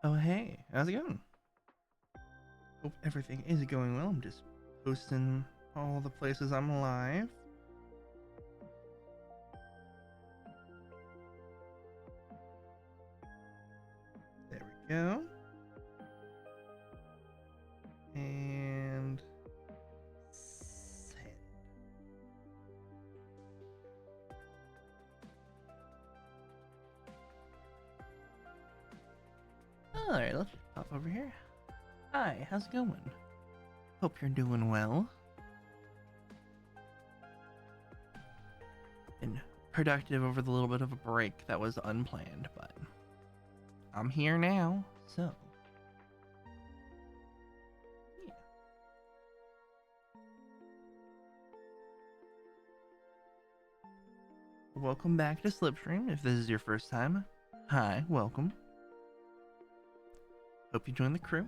Oh, hey, how's it going? Hope everything is going well. I'm just posting all the places I'm live. There we go. And send. Alright, let's just pop over here. Hi, how's it going? Hope you're doing well. Been productive over the little bit of a break that was unplanned, but I'm here now, so yeah. Welcome back to Slipstream. If this is your first time, hi, welcome. Hope you join the crew.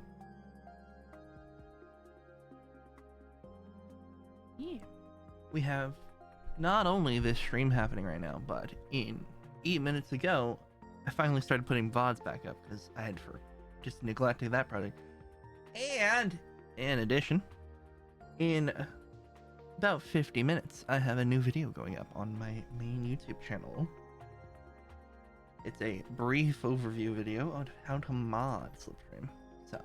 Yeah. We have not only this stream happening right now, but in 8 minutes ago, I finally started putting VODs back up because I had for just neglected that project. And in addition, in about 50 minutes, I have a new video going up on my main YouTube channel. It's a brief overview video on how to mod Slipstream, so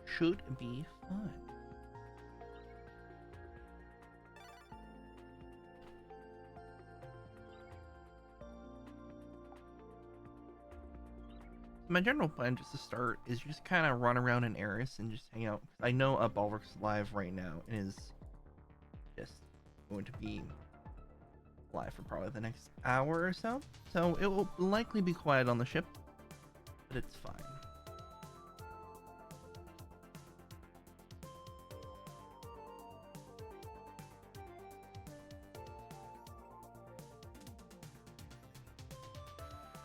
should be fun. My general plan just to start is just kind of run around in Eris and just hang out. I know Bulwark's live right now and is just going to be live for probably the next hour or so. So it will likely be quiet on the ship, but it's fine.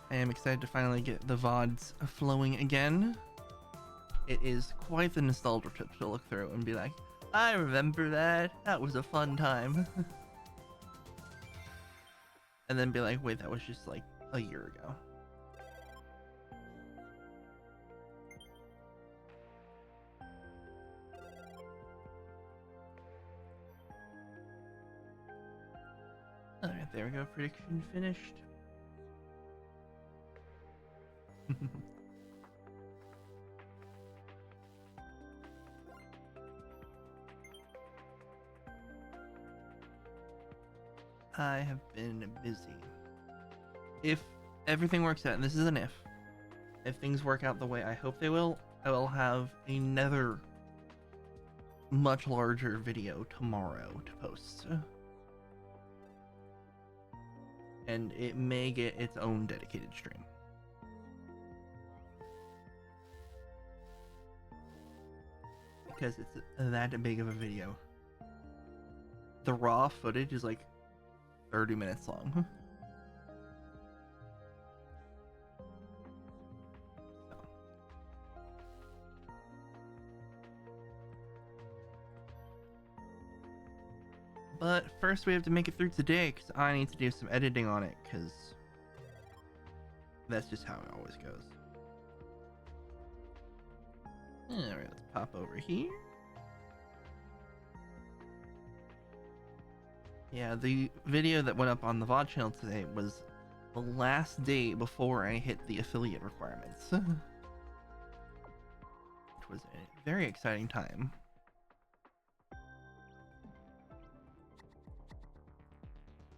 I am excited to finally get the VODs flowing again. It is quite the nostalgia trip to look through and be like, I remember that. That was a fun time. And then be like, wait, that was just like a year ago. Alright, there we go. Prediction finished. I have been busy. If everything works out, and this is an if things work out the way I hope they will, I will have another much larger video tomorrow to post. And it may get its own dedicated stream. Because it's that big of a video. The raw footage is like 30 minutes long. But first we have to make it through today because I need to do some editing on it because that's just how it always goes. Alright, let's pop over here. Yeah, the video that went up on the VOD channel today was the last day before I hit the affiliate requirements. Which was a very exciting time.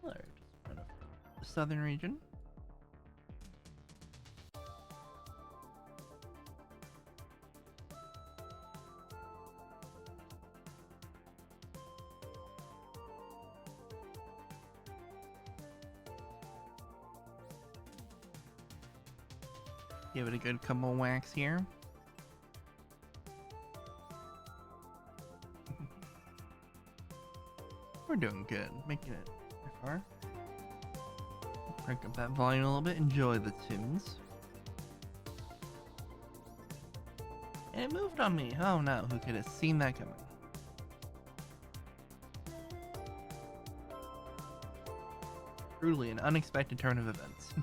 Alright, just run over the southern region. Give it a good couple whacks here. We're doing good, making it far. Crank up that volume a little bit, enjoy the tunes. And it moved on me. Oh no, who could have seen that coming? Truly an unexpected turn of events.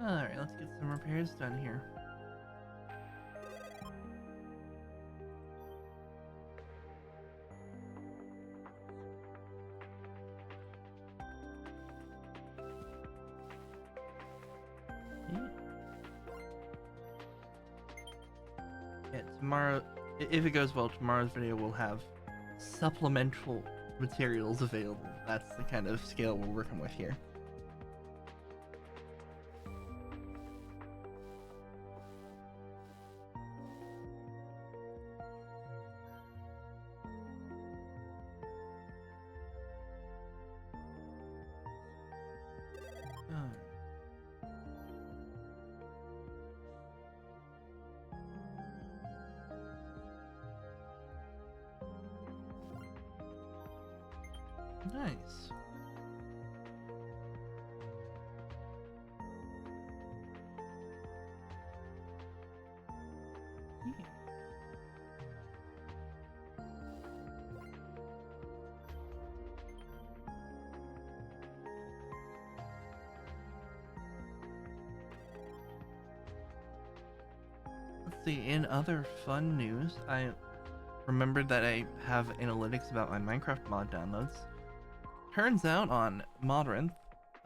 Alright, let's get some repairs done here. Yeah, tomorrow, if it goes well, tomorrow's video will have supplemental materials available. That's the kind of scale we're working with here. Nice. Yeah. Let's see, in other fun news, I remembered that I have analytics about my Minecraft mod downloads. Turns out on Modrinth,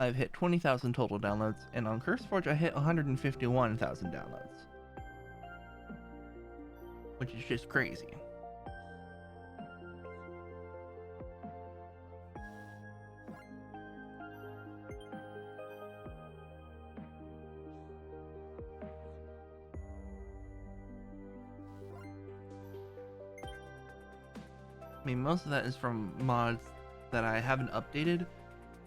I've hit 20,000 total downloads, and on CurseForge I hit 151,000 downloads. Which is just crazy. I mean, most of that is from mods that I haven't updated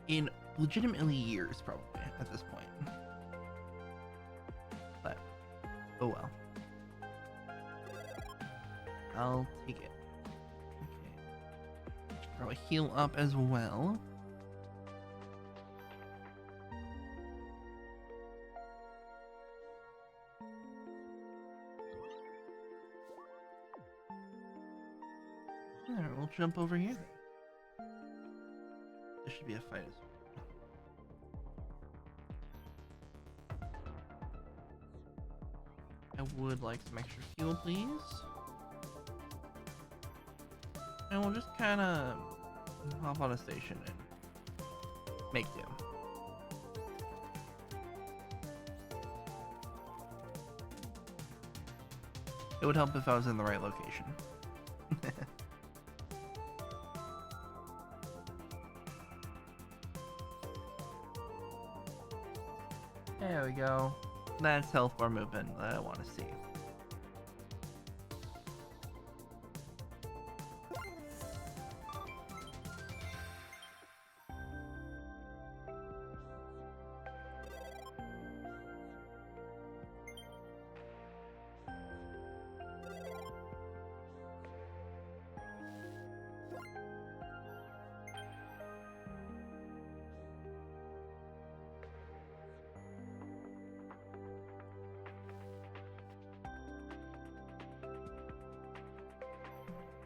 in legitimately years, probably, at this point. But, oh well. I'll take it. Okay. Should probably heal up as well. Alright, we'll jump over here. There should be a fight as well. I would like some extra fuel, please. And we'll just kind of hop on a station and make do. It would help if I was in the right location. There we go. That's health bar movement that I want to see.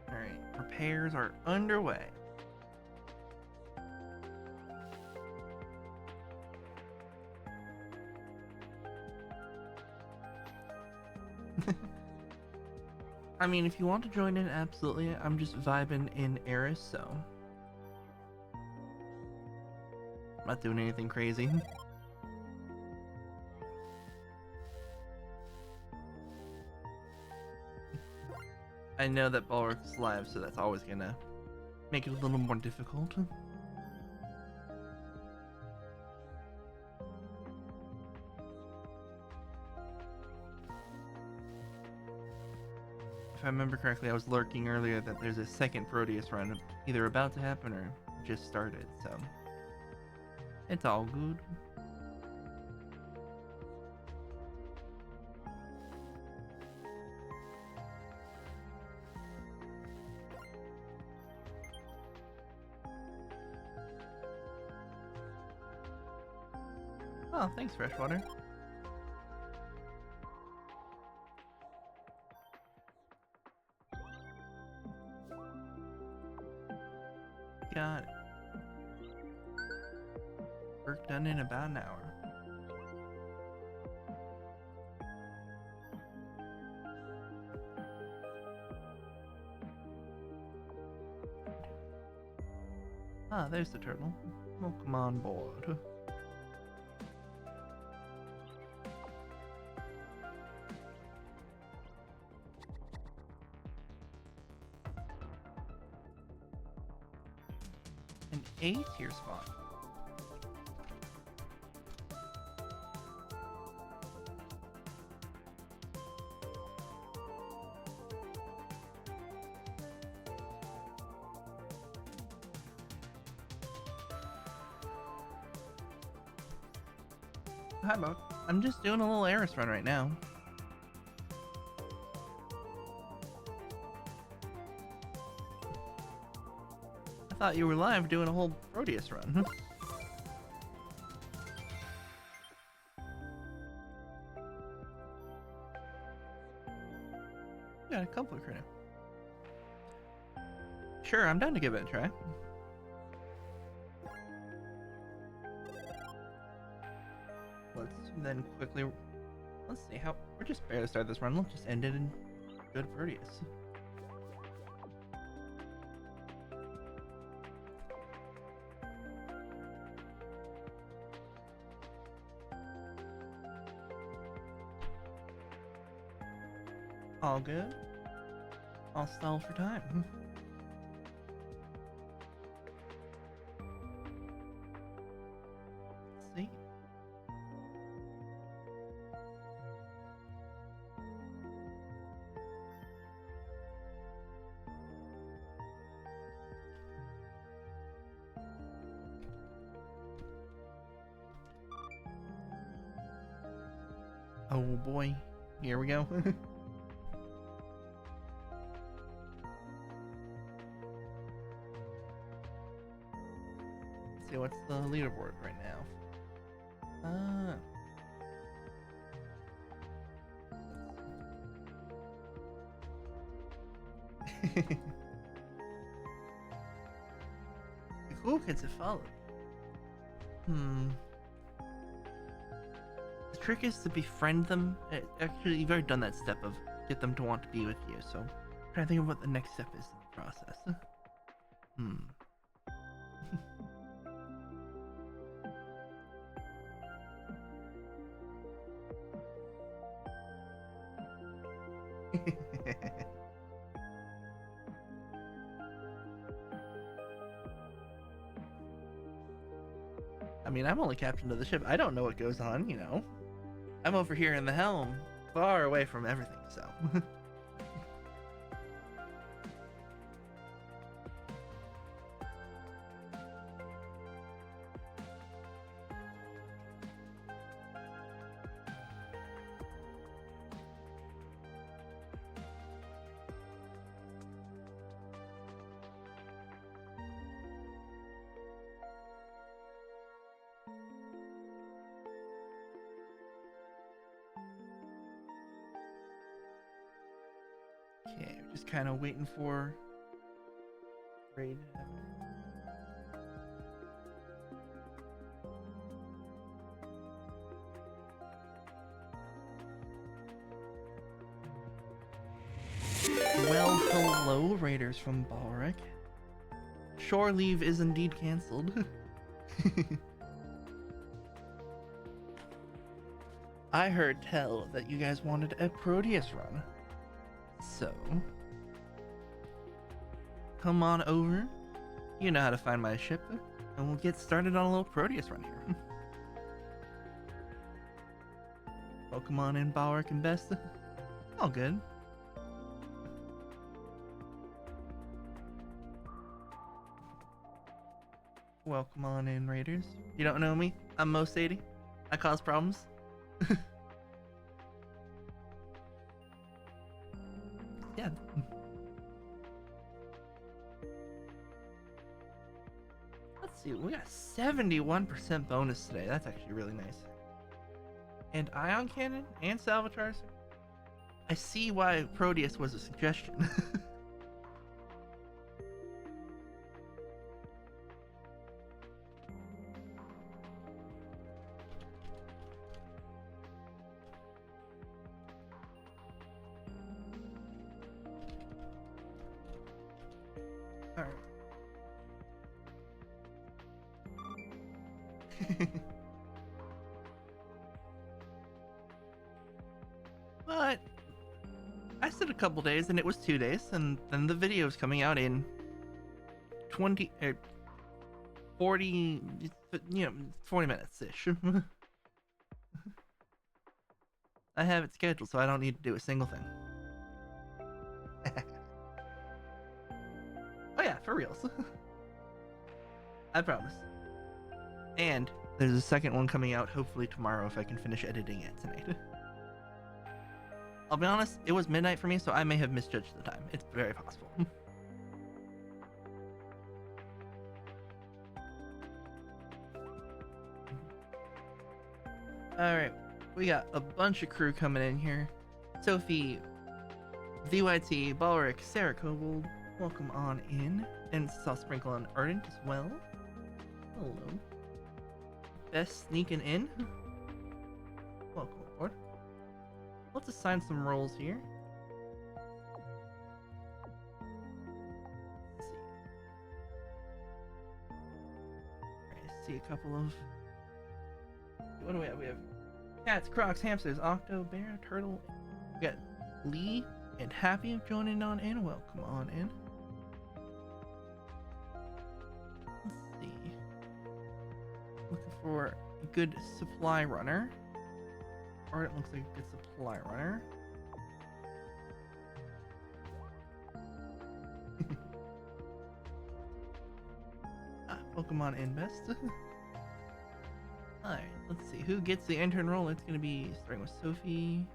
Alright, repairs are underway. I mean, if you want to join in, absolutely. I'm just vibing in Eris, so I'm not doing anything crazy. I know that Bulwark's live, so that's always gonna make it a little more difficult. If I remember correctly, I was lurking earlier that there's a second Proteus run either about to happen or just started, so it's all good. Oh, thanks, Freshwater. Got it. Work done in about an hour. Ah, there's the turtle. Welcome on board. An A-tier spot. Hi, Buck. I'm just doing a little Eris run right now. I thought you were live doing a whole Proteus run. Got a couple of credit. Sure, I'm down to give it a try. Let's then quickly. Let's see how. We're just barely started this run. Let's just end it and go to Proteus. All good. I'll stall for time. Let's see. Oh boy. Here we go. See what's the leaderboard right now. The cool kids have followed. The trick is to befriend them. Actually, you've already done that step of get them to want to be with you, so I'm trying to think of what the next step is in the process. I mean, I'm only captain of the ship. I don't know what goes on, you know. I'm over here in the helm, far away from everything, so. Okay, just kind of waiting for raid to happen. Well, hello, raiders from Balric. Shore leave is indeed cancelled. I heard tell that you guys wanted a Proteus run. So, come on over. You know how to find my ship, and we'll get started on a little Proteus run here. Welcome on in, Balric and Best. All good. Welcome on in, Raiders. You don't know me? I'm Mo Sadie. I cause problems. Yeah. Let's see. We got 71% bonus today. That's actually really nice. And Ion Cannon and Salvatars. I see why Proteus was a suggestion. Alright. But I said a couple days and it was 2 days, and then the video is coming out in 20 40, 40 minutes ish. I have it scheduled, so I don't need to do a single thing. Oh yeah, for reals. I promise. And there's a second one coming out hopefully tomorrow if I can finish editing it tonight. I'll be honest, it was midnight for me, so I may have misjudged the time. It's very possible. Alright, we got a bunch of crew coming in here. Sophie, VYT, Balric, Sarah Kobold, welcome on in. And saw Sprinkle and Ardent as well. Hello. Best sneaking in. Welcome aboard. Let's assign some roles here. Let's see. Alright, see a couple of... What do we have? We have cats, crocs, hamsters, octo, bear, turtle. We got Lee and Happy joining on in. Welcome on in. Let's see. Looking for a good supply runner. Or it looks like a good supply runner. Welcome on in, best. Alright, let's see. Who gets the intern role? It's going to be starting with Sophie.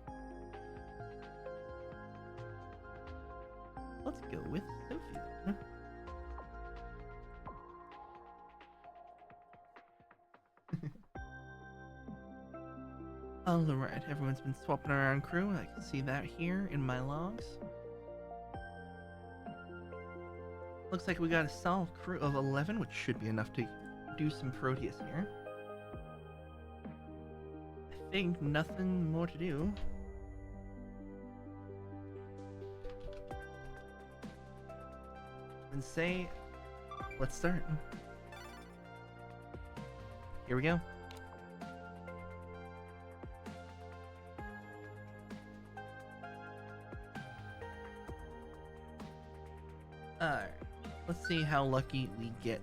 Let's go with Sophie. Alright, everyone's been swapping around crew. I can see that here in my logs. Looks like we got a solid crew of 11, which should be enough to do some Proteus here. I think nothing more to do. And say, let's start. Here we go. Alright, let's see how lucky we get.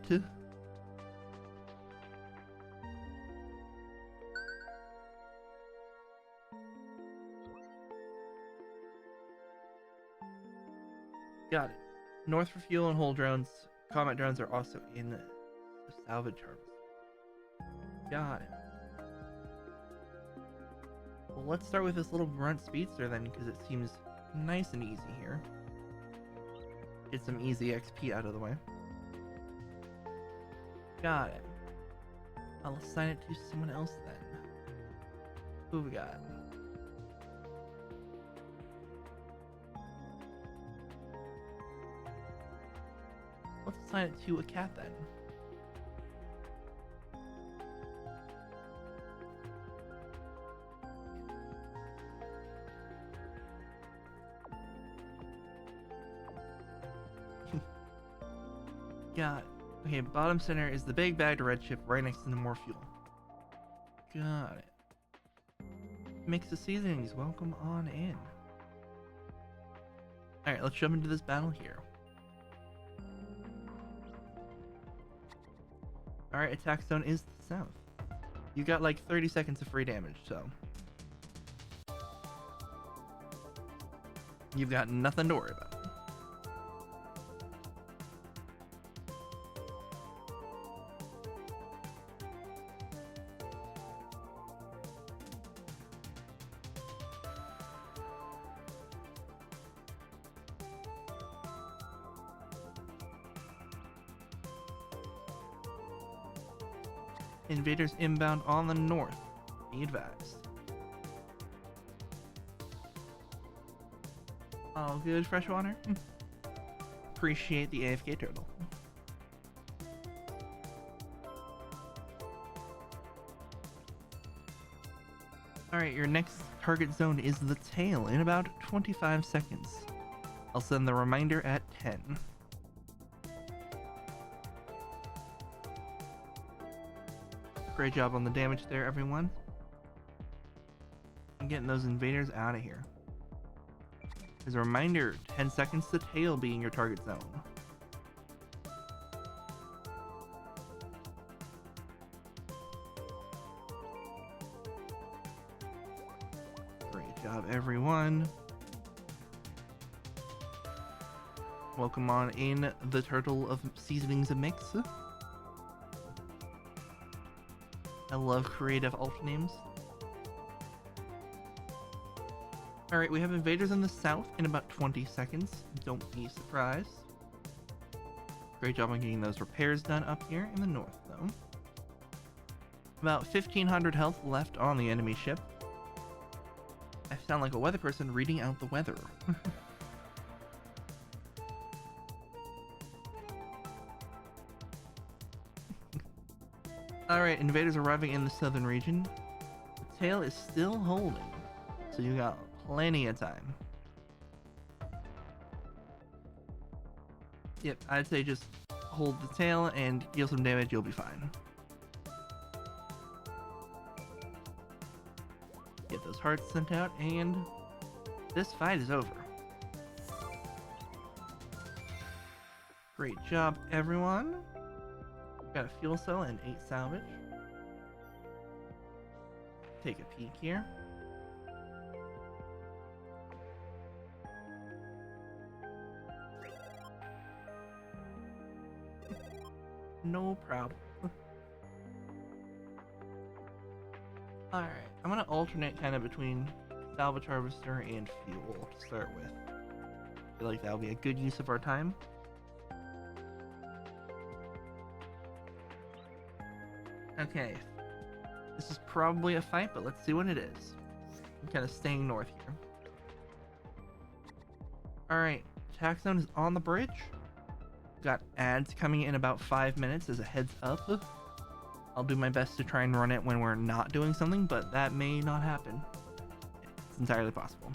Got it. North for fuel and hull drones. Combat drones are also in the salvage harvest. Got it. Well, let's start with this little grunt speedster then, because it seems nice and easy here. Get some easy XP out of the way. Got it. I'll assign it to someone else then. Who we got? Let's assign it to a cat then. Got it. Okay, bottom center is the big bagged red chip right next to the more fuel. Got it. Mix of seasonings, welcome on in. Alright, let's jump into this battle here. Alright, attack zone is the south. You got like 30 seconds of free damage, so you've got nothing to worry about. Invaders inbound on the north. Be advised. All good, freshwater. Appreciate the AFK turtle. Alright, your next target zone is the tail in about 25 seconds. I'll send the reminder at 10. Great job on the damage there, everyone. I'm getting those invaders out of here. As a reminder, 10 seconds to tail being your target zone. Great job, everyone. Welcome on in, the turtle of seasonings and mix. I love creative alt names. Alright, we have invaders in the south in about 20 seconds. Don't be surprised. Great job on getting those repairs done up here in the north, though. About 1,500 health left on the enemy ship. I sound like a weather person reading out the weather. Alright, invaders arriving in the southern region. The tail is still holding, so you got plenty of time. Yep, I'd say just hold the tail and deal some damage, you'll be fine. Get those hearts sent out, and this fight is over. Great job, everyone. Got a fuel cell and 8 salvage. Take a peek here. No problem. Alright, I'm gonna alternate kind of between salvage harvester and fuel to start with. I feel like that'll be a good use of our time. Okay, this is probably a fight, but let's see what it is. I'm kind of staying north here. Alright, attack zone is on the bridge. Got ads coming in about 5 minutes as a heads up. I'll do my best to try and run it when we're not doing something, but that may not happen. It's entirely possible.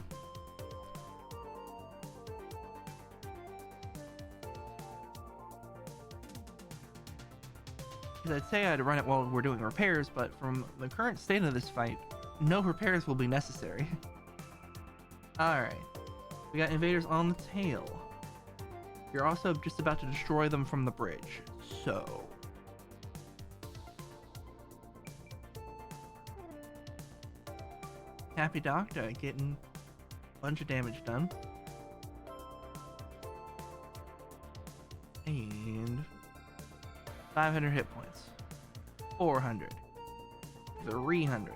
I'd say I'd run it while we're doing repairs, but from the current state of this fight, no repairs will be necessary. Alright, we got invaders on the tail. You're also just about to destroy them from the bridge, so... Happy Doctor getting a bunch of damage done. And 500 hit points. 400. 300.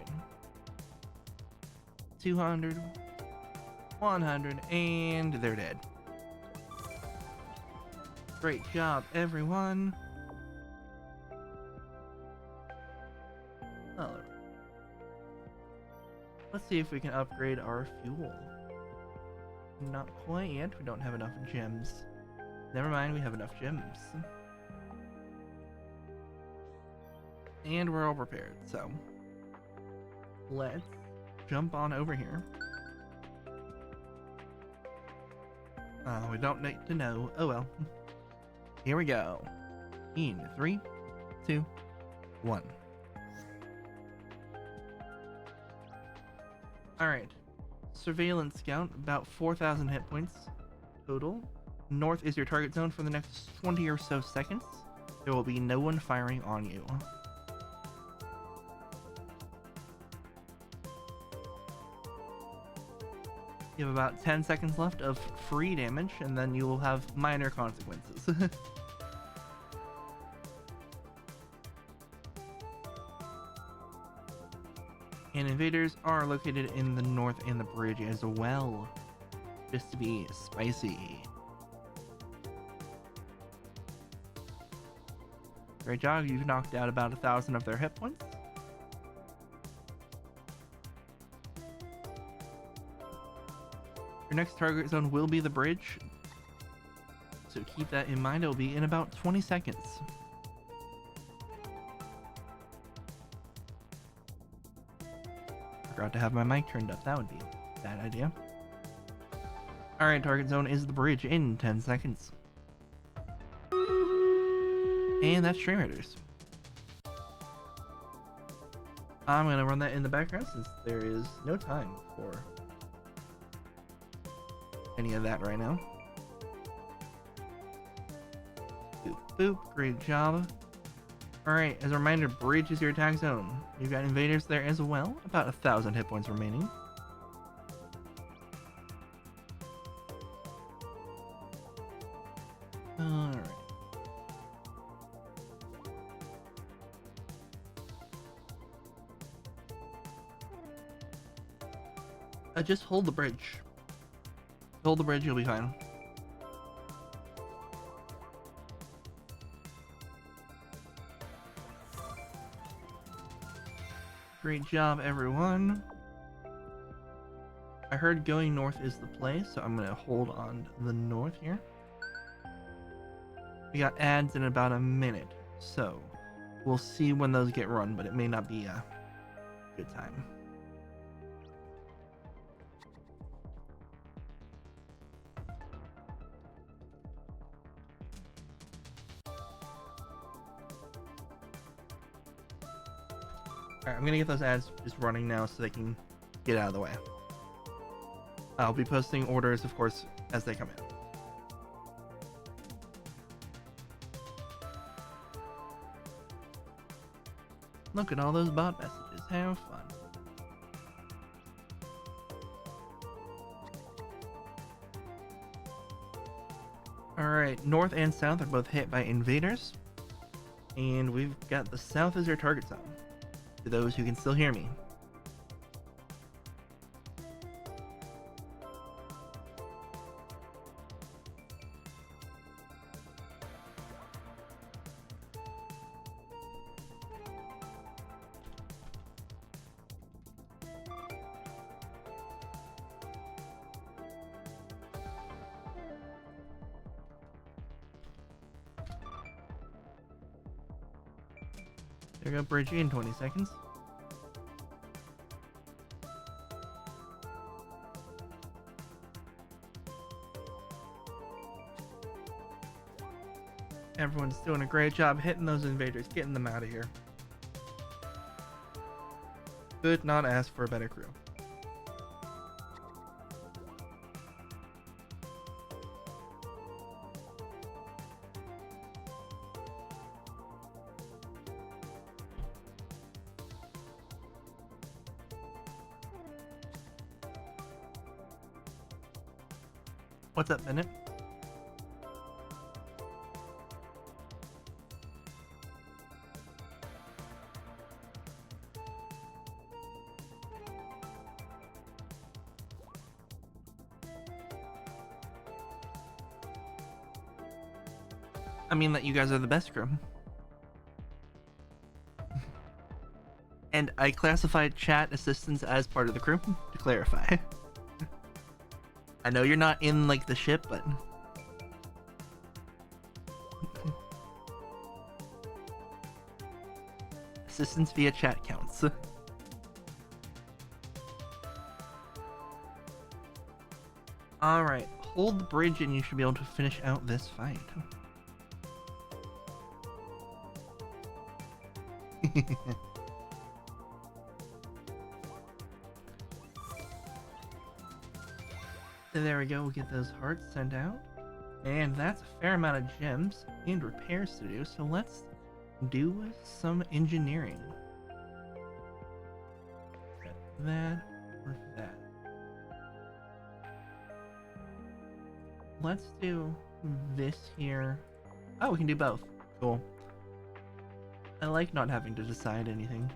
200. 100. And they're dead. Great job, everyone. Oh. Let's see if we can upgrade our fuel. Not quite yet. We don't have enough gems. Never mind, we have enough gems. And we're all prepared, so let's jump on over here. We don't need to know. Oh well. Here we go. In 3, 2, 1. Alright. Surveillance scout, about 4,000 hit points total. North is your target zone for the next 20 or so seconds. There will be no one firing on you. You have about 10 seconds left of free damage, and then you will have minor consequences. And invaders are located in the north and the bridge as well, just to be spicy. Great job, you've knocked out about 1,000 of their hit points. Your next target zone will be the bridge, so keep that in mind. It will be in about 20 seconds. Forgot to have my mic turned up. That would be a bad idea. Alright, target zone is the bridge in 10 seconds. And that's Stream Raiders. I'm gonna run that in the background since there is no time for any of that right now. Boop, boop. Great job. Alright, as a reminder, bridge is your attack zone. You've got invaders there as well. About 1,000 hit points remaining. Alright. Just hold the bridge. Hold the bridge, you'll be fine. Great job, everyone. I heard going north is the play, so I'm gonna hold on the north here. We got ads in about a minute, so we'll see when those get run, but it may not be a good time. Alright, I'm gonna get those ads just running now so they can get out of the way. I'll be posting orders, of course, as they come in. Look at all those bot messages. Have fun. Alright, north and south are both hit by invaders. And we've got the south as our target zone. To those who can still hear me. There we go, bridge in 20 seconds. Everyone's doing a great job hitting those invaders, getting them out of here. Could not ask for a better crew. What's up, Bennett? I mean that you guys are the best crew. And I classified chat assistants as part of the crew, to clarify. I know you're not in, like, the ship, but... assistance via chat counts. Alright, hold the bridge and you should be able to finish out this fight. There we go, we'll get those hearts sent out. And that's a fair amount of gems and repairs to do, so let's do some engineering. That or that. Let's do this here. Oh, we can do both. Cool. I like not having to decide anything.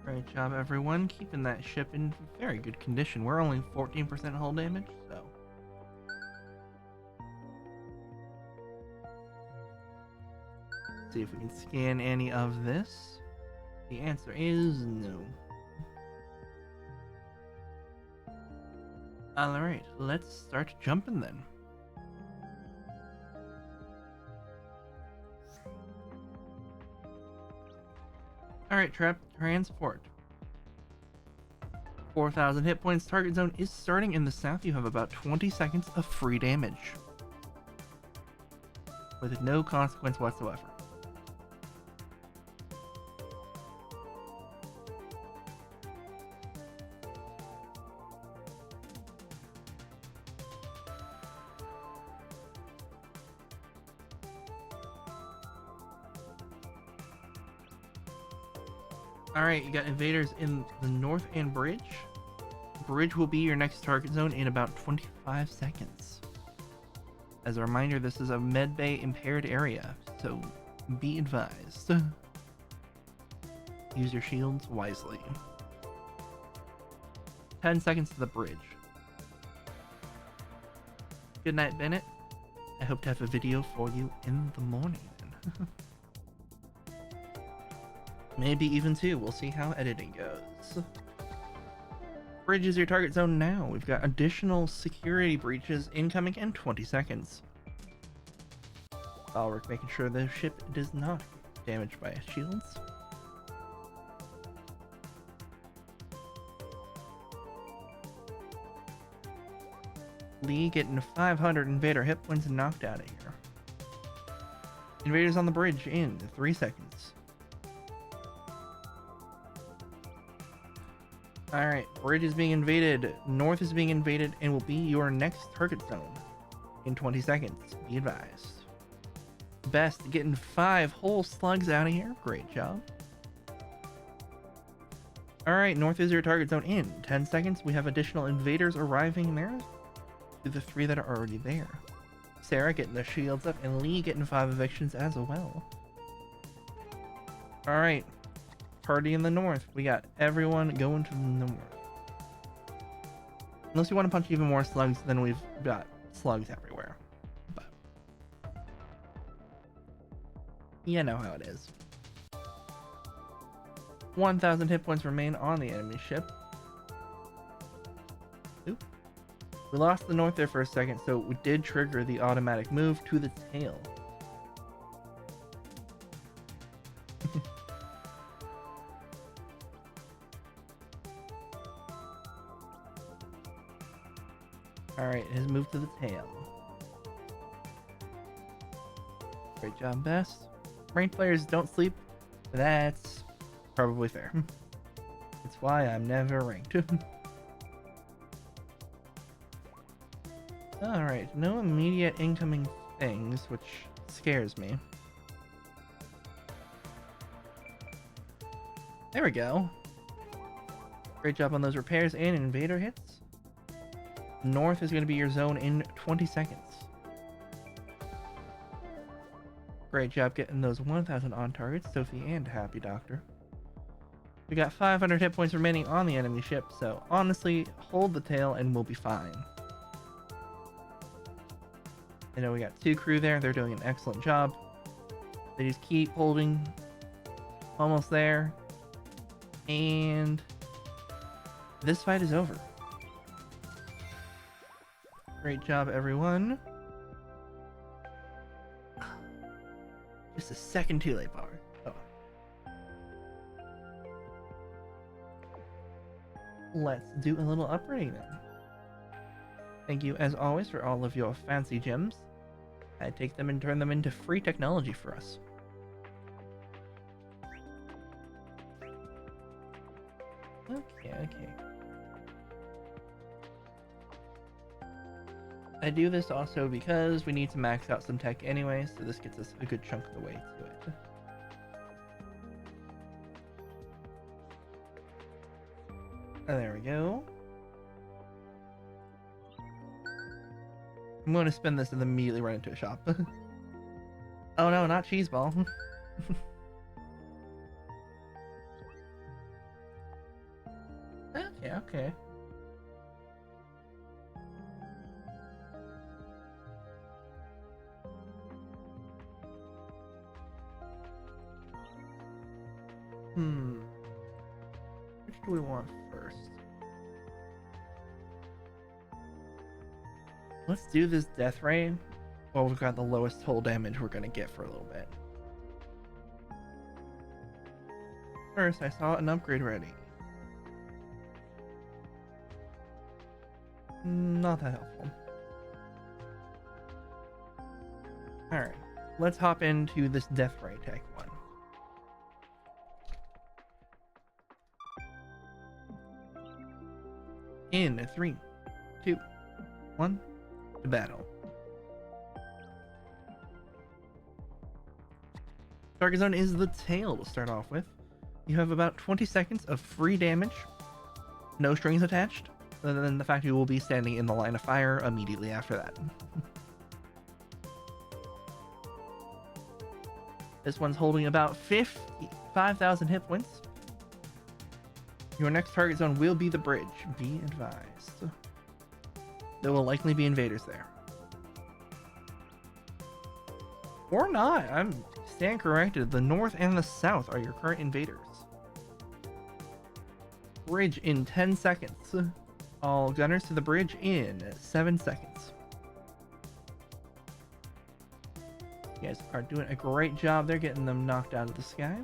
Great job, everyone, keeping that ship in very good condition. We're only 14% hull damage, so... see if we can scan any of this. The answer is no. Alright, let's start jumping then. Alright, transport. 4,000 hit points. Target zone is starting in the south. You have about 20 seconds of free damage with no consequence whatsoever. Alright, you got invaders in the north and bridge. Bridge will be your next target zone in about 25 seconds. As a reminder, this is a medbay impaired area, so be advised. Use your shields wisely. 10 seconds to the bridge. Good night, Bennett. I hope to have a video for you in the morning. Maybe even two. We'll see how editing goes. Bridge is your target zone now. We've got additional security breaches incoming in 20 seconds. Balric making sure the ship does not get damaged by shields. Lee getting 500 invader hit points and knocked out of here. Invaders on the bridge in 3 seconds. Alright, bridge is being invaded, north is being invaded, and will be your next target zone in 20 seconds. Be advised. Best getting 5 whole slugs out of here. Great job. Alright, north is your target zone in 10 seconds. We have additional invaders arriving there to the 3 that are already there. Sarah getting the shields up, and Lee getting 5 evictions as well. Alright. Party in the north. We got everyone going to the north. Unless you want to punch even more slugs, then we've got slugs everywhere. But you know how it is. 1,000 hit points remain on the enemy ship. Oop. We lost the north there for a second, so we did trigger the automatic move to the tail. Alright, it has moved to the tail. Great job, Best. Ranked players don't sleep. That's probably fair. It's why I'm never ranked. Alright, no immediate incoming things, which scares me. There we go. Great job on those repairs and invader hits. North is going to be your zone in 20 seconds. Great job getting those 1,000 on targets, Sophie and Happy Doctor. We got 500 hit points remaining on the enemy ship, so honestly, hold the tail and we'll be fine. I know we got 2 crew there, they're doing an excellent job. They just keep holding. Almost there. And this fight is over. Great job, everyone. Just a second too late, Power. Oh. Let's do a little upgrading then. Thank you, as always, for all of your fancy gems. I take them and turn them into free technology for us. Okay. I do this also because we need to max out some tech anyway, so this gets us a good chunk of the way to it. And there we go. I'm going to spend this and immediately run into a shop. Oh no, not cheeseball. Okay. Which do we want first? Let's do this death ray. Well, we've got the lowest total damage we're gonna get for a little bit. First, I saw an upgrade ready. Not that helpful. Alright, let's hop into this Death Ray tech one. In 3, 2, 1, to battle. Target zone is the tail to start off with. You have about 20 seconds of free damage, no strings attached, other than the fact you will be standing in the line of fire immediately after that. This one's holding about 5,000 hit points. Your next target zone will be the bridge, be advised. There will likely be invaders there. Or not, I'm stand corrected. The north and the south are your current invaders. Bridge in 10 seconds. All gunners to the bridge in 7 seconds. You guys are doing a great job there, getting them knocked out of the sky.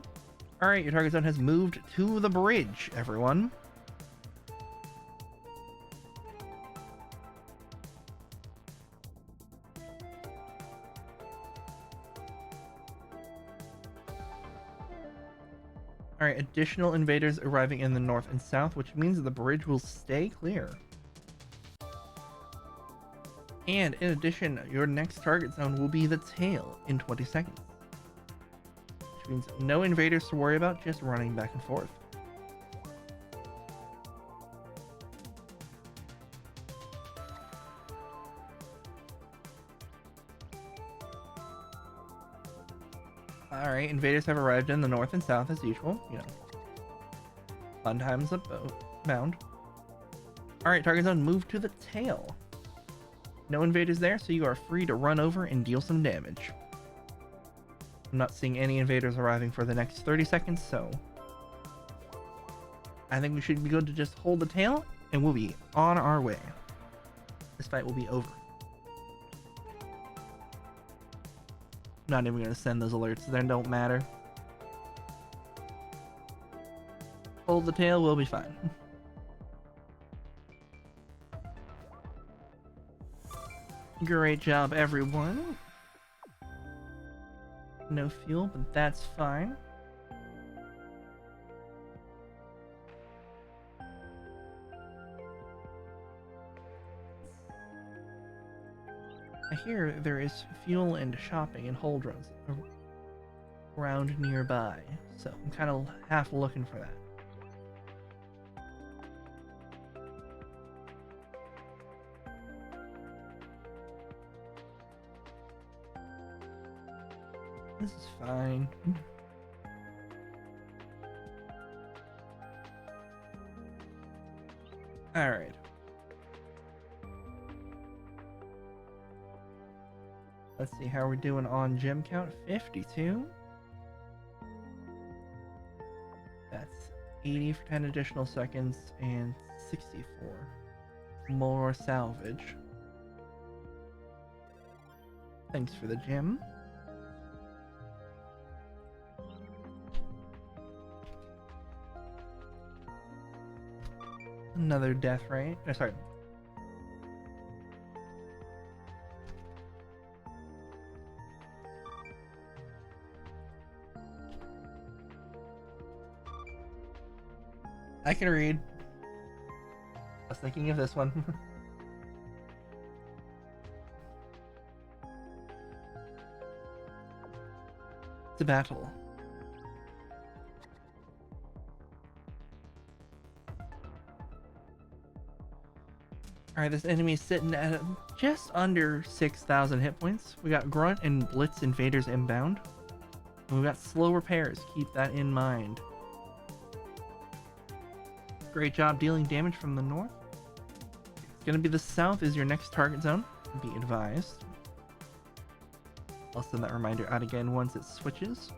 Alright, your target zone has moved to the bridge, everyone. Alright, additional invaders arriving in the north and south, which means the bridge will stay clear. And in addition, your next target zone will be the tail in 20 seconds. Which means no invaders to worry about, just running back and forth. Alright, invaders have arrived in the north and south as usual. You know, fun times abound. Alright, target zone, move to the tail. No invaders there, so you are free to run over and deal some damage. I'm not seeing any invaders arriving for the next 30 seconds, so I think we should be good to just hold the tail, and we'll be on our way. This fight will be over. Not even going to send those alerts, they don't matter. Hold the tail, we'll be fine. Great job, everyone. No fuel, but that's fine. I hear there is fuel and shopping and hold runs around nearby, so I'm kind of half looking for that. This is fine. Alright. Let's see how we're doing on gem count. 52. That's 80 for 10 additional seconds and 64 more salvage. Thanks for the gem. Another death ray. Oh, sorry. I can read. I was thinking of this one. It's a battle. Alright, this enemy is sitting at just under 6,000 hit points. We got Grunt and Blitz invaders inbound. And we've got slow repairs, keep that in mind. Great job dealing damage from the north. It's going to be the south is your next target zone, be advised. I'll send that reminder out again once it switches.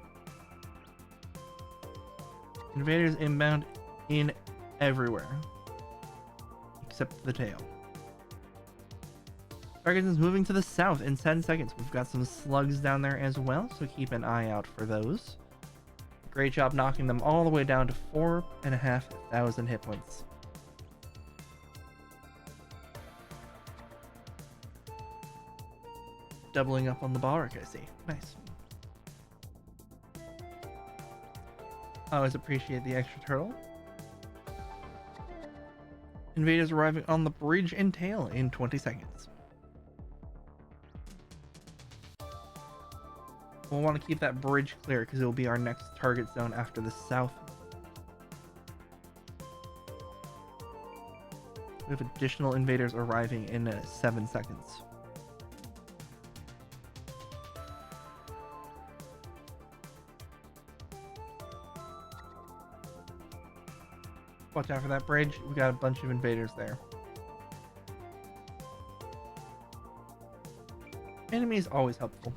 Invaders inbound in everywhere, except the tail. Target is moving to the south in 10 seconds. We've got some slugs down there as well, so keep an eye out for those. Great job knocking them all the way down to 4,500 hit points. doubling up on the Balric, I see. Nice. I always appreciate the extra turtle. Invaders arriving on the bridge and tail in 20 seconds. We'll want to keep that bridge clear because it will be our next target zone after the south. We have additional invaders arriving in 7 seconds. Watch out for that bridge. We got a bunch of invaders there. Enemy is always helpful.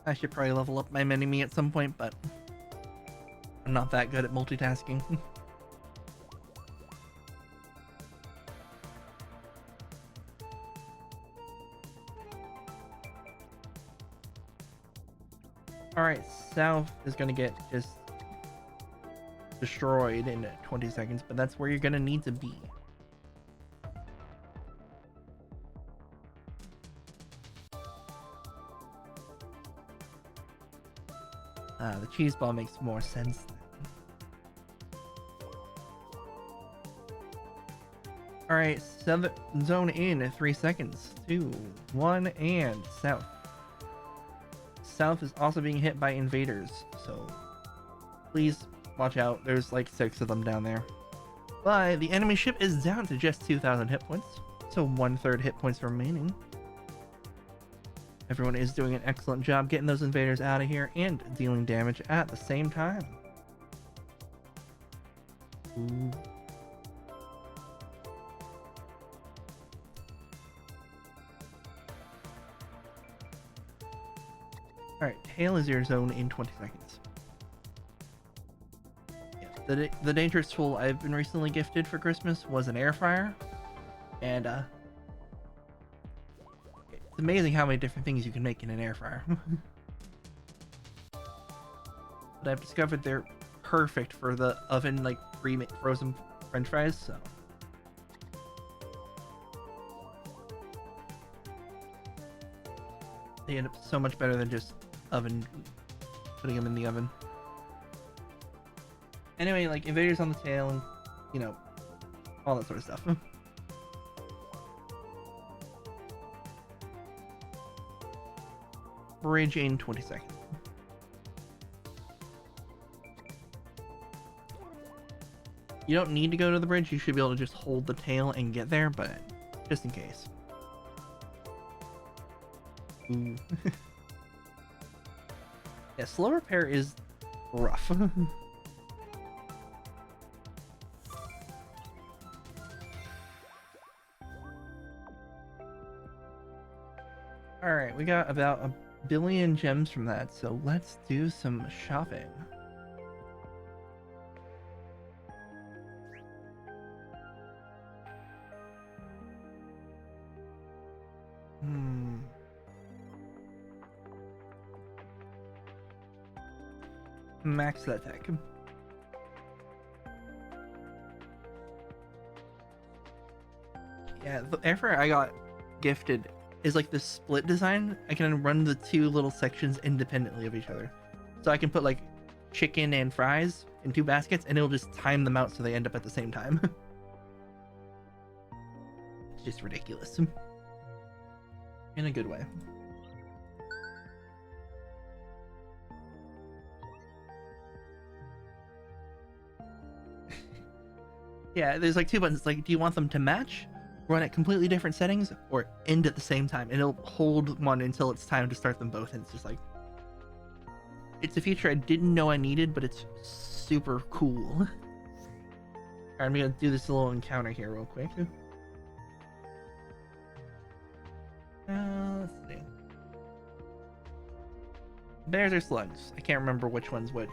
I should probably level up my enemy at some point, but I'm not that good at multitasking. Alright, south is gonna get just destroyed in 20 seconds, but that's where you're gonna need to be. The cheese ball makes more sense then. Alright, zone in 3 seconds. 2, 1, and south. South is also being hit by invaders, so please watch out. There's like 6 of them down there. But the enemy ship is down to just 2,000 hit points, so 1/3 hit points remaining. Everyone is doing an excellent job getting those invaders out of here and dealing damage at the same time. Ooh. Alright, tail is your zone in 20 seconds. Yeah, the dangerous tool I've been recently gifted for Christmas was an air fryer. And it's amazing how many different things you can make in an air fryer. But I've discovered they're perfect for the oven, like frozen French fries, so. They end up so much better than just putting them in the oven. Anyway, like invaders on the tail and, you know, all that sort of stuff. Bridge in 20 seconds. You don't need to go to the bridge. You should be able to just hold the tail and get there, but just in case. Ooh. Yeah, slow repair is rough. Alright, we got about 1 billion gems from that, so let's do some shopping. Max that tech. Yeah, the air fryer I got gifted is like this split design. I can run the 2 little sections independently of each other. So I can put like chicken and fries in 2 baskets and it'll just time them out so they end up at the same time. It's just ridiculous. In a good way. Yeah, there's like 2 buttons. It's like, do you want them to match, run at completely different settings, or end at the same time? And it'll hold one until it's time to start them both. And it's just like, it's a feature I didn't know I needed, but it's super cool. Alright, I'm gonna do this little encounter here real quick. Let's see. Bears or slugs? I can't remember which one's which.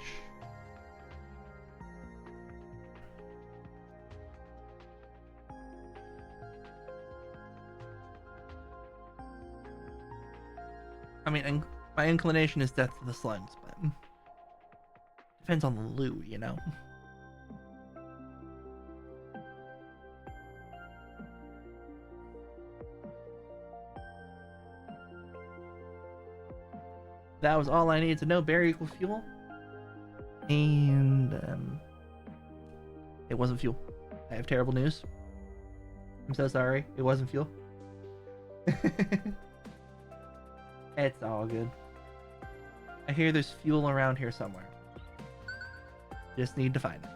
I mean, my inclination is death to the slugs, but depends on the loot, you know? That was all I needed to know. Berry equals fuel. And it wasn't fuel. I have terrible news. I'm so sorry. It wasn't fuel. It's all good. I hear there's fuel around here somewhere. Just need to find it.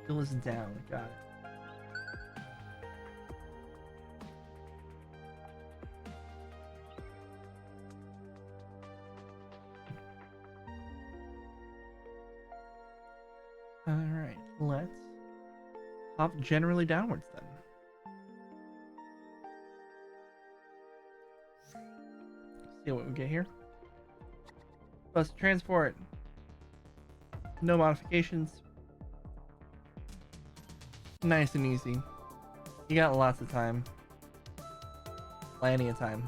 Fuel is down. Got it. Alright, let's hop generally downwards then. See what we get here. Bus transport. No modifications. Nice and easy. You got lots of time. Plenty of time.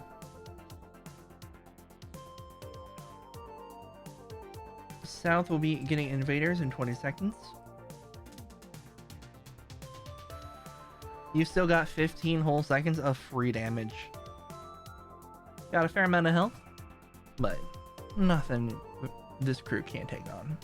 South will be getting invaders in 20 seconds. You still got 15 whole seconds of free damage. Got a fair amount of health, but nothing this crew can't take on.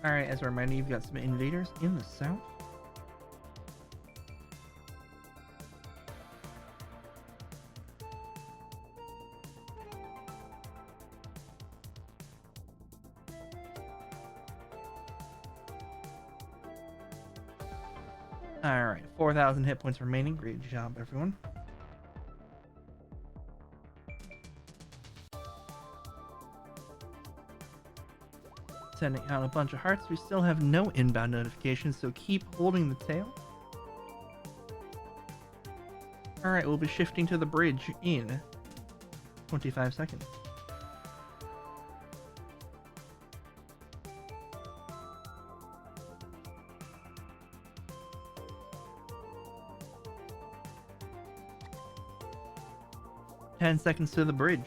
Alright, as a reminder, you've got some invaders in the south. Alright, 4,000 hit points remaining. Great job, everyone. Sending out a bunch of hearts. We still have no inbound notifications, so keep holding the tail. Alright, we'll be shifting to the bridge in 25 seconds. Ten seconds to the bridge.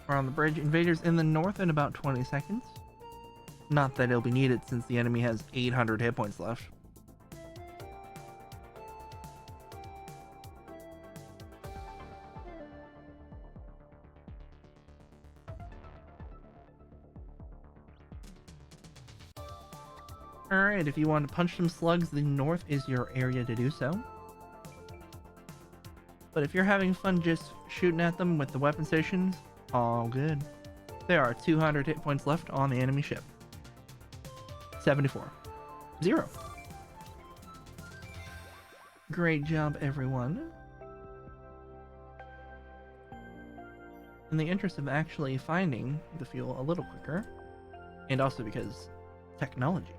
We're on the bridge. Invaders in the north in about 20 seconds. Not that it'll be needed since the enemy has 800 hit points left. Alright, if you want to punch some slugs, the north is your area to do so. But if you're having fun just shooting at them with the weapon stations, all good. There are 200 hit points left on the enemy ship. 74. 0. Great job, everyone. In the interest of actually finding the fuel a little quicker, and also because technology.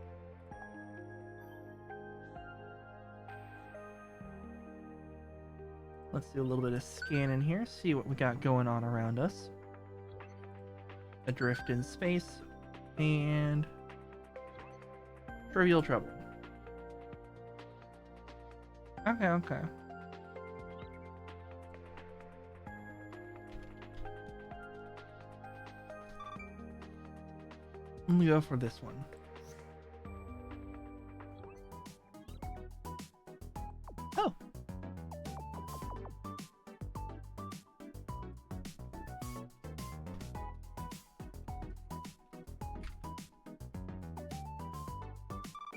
Let's do a little bit of scanning here, see what we got going on around us. Adrift in space, and trivial trouble. Okay. Let me go for this one. Oh.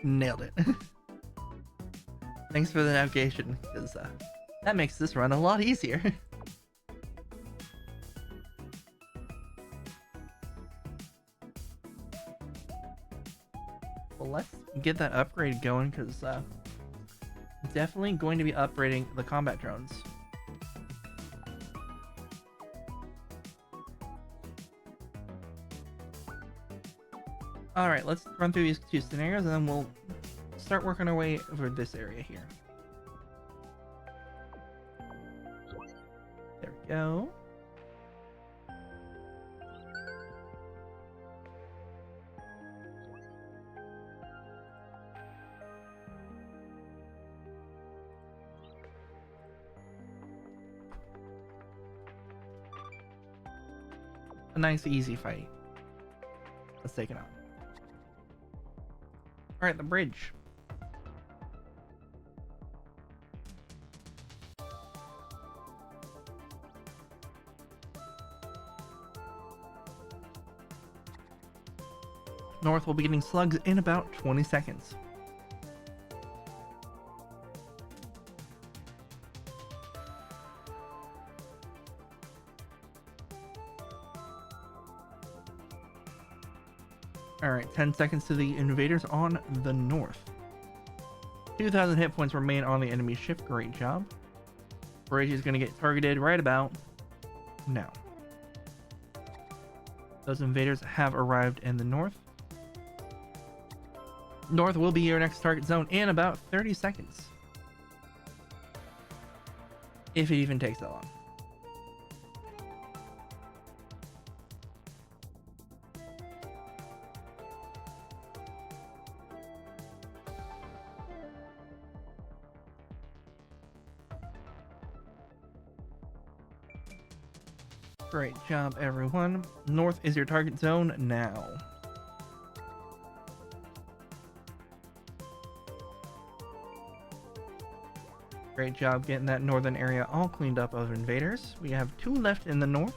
Nailed it. Thanks for the navigation, because that makes this run a lot easier. Well, let's get that upgrade going, because definitely going to be upgrading the combat drones. Alright, let's run through these two scenarios and then we'll start working our way over this area here. There we go. A nice, easy fight. Let's take it on. Alright, the bridge. North will be getting slugs in about 20 seconds. Alright, 10 seconds to the invaders on the north. 2,000 hit points remain on the enemy ship. Great job. Bridge is going to get targeted right about now. Those invaders have arrived in the north. North will be your next target zone in about 30 seconds. If it even takes that long. Great job, everyone. North is your target zone now. Great job getting that northern area all cleaned up of invaders. We have 2 left in the north.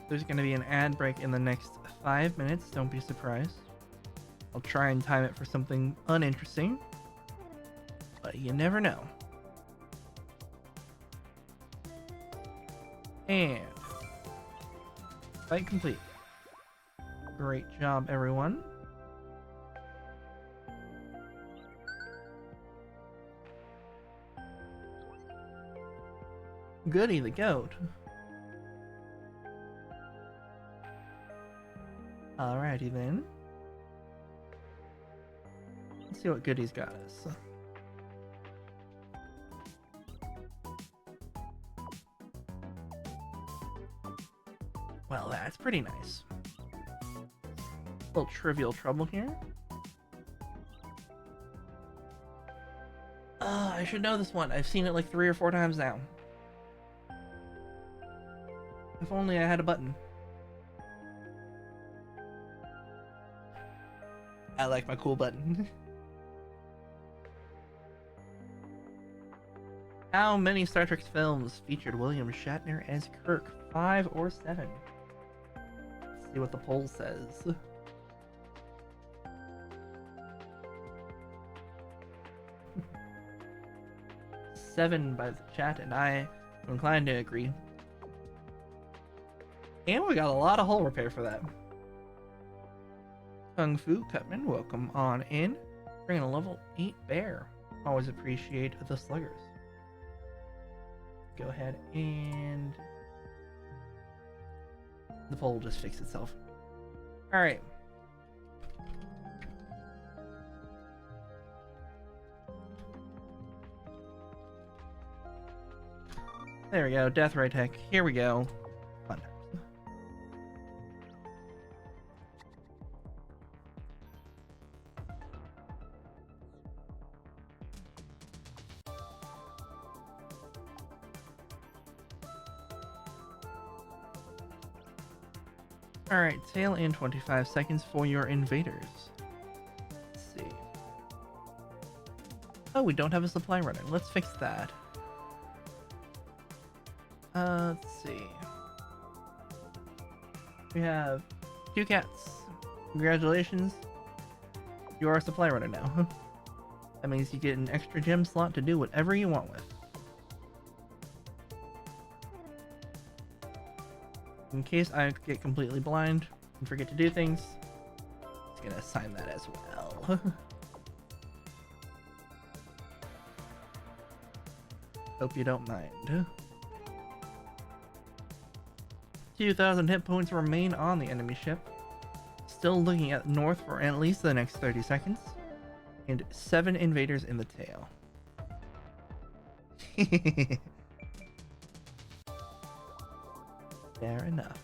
There's going to be an ad break in the next 5 minutes. Don't be surprised. I'll try and time it for something uninteresting, but you never know. And fight complete. Great job, everyone. Goody the goat. Alrighty then. Let's see what Goody's got us. Well, that's pretty nice. A little trivial trouble here. I should know this one. I've seen it like 3 or 4 times now. If only I had a button. I like my cool button. How many Star Trek films featured William Shatner as Kirk? 5 or 7? Let's see what the poll says. Seven by the chat, and I am inclined to agree. And we got a lot of hull repair for that. Kung Fu Cutman, welcome on in. Bringing a level 8 bear. Always appreciate the sluggers. Go ahead and the poll will just fix itself. Alright. There we go, Death Ray Tech. Here we go. Fun times. Alright, tail in 25 seconds for your invaders. Let's see. Oh, we don't have a supply runner. Let's fix that. Let's see. We have 2 cats. Congratulations. You are a supply runner now. That means you get an extra gem slot to do whatever you want with. In case I get completely blind and forget to do things, it's gonna assign that as well. Hope you don't mind. 2,000 hit points remain on the enemy ship. Still looking at north for at least the next 30 seconds. And 7 invaders in the tail. Fair enough.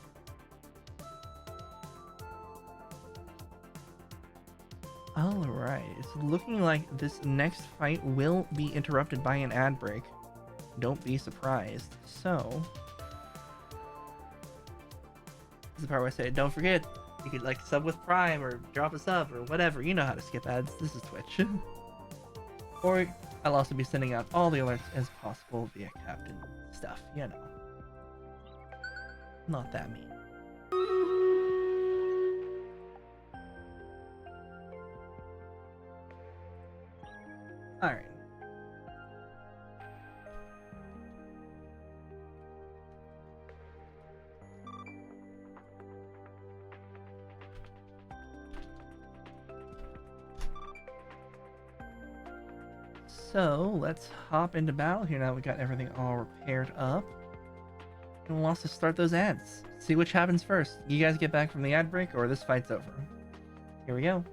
Alright, it's looking like this next fight will be interrupted by an ad break. Don't be surprised. So, this is the part where I say, don't forget, you could like sub with Prime or drop a sub or whatever. You know how to skip ads. This is Twitch. Or I'll also be sending out all the alerts as possible via Captain stuff, you know. Not that mean. Alright. So let's hop into battle here now we got everything all repaired up. And we'll also start those ads. See which happens first. You guys get back from the ad break or this fight's over. Here we go.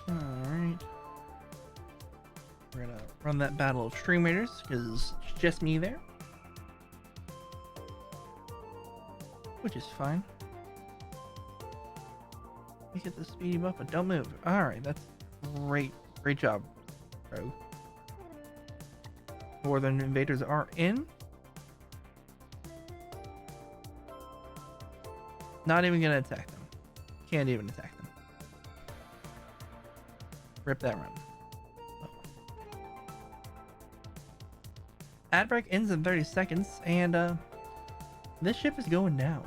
Alright. We're gonna run that battle of Stream Raiders, because it's just me there. Which is fine. You get the speedy buff, but don't move. Alright, that's great. Great job, Rogue. Northern invaders are in. Not even gonna attack them. Can't even attack them. Rip that run. Oh. Ad break ends in 30 seconds, and this ship is going down.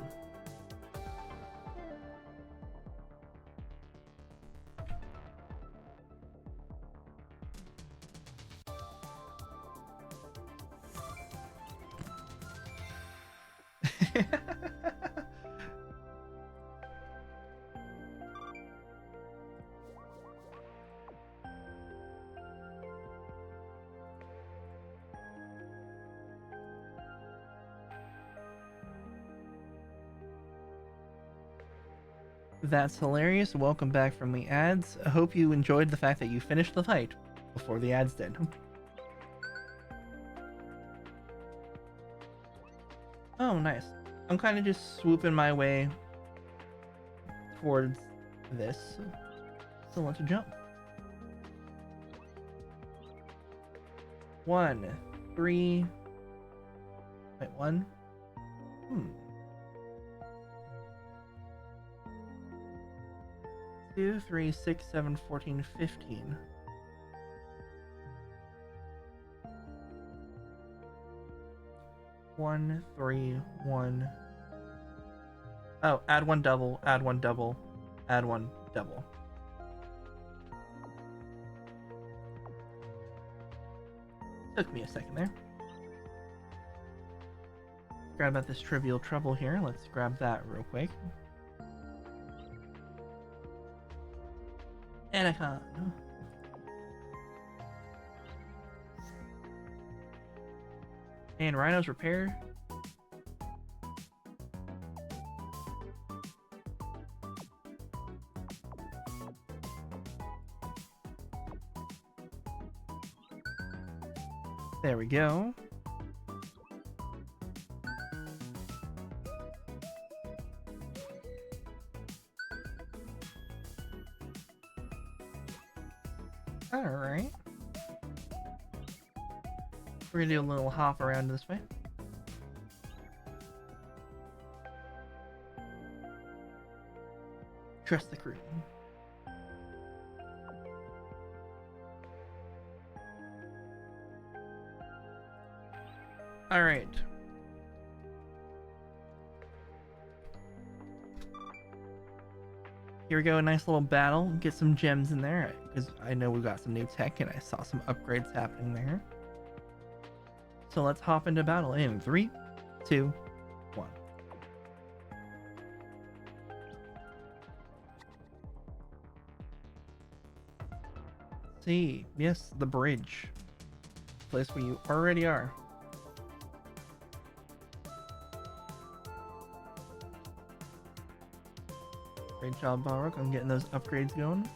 That's hilarious. Welcome back from the ads. I hope you enjoyed the fact that you finished the fight before the ads did. Oh, nice. I'm kind of just swooping my way towards this. So let's jump. 1, 3. Wait, 1. 2, 3, 6, 7, 14, 15. One, 3, 1. Oh, add 1 double, add 1 double, add 1 double. Took me a second there. Grab at this trivial trouble here. Let's grab that real quick. And I can't. And Rhino's repaired. There we go. Alright. We're gonna do a little hop around this way. Trust the crew. Alright. Here we go, a nice little battle. Get some gems in there, because I know we got some new tech and I saw some upgrades happening there. So let's hop into battle in 3, 2, 1. See, yes, the bridge. place where you already are. Great job, Balrog, on getting those upgrades going.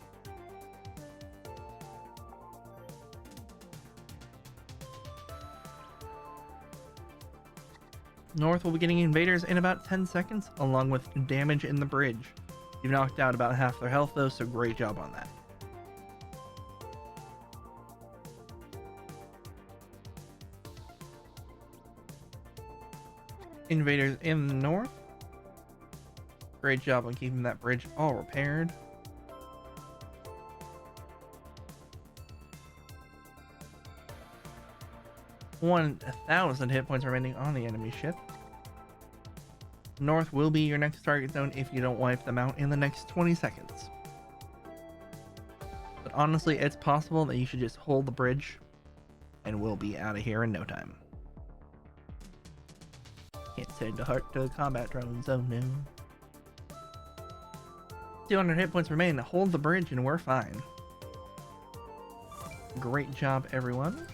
North will be getting invaders in about 10 seconds, along with damage in the bridge. You've knocked out about half their health though, so great job on that. Invaders in the north. Great job on keeping that bridge all repaired. $1,000 hit points remaining on the enemy ship. North will be your next target zone if you don't wipe them out in the next 20 seconds. But honestly, it's possible that you should just hold the bridge and we'll be out of here in no time. Can't send a heart to combat drones, oh no. 200 hit points remain. Hold the bridge and we're fine. Great job, everyone.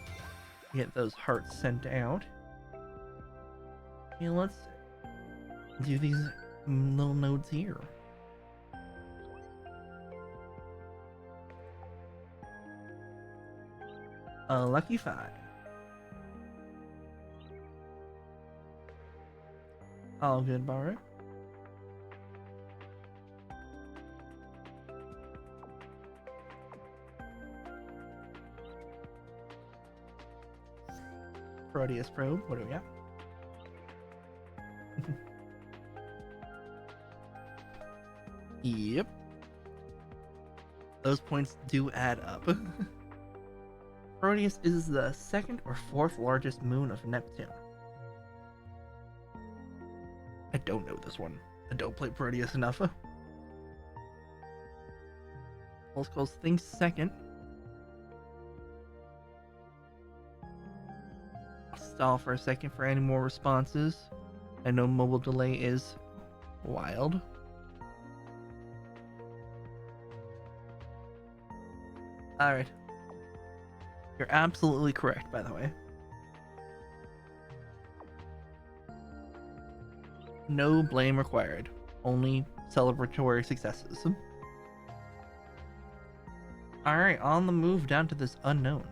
Get those hearts sent out. Okay, let's do these little nodes here. A lucky 5. All good, Barra. Proteus probe, what do we got? Yep. Those points do add up. Proteus is the second or fourth largest moon of Neptune. I don't know this one. I don't play Proteus enough. Pulse Calls thinks second. I'll stall for a second for any more responses. I know mobile delay is wild. Alright. You're absolutely correct, by the way. No blame required. Only celebratory successes. Alright, on the move down to this unknown.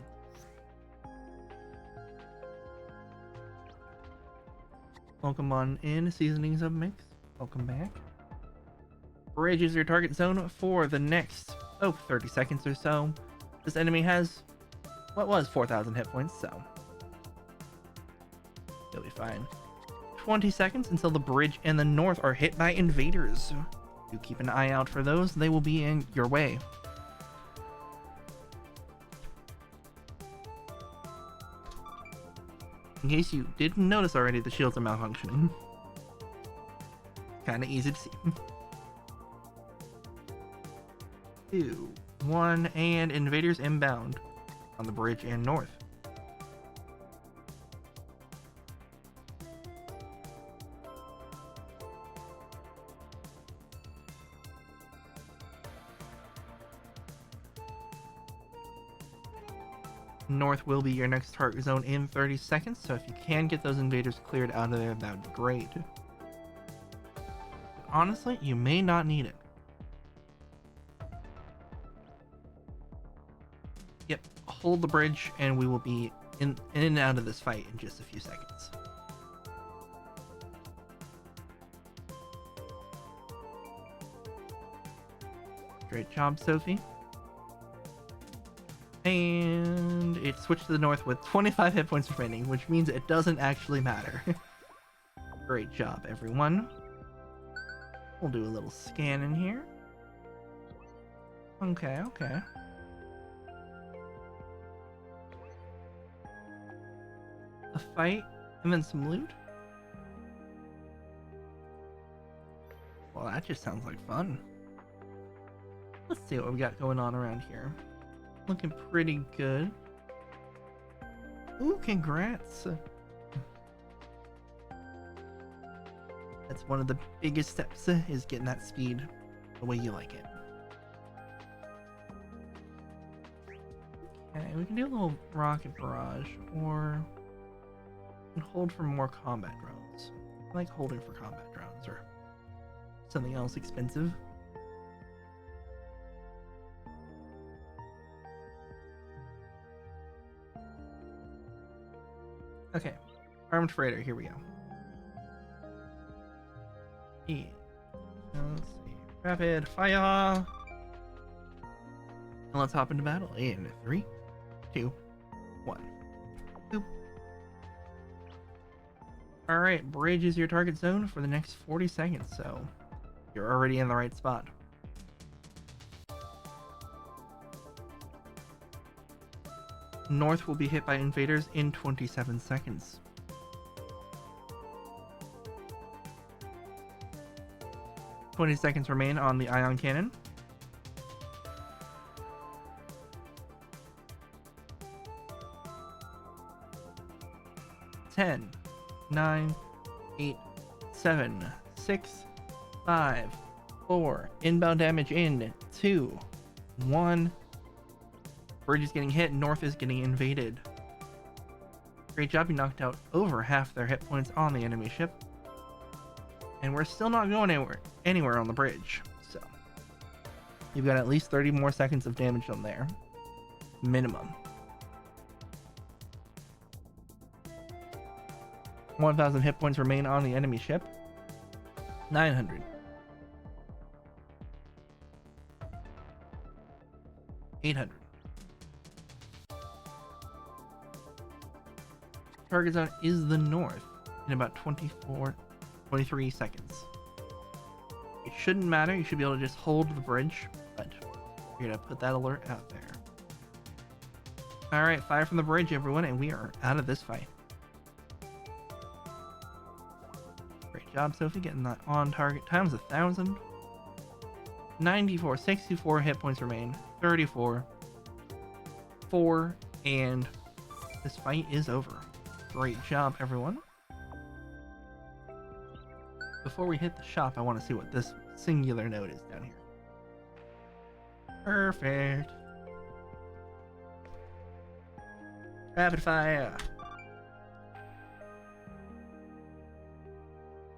Welcome on in, Seasonings of Mix. Welcome back. Bridge is your target zone for the next, 30 seconds or so. This enemy has what was 4,000 hit points, so you'll be fine. 20 seconds until the bridge and the north are hit by invaders. You keep an eye out for those, they will be in your way. In case you didn't notice already, the shields are malfunctioning. Kinda easy to see. 2, 1, and invaders inbound on the bridge and north. North will be your next target zone in 30 seconds, so if you can get those invaders cleared out of there, that would be great. Honestly, you may not need it. Yep, hold the bridge and we will be in and out of this fight in just a few seconds. Great job, Sophie. And it switched to the north with 25 hit points remaining, which means it doesn't actually matter. Great job, everyone. We'll do a little scan in here. Okay. A fight and then some loot? Well, that just sounds like fun. Let's see what we got going on around here. Looking pretty good. Ooh, congrats. That's one of the biggest steps, is getting that speed the way you like it. Okay, we can do a little rocket barrage, or we can hold for more combat drones. I like holding for combat drones, or something else expensive. Okay, armed freighter, here we go. Let's see. Rapid fire! And let's hop into battle in 3, 2, 1. Boop. Alright, bridge is your target zone for the next 40 seconds, so you're already in the right spot. North will be hit by invaders in 27 seconds. "20 seconds remain on the ion cannon. Ten, 9, 8, 7, 6, 5, 4. Inbound damage in 2, 1. Bridge is getting hit. North is getting invaded. Great job. You knocked out over half their hit points on the enemy ship. And we're still not going anywhere on the bridge. So you've got at least 30 more seconds of damage on there. Minimum. 1,000 hit points remain on the enemy ship. 900. 800. Target zone is the north in about 23 seconds. It shouldn't matter. You should be able to just hold the bridge, but you're gonna put that alert out there. Alright, fire from the bridge, everyone, and we are out of this fight. Great job, Sophie, getting that on target. Times 1,000. 94, 64 hit points remain. 34. 4, and this fight is over. Great job, everyone. Before we hit the shop, I want to see what this singular node is down here. Perfect. Rapid fire.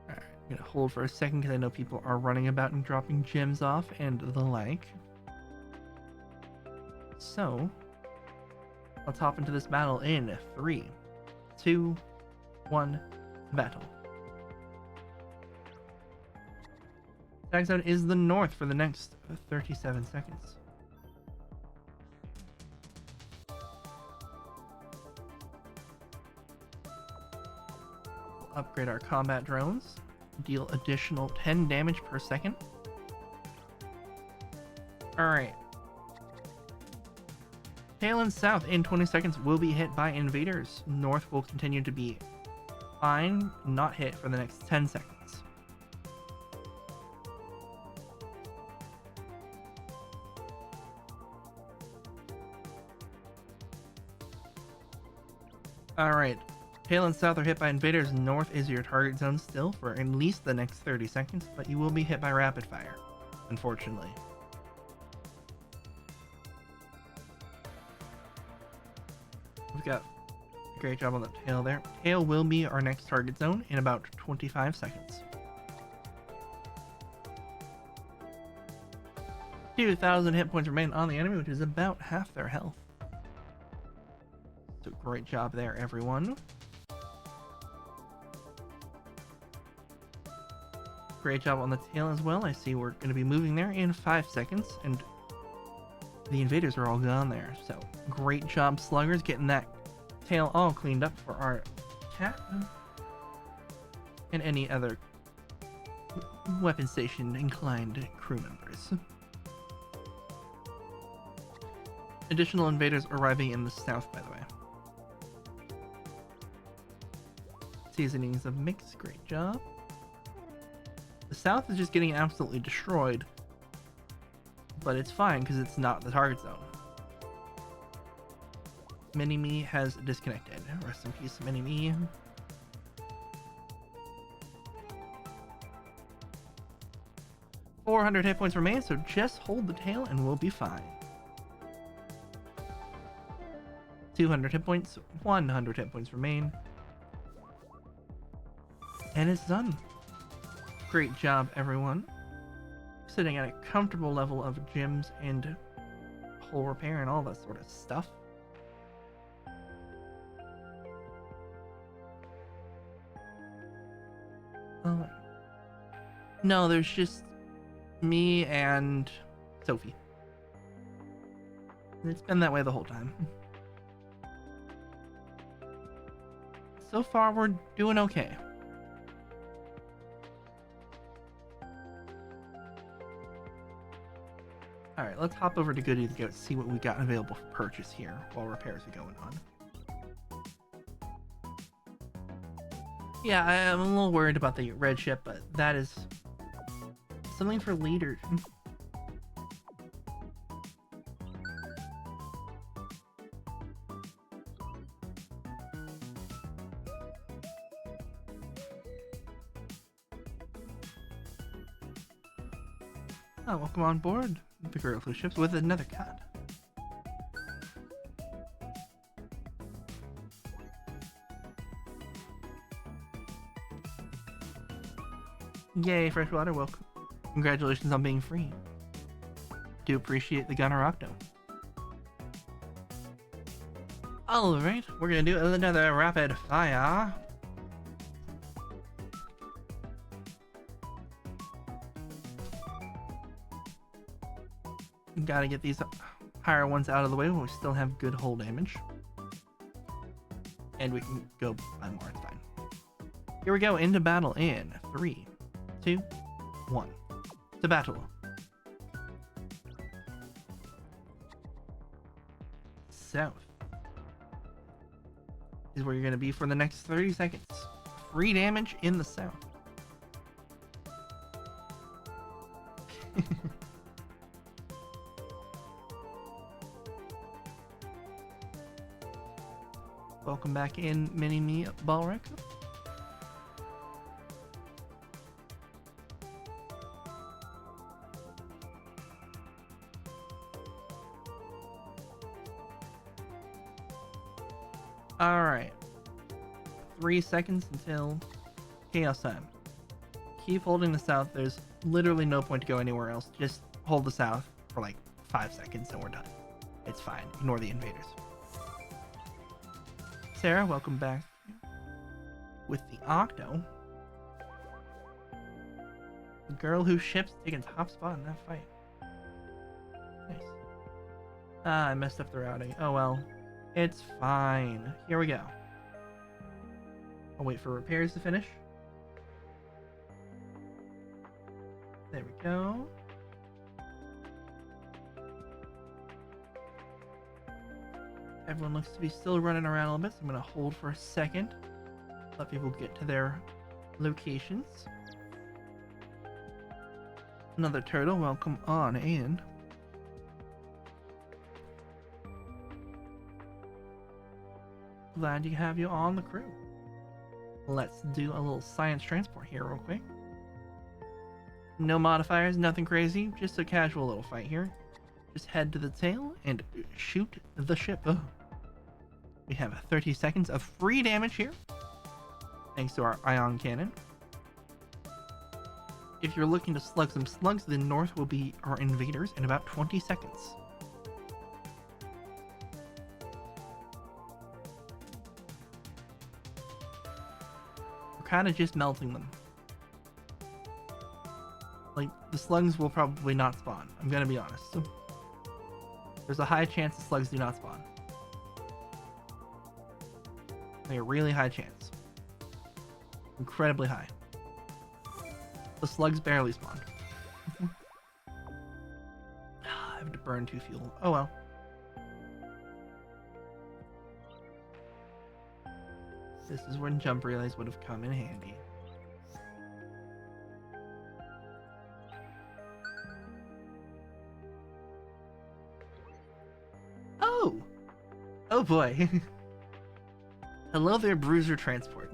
Alright, I'm gonna hold for a second because I know people are running about and dropping gems off and the like. So, let's hop into this battle in 3, 2, 1, battle. Attack zone is the north for the next 37 seconds. We'll upgrade our combat drones. Deal additional 10 damage per second. Alright. Tail and south in 20 seconds will be hit by invaders. North will continue to be fine, not hit for the next 10 seconds. Alright, tail and south are hit by invaders. North is your target zone still for at least the next 30 seconds, but you will be hit by rapid fire, unfortunately. We've got a great job on the tail there. Tail will be our next target zone in about 25 seconds. 2,000 hit points remain on the enemy, which is about half their health. So great job there, everyone. Great job on the tail as well. I see we're going to be moving there in 5 seconds, and the invaders are all gone there. So great job, sluggers, getting that tail all cleaned up for our captain and any other weapon station inclined crew members. Additional invaders arriving in the south, by the way. Seasonings of mix, great job. The south is just getting absolutely destroyed, but it's fine because it's not the target zone. Mini-Me has disconnected. Rest in peace, Mini-Me. $400 hit points remain, so just hold the tail and we'll be fine. 200 hit points, 100 hit points remain. And it's done. Great job, everyone. Sitting at a comfortable level of gems and hull repair and all that sort of stuff. Oh. No, there's just me and Sophie. It's been that way the whole time. So far, we're doing okay. Alright, let's hop over to Goody to go see what we got available for purchase here while repairs are going on. Yeah, I'm a little worried about the red ship, but that is something for leaders. Oh, welcome on board the Girl Who Ships with another cat. Yay, freshwater, welcome. Congratulations on being free. Do appreciate the Gunner Octo. Alright, we're gonna do another rapid fire. Gotta get these higher ones out of the way while we still have good hull damage. And we can go buy more, it's fine. Here we go, into battle in 3, 2, 1. To battle. South is where you're going to be for the next 30 seconds. Free damage in the south. Welcome back in, Mini-Me Balric. Alright. 3 seconds until chaos time. Keep holding the south. There's literally no point to go anywhere else. Just hold the south for like 5 seconds and we're done. It's fine. Ignore the invaders. Sarah, welcome back with the Octo. The Girl Who Ships taking top spot in that fight. Nice. Ah, I messed up the routing. Oh well. It's fine. Here we go. I'll wait for repairs to finish. There we go. Everyone looks to be still running around a little bit, so I'm going to hold for a second. Let people get to their locations. Another turtle, welcome on in. Glad to have you on the crew. Let's do a little science transport here real quick. No modifiers, nothing crazy, just a casual little fight here. Just head to the tail and shoot the ship. Oh. We have 30 seconds of free damage here, thanks to our ion cannon. If you're looking to slug some slugs, the north will be our invaders in about 20 seconds. We're kind of just melting them. Like, the slugs will probably not spawn, I'm gonna be honest. There's a high chance the slugs do not spawn. Like a really high chance. Incredibly high. The slugs barely spawned. I have to burn 2 fuel. Oh well. This is when jump relays would have come in handy. Oh! Oh boy. Hello there, Bruiser Transport.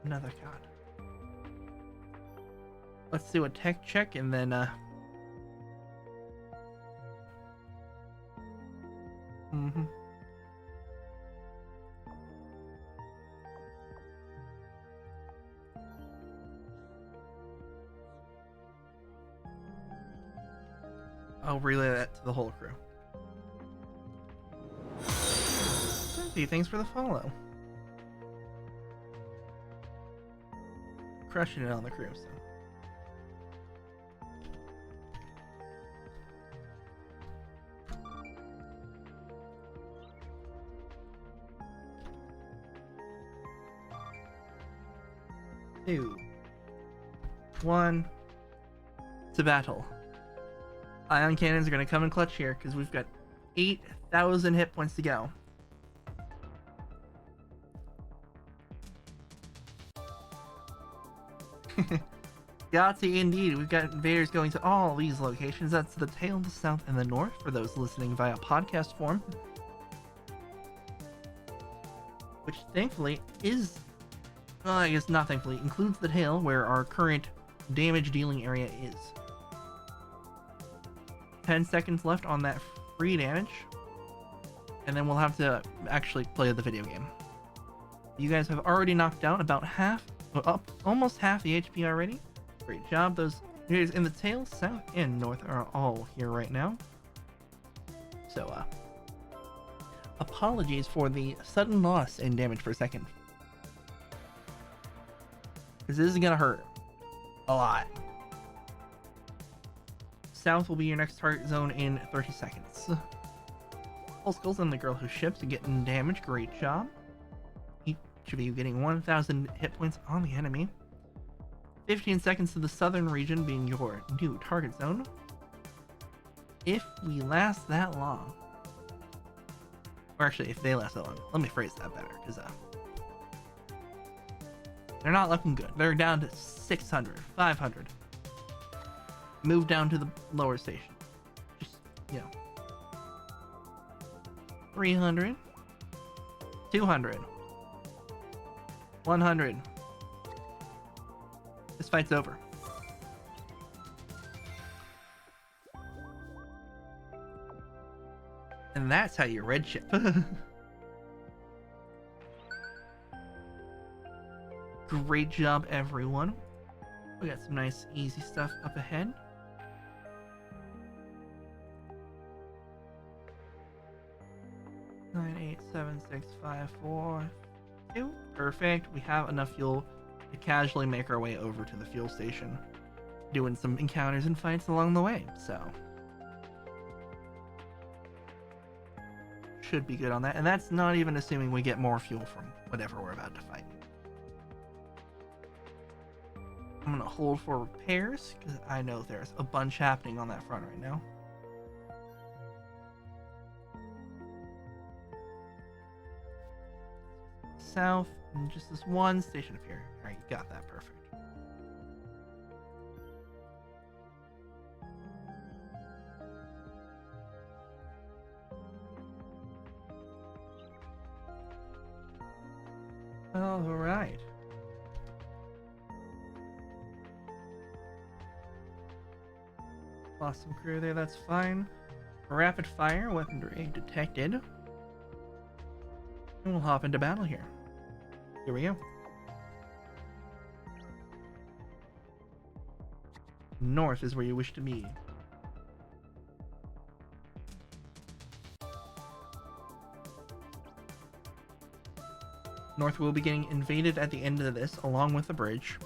Another god. Let's do a tech check and then I'll relay that to the whole crew. Sophie, thanks for the follow. Crushing it on the crew, so. Two, one, to battle. Ion cannons are going to come in clutch here because we've got 8,000 hit points to go. Yahtzee indeed. We've got invaders going to all these locations. That's the tail, the south, and the north for those listening via podcast form. Which thankfully is, well, I guess not thankfully, includes the tail where our current damage dealing area is. 10 seconds left on that free damage. And then we'll have to actually play the video game. You guys have already knocked out about half, up almost half the HP already. Great job. Those invaders in the tail, south, and north are all here right now. So, apologies for the sudden loss in damage per second. Because this is gonna hurt a lot. South will be your next target zone in 30 seconds. Full skulls and the girl who ships are getting damage. Great job. Each of you getting 1,000 hit points on the enemy. 15 seconds to the southern region being your new target zone. If we last that long, or actually if they last that long, let me phrase that better, because they're not looking good. They're down to 600, 500. Move down to the lower station. Just, 300, 200, 100. This fight's over. And that's how you red ship. Great job, everyone. We got some nice, easy stuff up ahead. Nine, 8, 7, 6, 5, 4, 2. Perfect. We have enough fuel to casually make our way over to the fuel station, doing some encounters and fights along the way. So should be good on that. And that's not even assuming we get more fuel from whatever we're about to fight. I'm gonna hold for repairs because I know there's a bunch happening on that front right now. South, and just this one station up here. Alright, you got that. Perfect. Alright. Lost some crew there, that's fine. Rapid fire, weaponry detected. And we'll hop into battle here. Here we go. North is where you wish to be. North will be getting invaded at the end of this, along with the bridge.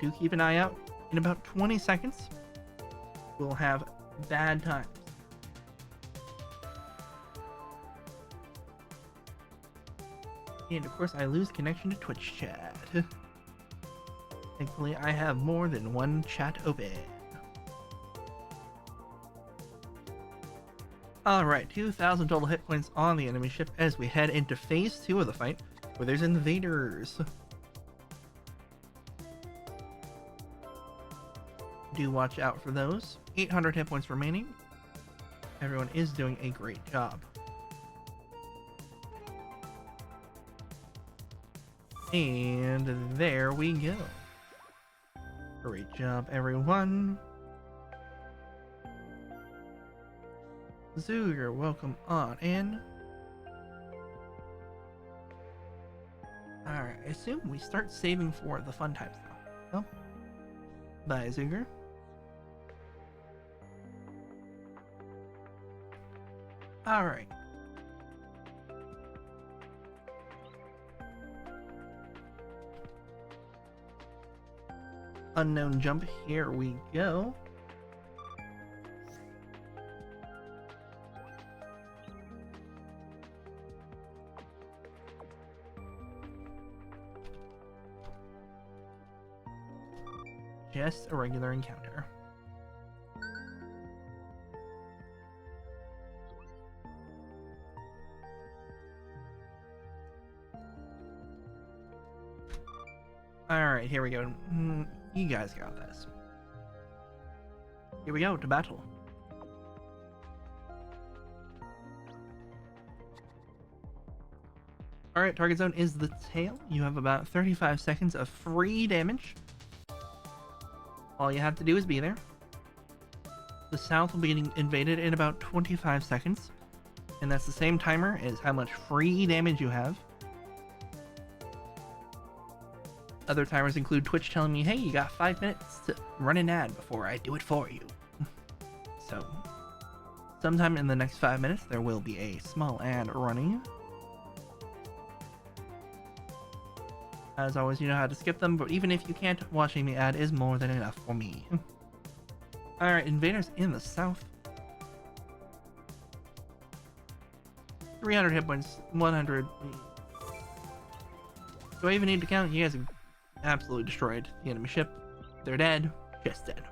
Do keep an eye out. In about 20 seconds, we'll have bad times. And of course, I lose connection to Twitch chat. Thankfully, I have more than one chat open. Alright, 2,000 total hit points on the enemy ship as we head into phase 2 of the fight, where there's invaders. Do watch out for those. 800 hit points remaining. Everyone is doing a great job. And there we go. Great job, everyone. Zuger, welcome on in. Alright, I assume we start saving for the fun times now. No? Bye, Zuger. Alright. Unknown jump, here we go. Just a regular encounter. Alright, here we go. You guys got this. Here we go, to battle. Alright, target zone is the tail. You have about 35 seconds of free damage. All you have to do is be there. The south will be getting invaded in about 25 seconds. And that's the same timer as how much free damage you have. Other timers include Twitch telling me, hey, you got 5 minutes to run an ad before I do it for you. So, sometime in the next 5 minutes, there will be a small ad running. As always, you know how to skip them, but even if you can't, watching the ad is more than enough for me. Alright, invaders in the south. 300 hit points, 100. Do I even need to count? You guys have absolutely destroyed the enemy ship. They're dead. Just dead.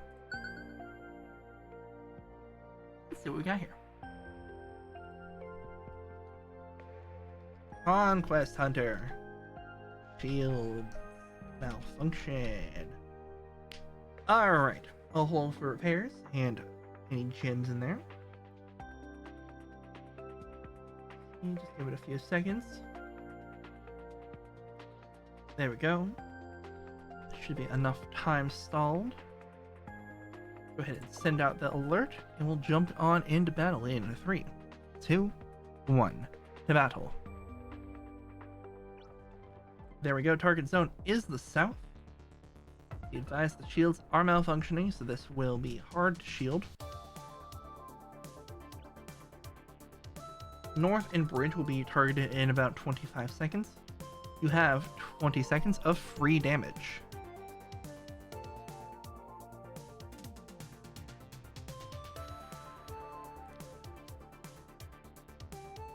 Let's see what we got here. Conquest Hunter. Shield malfunction. Alright. I'll hold for repairs and any gems in there. Just give it a few seconds. There we go. Should be enough time stalled. Go ahead and send out the alert, and we'll jump on into battle in 3, 2, 1. To battle. There we go. Target zone is the south. Be advised the shields are malfunctioning, so this will be hard to shield. North and bridge will be targeted in about 25 seconds. You have 20 seconds of free damage.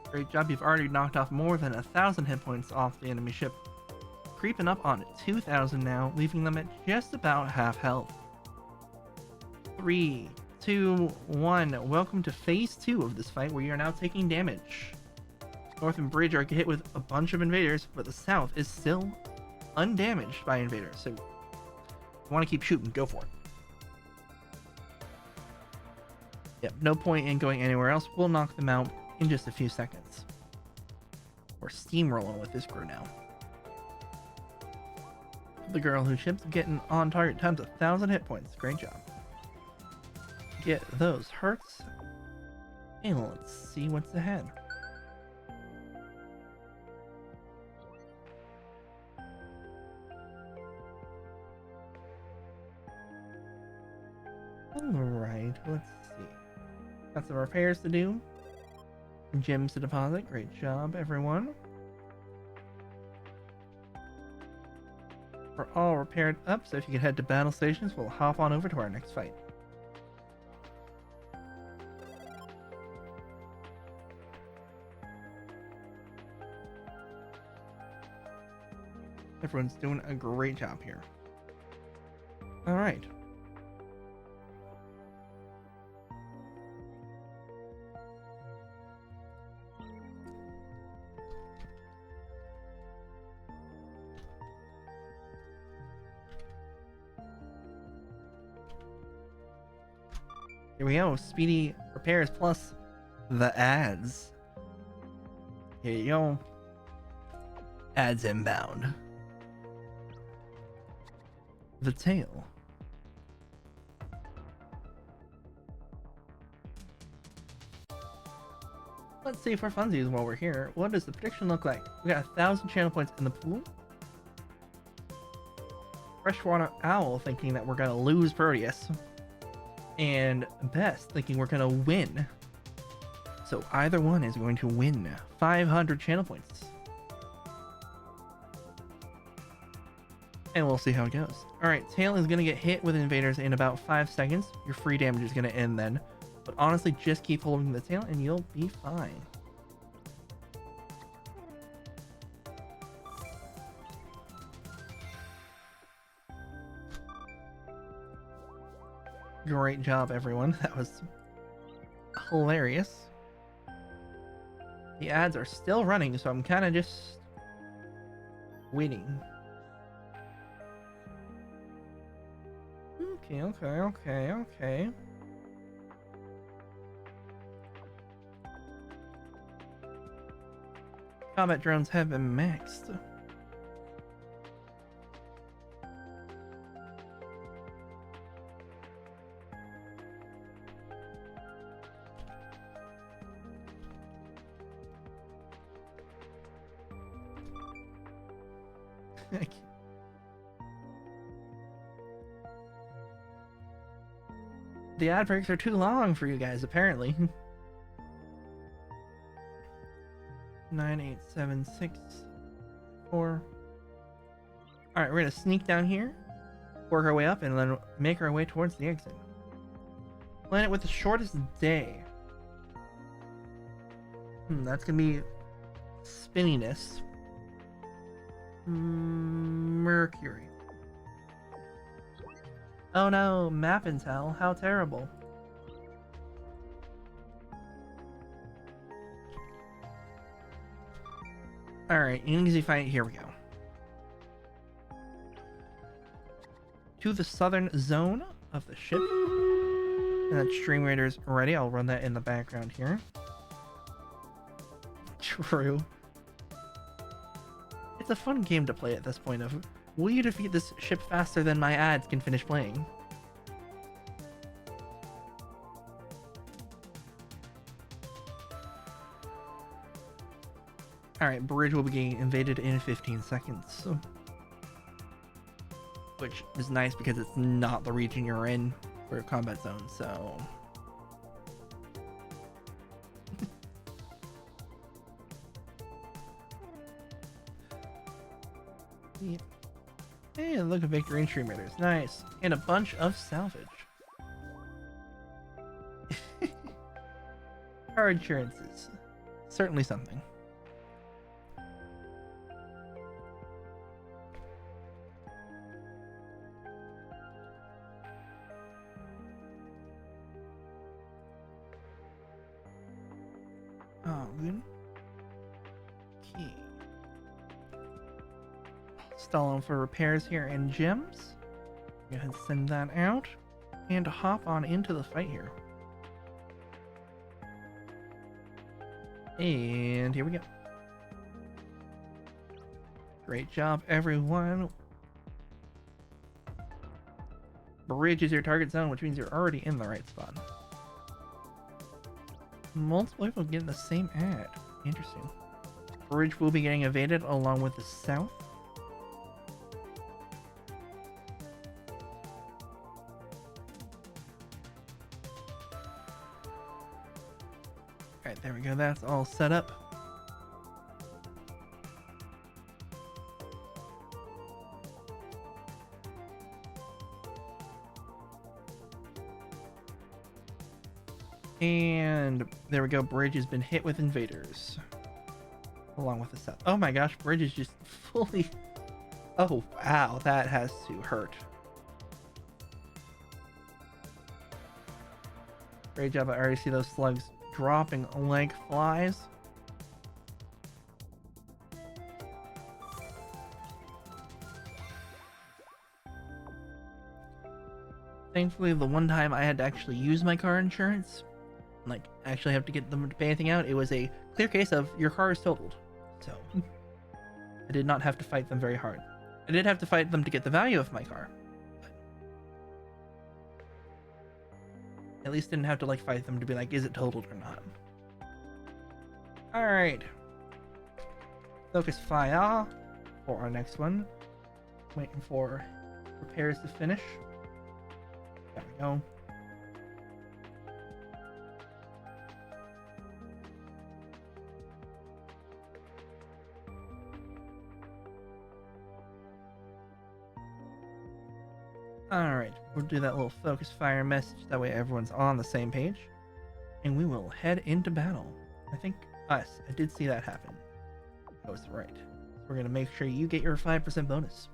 Great job, you've already knocked off more than 1,000 hit points off the enemy ship. Creeping up on 2,000 now, leaving them at just about half health. 3, 2, 1. Welcome to phase 2 of this fight, where you are now taking damage. North and bridge are hit with a bunch of invaders, but the south is still undamaged by invaders, so if you want to keep shooting, go for it. Yep, no point in going anywhere else. We'll knock them out in just a few seconds. We're steamrolling with this crew now. The girl who ships getting on target times 1,000 hit points. Great job. Get those hurts. And let's see what's ahead. Alright, let's see. Got some repairs to do. Gems to deposit. Great job, everyone. We're all repaired up, so if you could head to battle stations, we'll hop on over to our next fight. Everyone's doing a great job here. Alright. Here we go, speedy repairs plus the ads. Here you go. Ads inbound. the tail. Let's see for funsies while we're here. What does the prediction look like? We got 1,000 channel points in the pool. Freshwater Owl thinking that we're gonna lose Proteus. And Best thinking we're gonna win. So either one is going to win 500 channel points. And we'll see how it goes. Alright, Tail is gonna get hit with invaders in about 5 seconds. Your free damage is gonna end then. But honestly, just keep holding the tail and you'll be fine. Great job, everyone. That was hilarious. The ads are still running, so I'm kind of just waiting. Okay. Combat drones have been maxed. The ad breaks are too long for you guys, apparently. 9, 8, 7, 6, 4. Alright, we're gonna sneak down here, work our way up, and then make our way towards the exit. Planet with the shortest day. That's gonna be spinniness. Mercury. Oh no, map intel, how terrible. Alright, easy fight, here we go. To the southern zone of the ship. And that Stream Raider's ready, I'll run that in the background here. True. It's a fun game to play at this point of, will you defeat this ship faster than my ads can finish playing? Alright, bridge will be getting invaded in 15 seconds. Which is nice because it's not the region you're in for a combat zone, so... Yeah. Hey, look at Victory and Stream Raiders. Nice. And a bunch of salvage. Car insurances. Certainly something. Oh, good. Key. Stalling for repairs here and gems. Go ahead and send that out. And hop on into the fight here. And here we go. Great job, everyone. Bridge is your target zone, which means you're already in the right spot. Multiple people getting the same ad. Interesting. Bridge will be getting evaded along with the south. Alright, there we go. That's all set up. And there we go. Bridge has been hit with invaders. Along with the south. Oh my gosh, Bridge is just fully... Oh wow, that has to hurt. Great job. I already see those slugs dropping like flies. Thankfully, the one time I had to actually use my car insurance, like actually have to get them to pay anything out, it was a clear case of your car is totaled. So I did not have to fight them very hard. I did have to fight them to get the value of my car, At least didn't have to like fight them to be like, is it totaled or not? Alright. Focus fire for our next one. Waiting for repairs to finish. There we go. Alright, we'll do that little focus fire message, that way everyone's on the same page. And we will head into battle. I think I did see that happen. That was right. We're going to make sure you get your 5% bonus.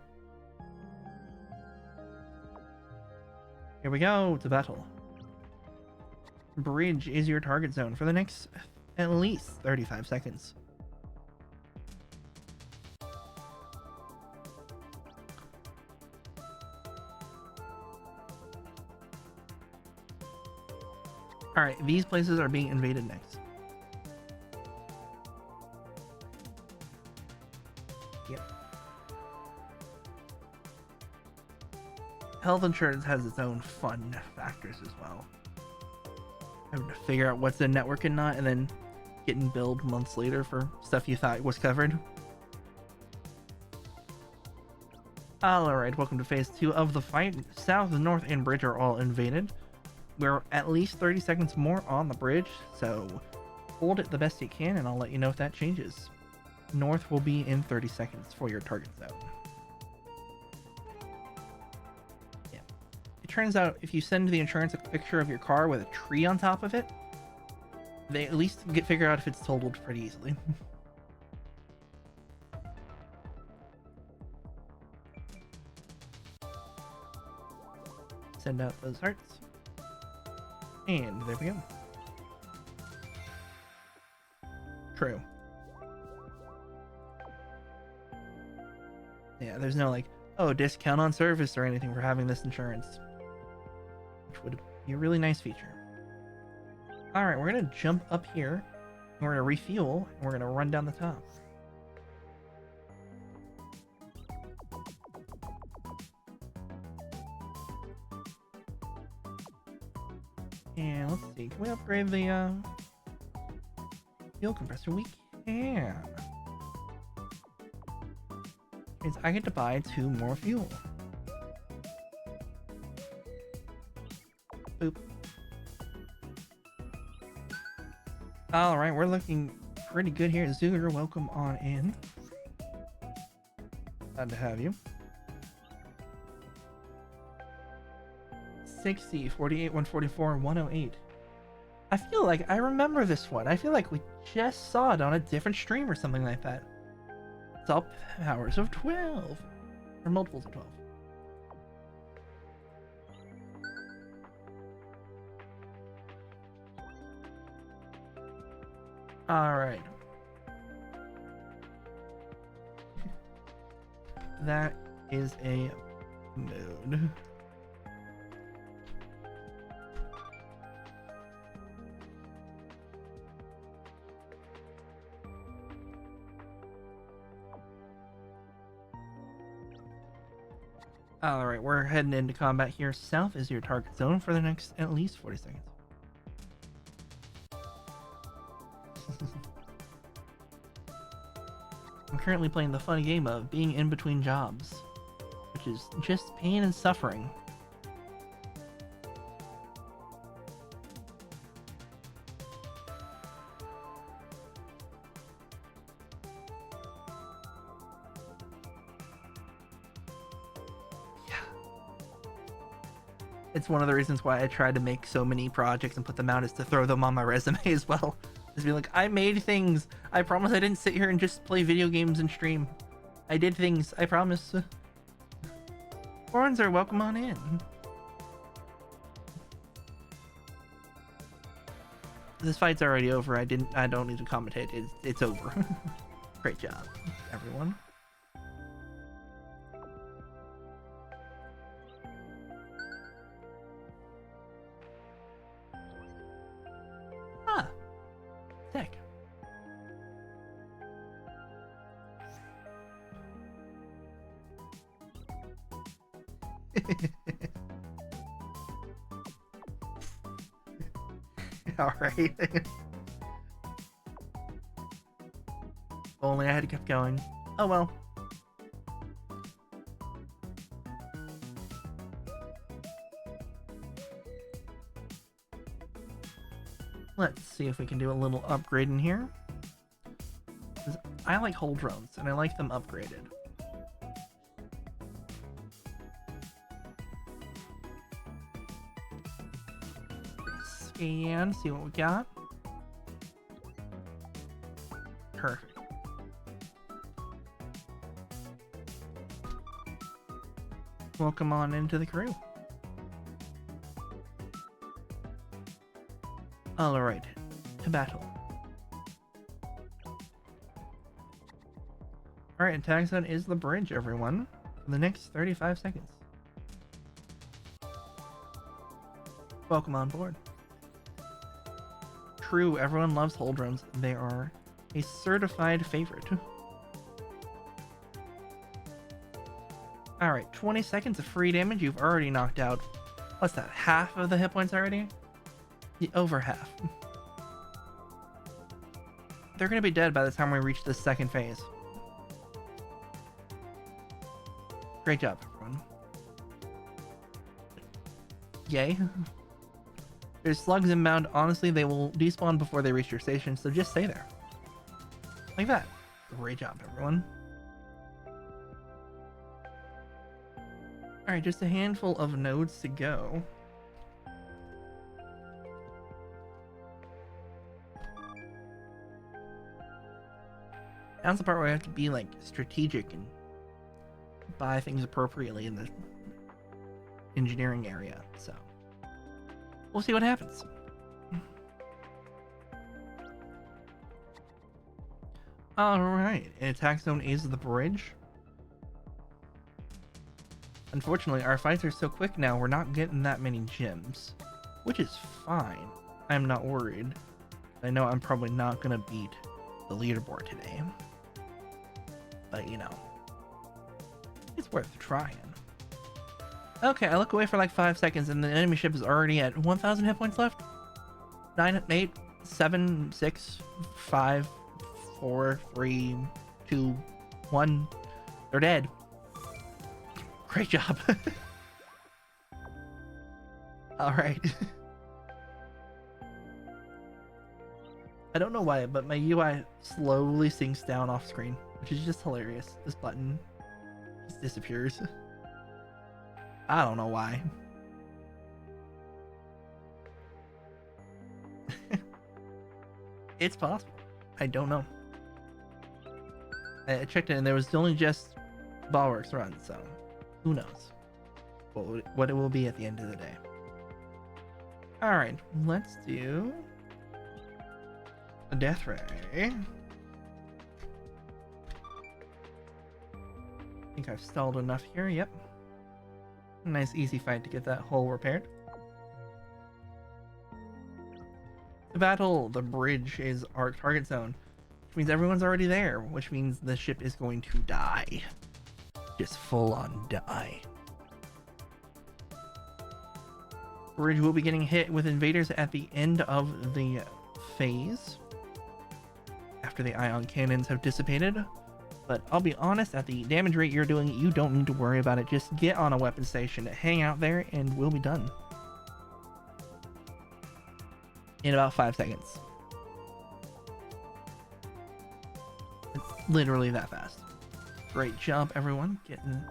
Here we go to battle. Bridge is your target zone for the next at least 35 seconds. Alright, these places are being invaded next. Yep. Health insurance has its own fun factors as well. Having to figure out what's in network and not, and then getting billed months later for stuff you thought was covered. Alright, welcome to phase 2 of the fight. South, North, and Bridge are all invaded. We're at least 30 seconds more on the bridge, so hold it the best you can, and I'll let you know if that changes. North will be in 30 seconds for your target zone. Yeah. It turns out if you send the insurance a picture of your car with a tree on top of it, they at least get figure out if it's totaled pretty easily. Send out those hearts. And there we go. True. Yeah, there's no like, oh, discount on service or anything for having this insurance. Which would be a really nice feature. Alright, we're going to jump up here. And we're going to refuel. And we're going to run down the top. And let's see, can we upgrade the fuel compressor? We can. Means I get to buy 2 more fuel. Boop. Alright, we're looking pretty good here. Zuger, welcome on in. Glad to have you. 60, 48, 144, 108. I feel like I remember this one. I feel like we just saw it on a different stream or something like that. It's all powers of 12. Or multiples of 12. Alright. That is a mode. Alright, we're heading into combat here. South is your target zone for the next at least 40 seconds. I'm currently playing the fun game of being in between jobs, which is just pain and suffering. It's one of the reasons why I tried to make so many projects and put them out, is to throw them on my resume as well. Just be like, I made things. I promise I didn't sit here and just play video games and stream. I did things. I promise. Foreigners are welcome on in. This fight's already over. I don't need to commentate. It's over. Great job, everyone. Sick. Alright. Only I had kept going. Oh well. Let's see if we can do a little upgrade in here. I like hull drones, and I like them upgraded. Scan, see what we got. Perfect. Welcome on into the crew. Alright, to battle. Alright, attack zone is the bridge, everyone. For the next 35 seconds. Welcome on board. True, everyone loves hull drones. They are a certified favorite. Alright, 20 seconds of free damage. You've already knocked out, what's that, half of the hit points already? Yeah, over half. They're gonna be dead by the time we reach the second phase. Great job, everyone. Yay. There's slugs inbound. Honestly, they will despawn before they reach your station, so just stay there. Like that. Great job, everyone. Alright, just a handful of nodes to go. Now's the part where I have to be, like, strategic and buy things appropriately in the engineering area, so we'll see what happens. Alright, attack zone is the bridge. Unfortunately, our fights are so quick now, we're not getting that many gems, which is fine. I'm not worried. I know I'm probably not gonna beat the leaderboard today, but you know, it's worth trying. Okay, I look away for like 5 seconds and the enemy ship is already at 1,000 hit points left. 9, 8, 7, 6, 5, 4, 3, 2, 1. They're dead. Great job. Alright. I don't know why, but my UI slowly sinks down off screen, which is just hilarious. This button just disappears. I don't know why. It's possible. I don't know. I checked it and there was only just Bulwark's run, so who knows what it will be at the end of the day. Alright, let's do a death ray. I think I've stalled enough here. Yep. Nice easy fight to get that hull repaired. To battle, the bridge is our target zone, which means everyone's already there, which means the ship is going to die. Just full on die. Bridge will be getting hit with invaders at the end of the phase, after the ion cannons have dissipated. But I'll be honest, at the damage rate you're doing, you don't need to worry about it. Just get on a weapon station, hang out there, and we'll be done. In about 5 seconds. It's literally that fast. Great job, everyone. Getting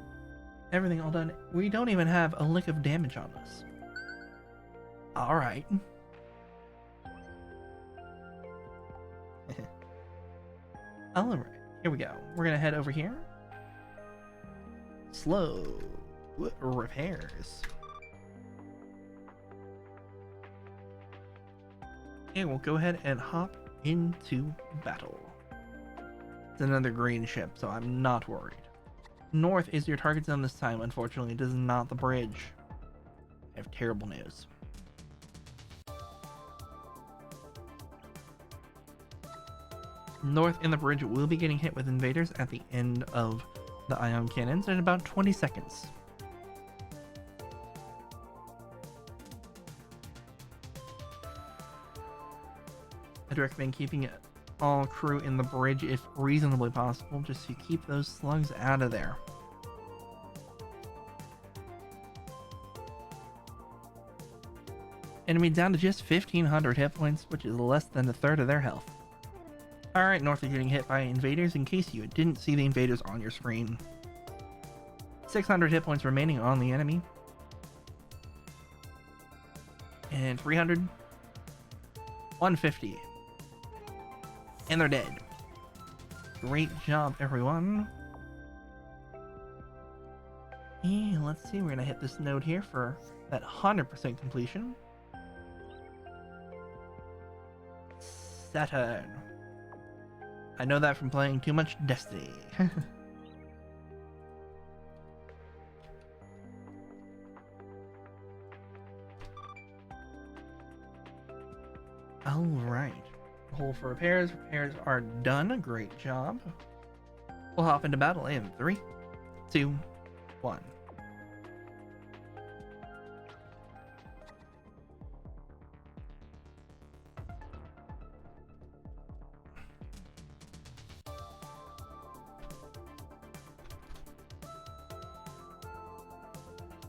everything all done. We don't even have a lick of damage on us. Alright. Alright. Here we go. We're gonna head over here. Slow repairs. And we'll go ahead and hop into battle. It's another green ship, so I'm not worried. North is your target zone this time. Unfortunately, it is not the bridge. I have terrible news. North in the bridge will be getting hit with invaders at the end of the ion cannons in about 20 seconds. I'd recommend keeping all crew in the bridge if reasonably possible, just to keep those slugs out of there. Enemy down to just 1,500 hit points, which is less than a third of their health. Alright, North is getting hit by invaders in case you didn't see the invaders on your screen. 600 hit points remaining on the enemy. And 300. 150. And they're dead. Great job, everyone. And let's see, we're going to hit this node here for that 100% completion. Saturn. I know that from playing too much Destiny. Alright. Hold for repairs. Repairs are done. Great job. We'll hop into battle in 3, 2, 1.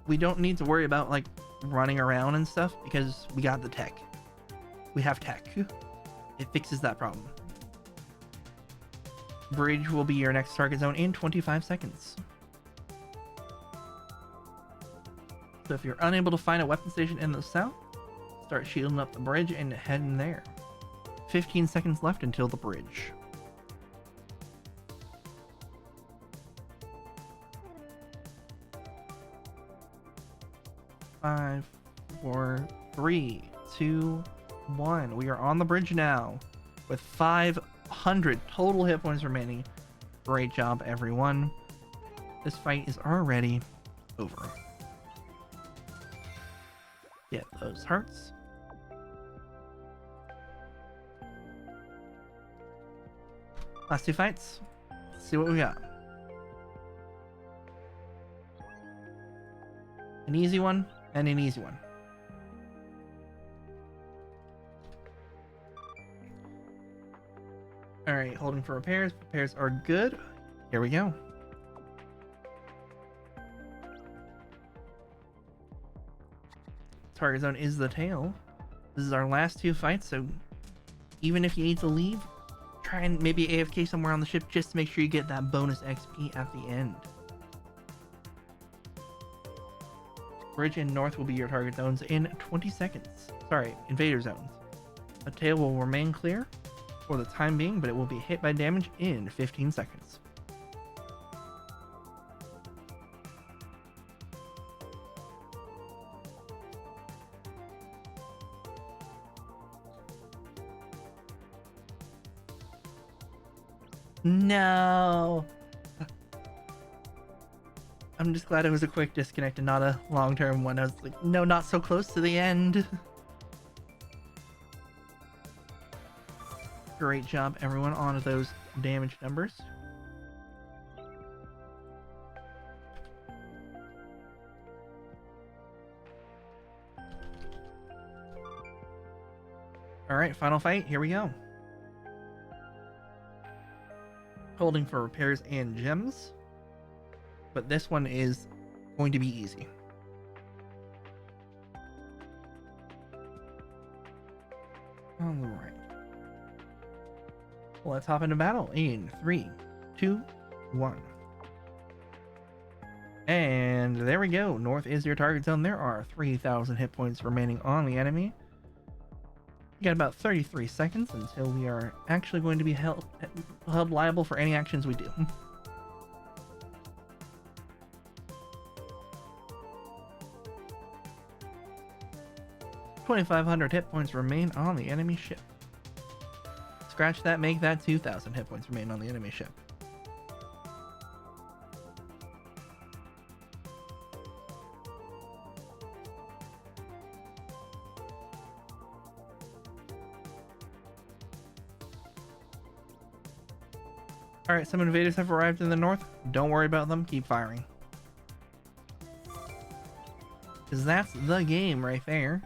We don't need to worry about like running around and stuff because we got the tech. We have tech. It fixes that problem. Bridge will be your next target zone in 25 seconds. So if you're unable to find a weapon station in the south, start shielding up the bridge and head in there. 15 seconds left until the bridge. 5, 4, 3, 2, 1. We are on the bridge now with 500 total hit points remaining. Great job, everyone. This fight is already over. Get those hearts. Last 2 fights. Let's see what we got. An easy one and an easy one. Alright, holding for repairs. Repairs are good. Here we go. Target zone is the tail. This is our last 2 fights, so even if you need to leave, try and maybe AFK somewhere on the ship just to make sure you get that bonus XP at the end. Bridge and north will be your target zones in 20 seconds. Sorry, invader zones. The tail will remain clear for the time being, but it will be hit by damage in 15 seconds. No! I'm just glad it was a quick disconnect and not a long-term one. I was like, no, not so close to the end. Great job, everyone, on those damage numbers. Alright, final fight. Here we go. Holding for repairs and gems. But this one is going to be easy. Alright. Well, let's hop into battle in 3, 2, 1. And there we go. North is your target zone. There are 3,000 hit points remaining on the enemy. We got about 33 seconds until we are actually going to be held liable for any actions we do. 2,500 hit points remain on the enemy ship. Scratch that, make that 2,000 hit points remain on the enemy ship. Alright, some invaders have arrived in the north. Don't worry about them, keep firing. Because that's the game right there.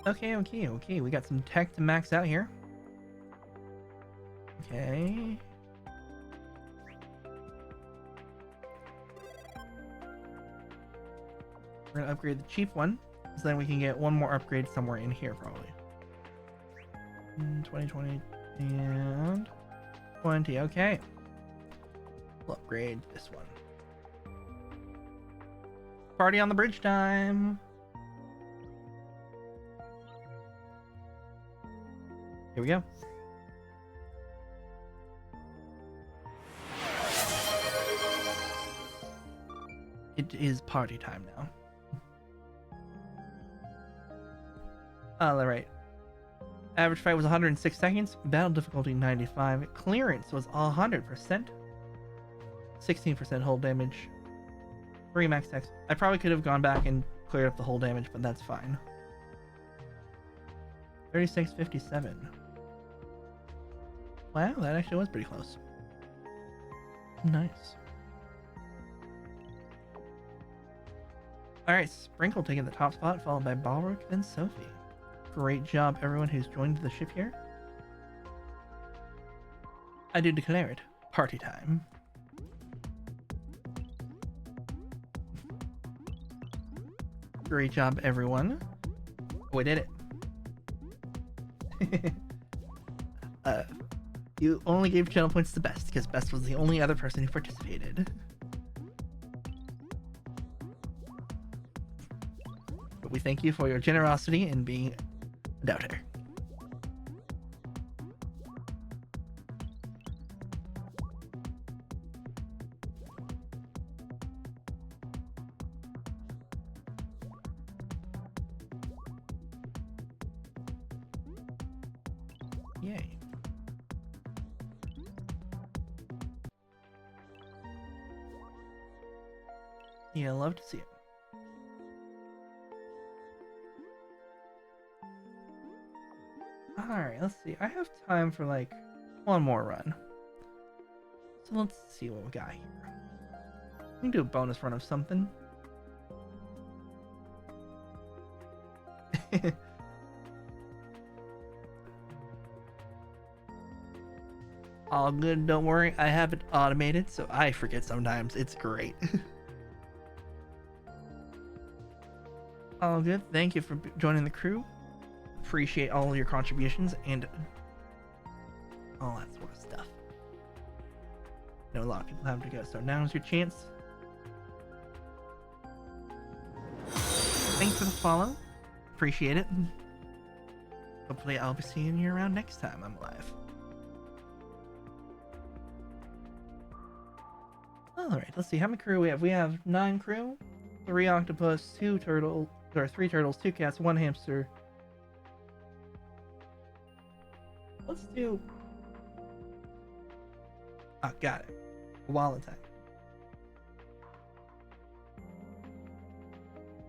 Okay. We got some tech to max out here. Okay. We're gonna upgrade the cheap one, so then we can get one more upgrade somewhere in here probably. 2020 and 20. Okay. We'll upgrade this one. Party on the bridge time. Here we go. It is party time now. All right. Average fight was 106 seconds. Battle difficulty 95. Clearance was 100%. 16% hull damage. 3 max dex. I probably could have gone back and cleared up the hull damage, but that's fine. 3657. Wow, that actually was pretty close. Nice. Alright, Sprinkle taking the top spot, followed by Balrook, then Sophie. Great job, everyone who's joined the ship here. I do declare it party time. Great job, everyone. We did it. You only gave channel points to Best, because Best was the only other person who participated. But we thank you for your generosity in being a doubter. Yay. Yeah, love to see it. Alright, let's see. I have time for like one more run. So let's see what we got here. We can do a bonus run of something. All good, don't worry. I have it automated, so I forget sometimes. It's great. All good. Thank you for joining the crew. Appreciate all your contributions and all that sort of stuff. I know a lot of people have to go, so now's your chance. Thanks for the follow. Appreciate it. Hopefully I'll be seeing you around next time I'm live. Alright, let's see how many crew we have. We have 9 crew, 3 octopus, 2 turtles, or 3 turtles, 2 cats, 1 hamster. Let's do... Ah, got it. Wallet time.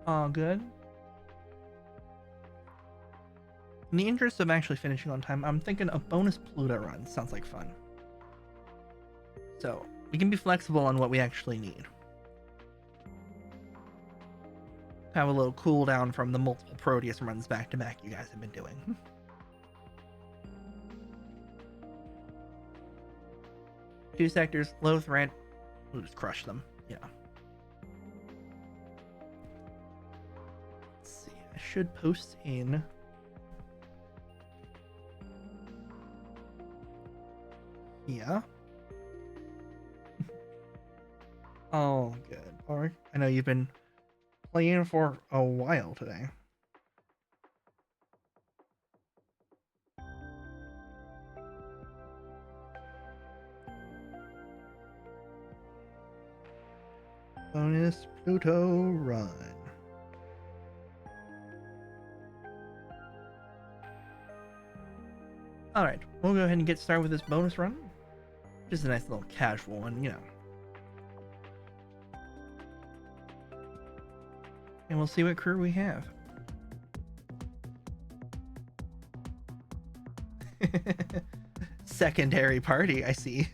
All good. In the interest of actually finishing on time, I'm thinking a bonus Pluto run sounds like fun. So, we can be flexible on what we actually need. Have a little cooldown from the multiple Proteus runs back to back you guys have been doing. Two sectors, low threat. We'll just crush them, you know. Let's see, I should post in. Yeah. Oh, good. Alright. I know you've been playing for a while today. Bonus Pluto run. Alright, we'll go ahead and get started with this bonus run. Just a nice little casual one, you know. And we'll see what crew we have. Secondary party, I see.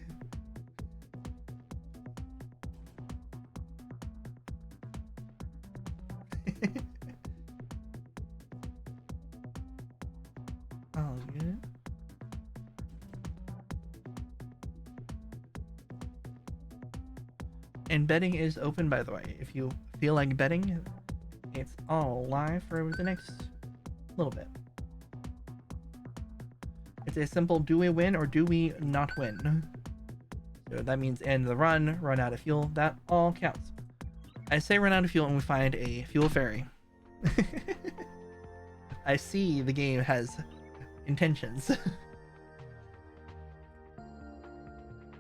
All good. And betting is open, by the way. If you feel like betting, it's all live for the next little bit. It's a simple, do we win or do we not win? So that means end the run, run out of fuel, that all counts. I say run out of fuel and we find a fuel fairy. I see the game has intentions.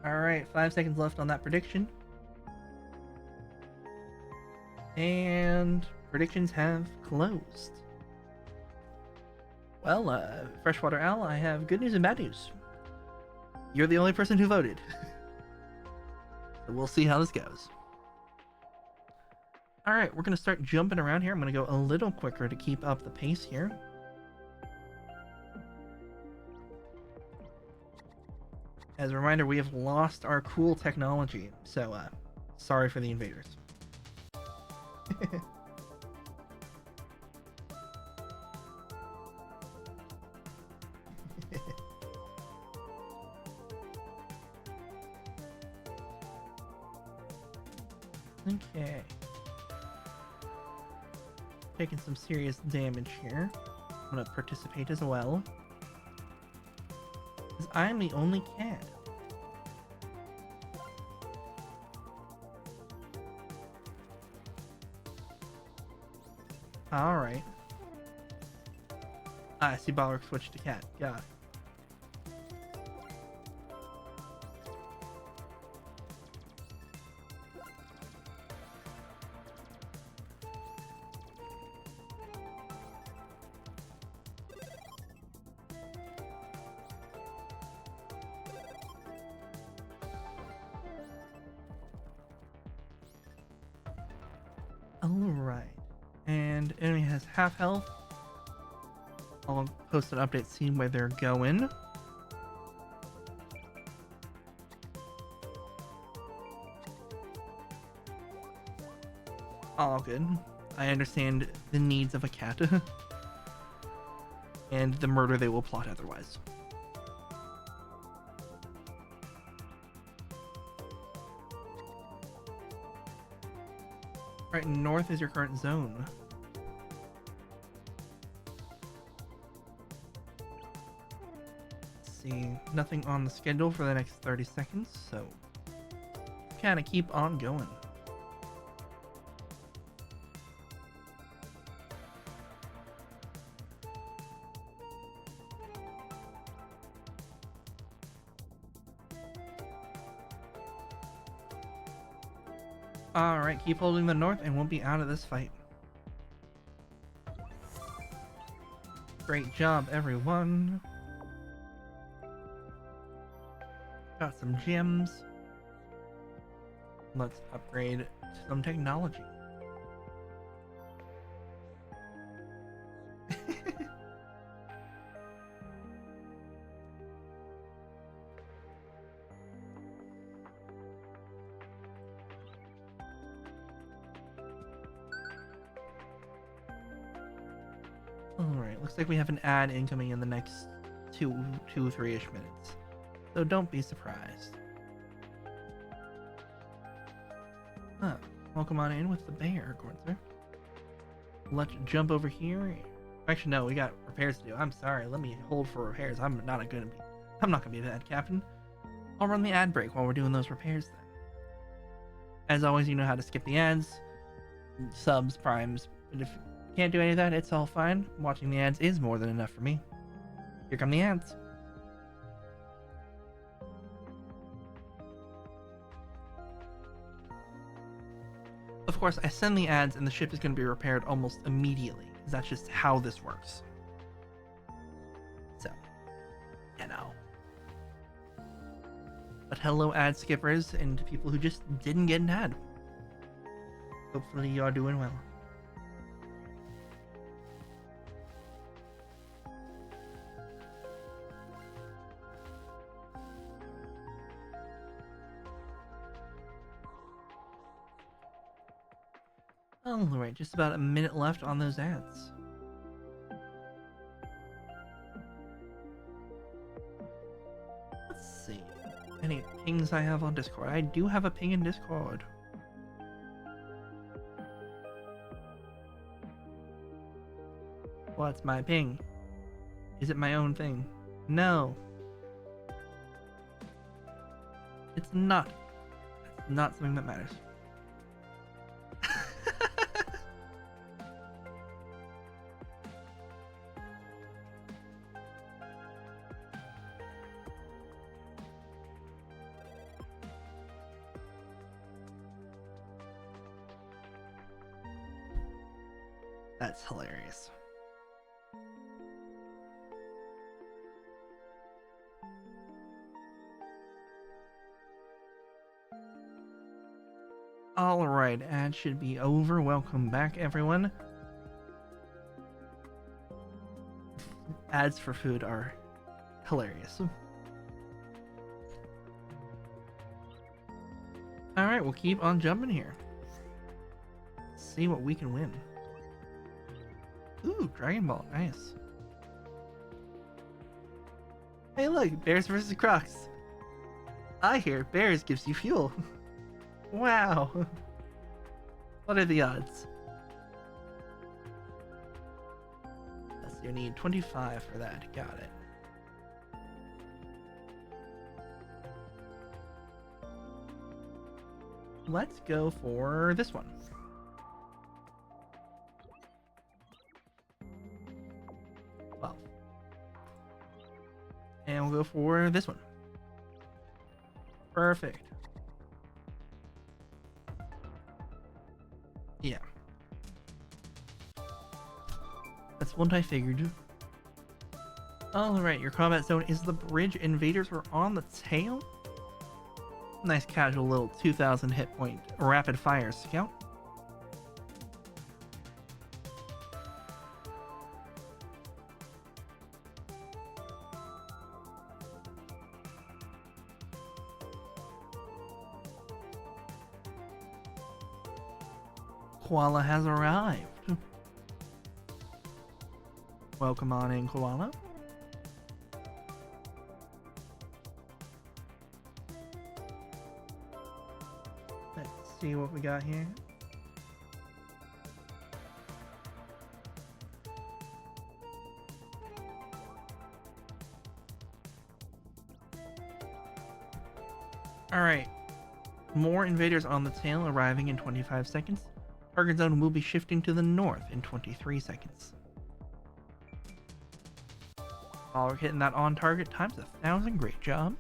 Alright, 5 seconds left on that prediction. And predictions have closed. Well, Freshwater Owl, I have good news and bad news. You're the only person who voted. So we'll see how this goes. Alright, we're going to start jumping around here. I'm going to go a little quicker to keep up the pace here. As a reminder, we have lost our cool technology, so sorry for the invaders. Okay. Taking some serious damage here. I'm gonna participate as well. Because I'm the only cat. Alright. I see Balric switched to cat. Got it. Alright. And enemy has half health. I'll post an update seeing where they're going. All good. I understand the needs of a cat. And the murder they will plot otherwise. Right, north is your current zone. Let's see, nothing on the schedule for the next 30 seconds, so kind of keep on going. Alright, keep holding the north and we'll be out of this fight. Great job, everyone. Got some gems. Let's upgrade some technology. Alright, looks like we have an ad incoming in the next 3-ish minutes. So don't be surprised. Huh. Welcome on in with the bear, Gornzer. Let's jump over here. Actually, no, we got repairs to do. I'm sorry. Let me hold for repairs. I'm not gonna be that captain. I'll run the ad break while we're doing those repairs then. As always, you know how to skip the ads, subs, primes, but if you can't do any of that, it's all fine. Watching the ads is more than enough for me. Here come the ads. Of course, I send the ads and the ship is going to be repaired almost immediately, because that's just how this works. So, you know. But hello ad skippers and people who just didn't get an ad. Hopefully you are doing well. Alright, just about a minute left on those ads. Any pings I have on Discord? I do have a ping in Discord. What's my ping? Is it my own thing? No. It's not. It's not something that matters. That's hilarious. Alright, ad should be over. Welcome back, everyone. Ads for food are hilarious. Alright, we'll keep on jumping here. See what we can win. Ooh, Dragon Ball, nice. Hey look, Bears versus Crocs. I hear Bears gives you fuel. Wow. What are the odds? Let's see, you need 25 for that. Got it. Let's go for this one. Well. And we'll go for this one. Perfect. Yeah. That's what I figured. Alright, your combat zone is the bridge. Invaders are on the tail. Nice casual little 2,000 hit point rapid fire scout. Koala has arrived. Welcome on in, Koala. Let's see what we got here. Alright. More invaders on the tail arriving in 25 seconds. Target zone will be shifting to the north in 23 seconds. While we're hitting that on target times 1,000, great job.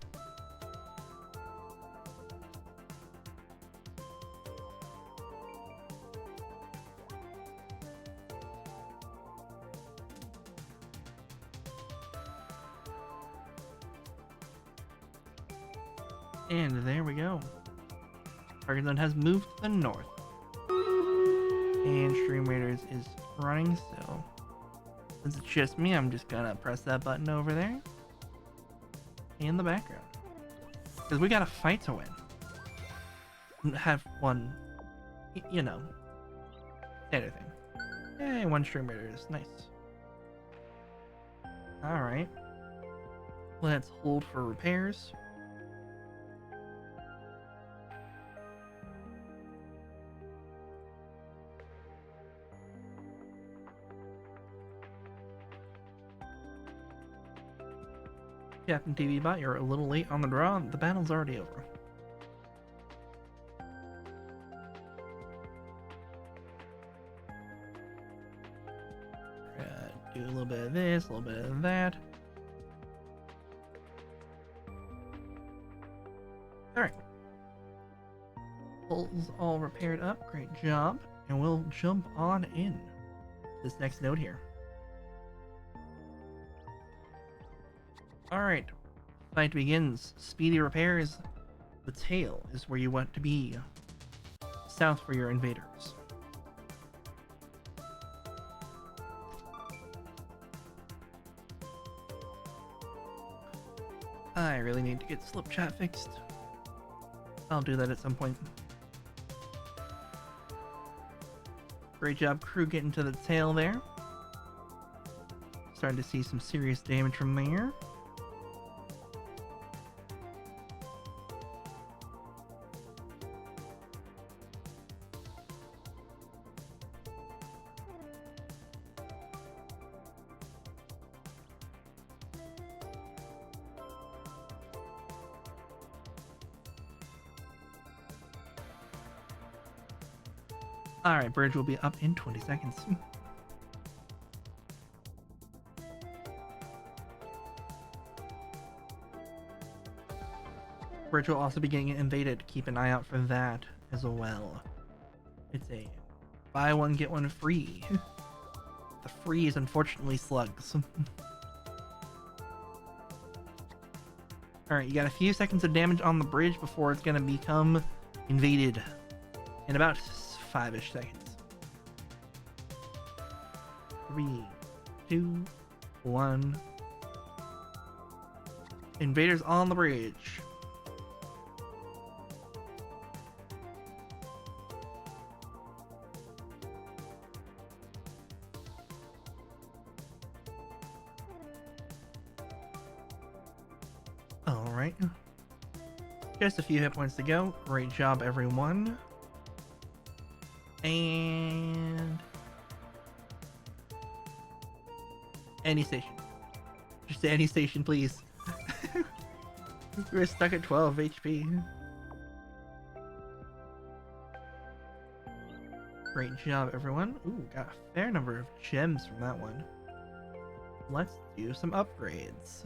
And there we go. Target zone has moved to the north. And Stream Raiders is running, so since it's just me, I'm just gonna press that button over there in the background. Because we got a fight to win. Have one, you know, standard thing. Hey, one Stream Raiders, nice. Alright. Let's hold for repairs. Captain TV Bot, you're a little late on the draw. The battle's already over. Do a little bit of this, a little bit of that. Alright. Hull's all repaired up. Great job. And we'll jump on in this next node here. Alright, fight begins. Speedy repairs. The tail is where you want to be. South for your invaders. I really need to get slip chat fixed. I'll do that at some point. Great job, crew, getting to the tail there. Starting to see some serious damage from there. Alright, bridge will be up in 20 seconds. Bridge will also be getting invaded. Keep an eye out for that as well. It's a buy one, get one free. The free is unfortunately slugs. Alright, you got a few seconds of damage on the bridge before it's gonna become invaded. In about 5-ish seconds. 3, 2, 1. Invaders on the bridge. Alright. Just a few hit points to go. Great job, everyone. And any station. Just any station, please. We're stuck at 12 HP. Great job, everyone. Ooh, got a fair number of gems from that one. Let's do some upgrades.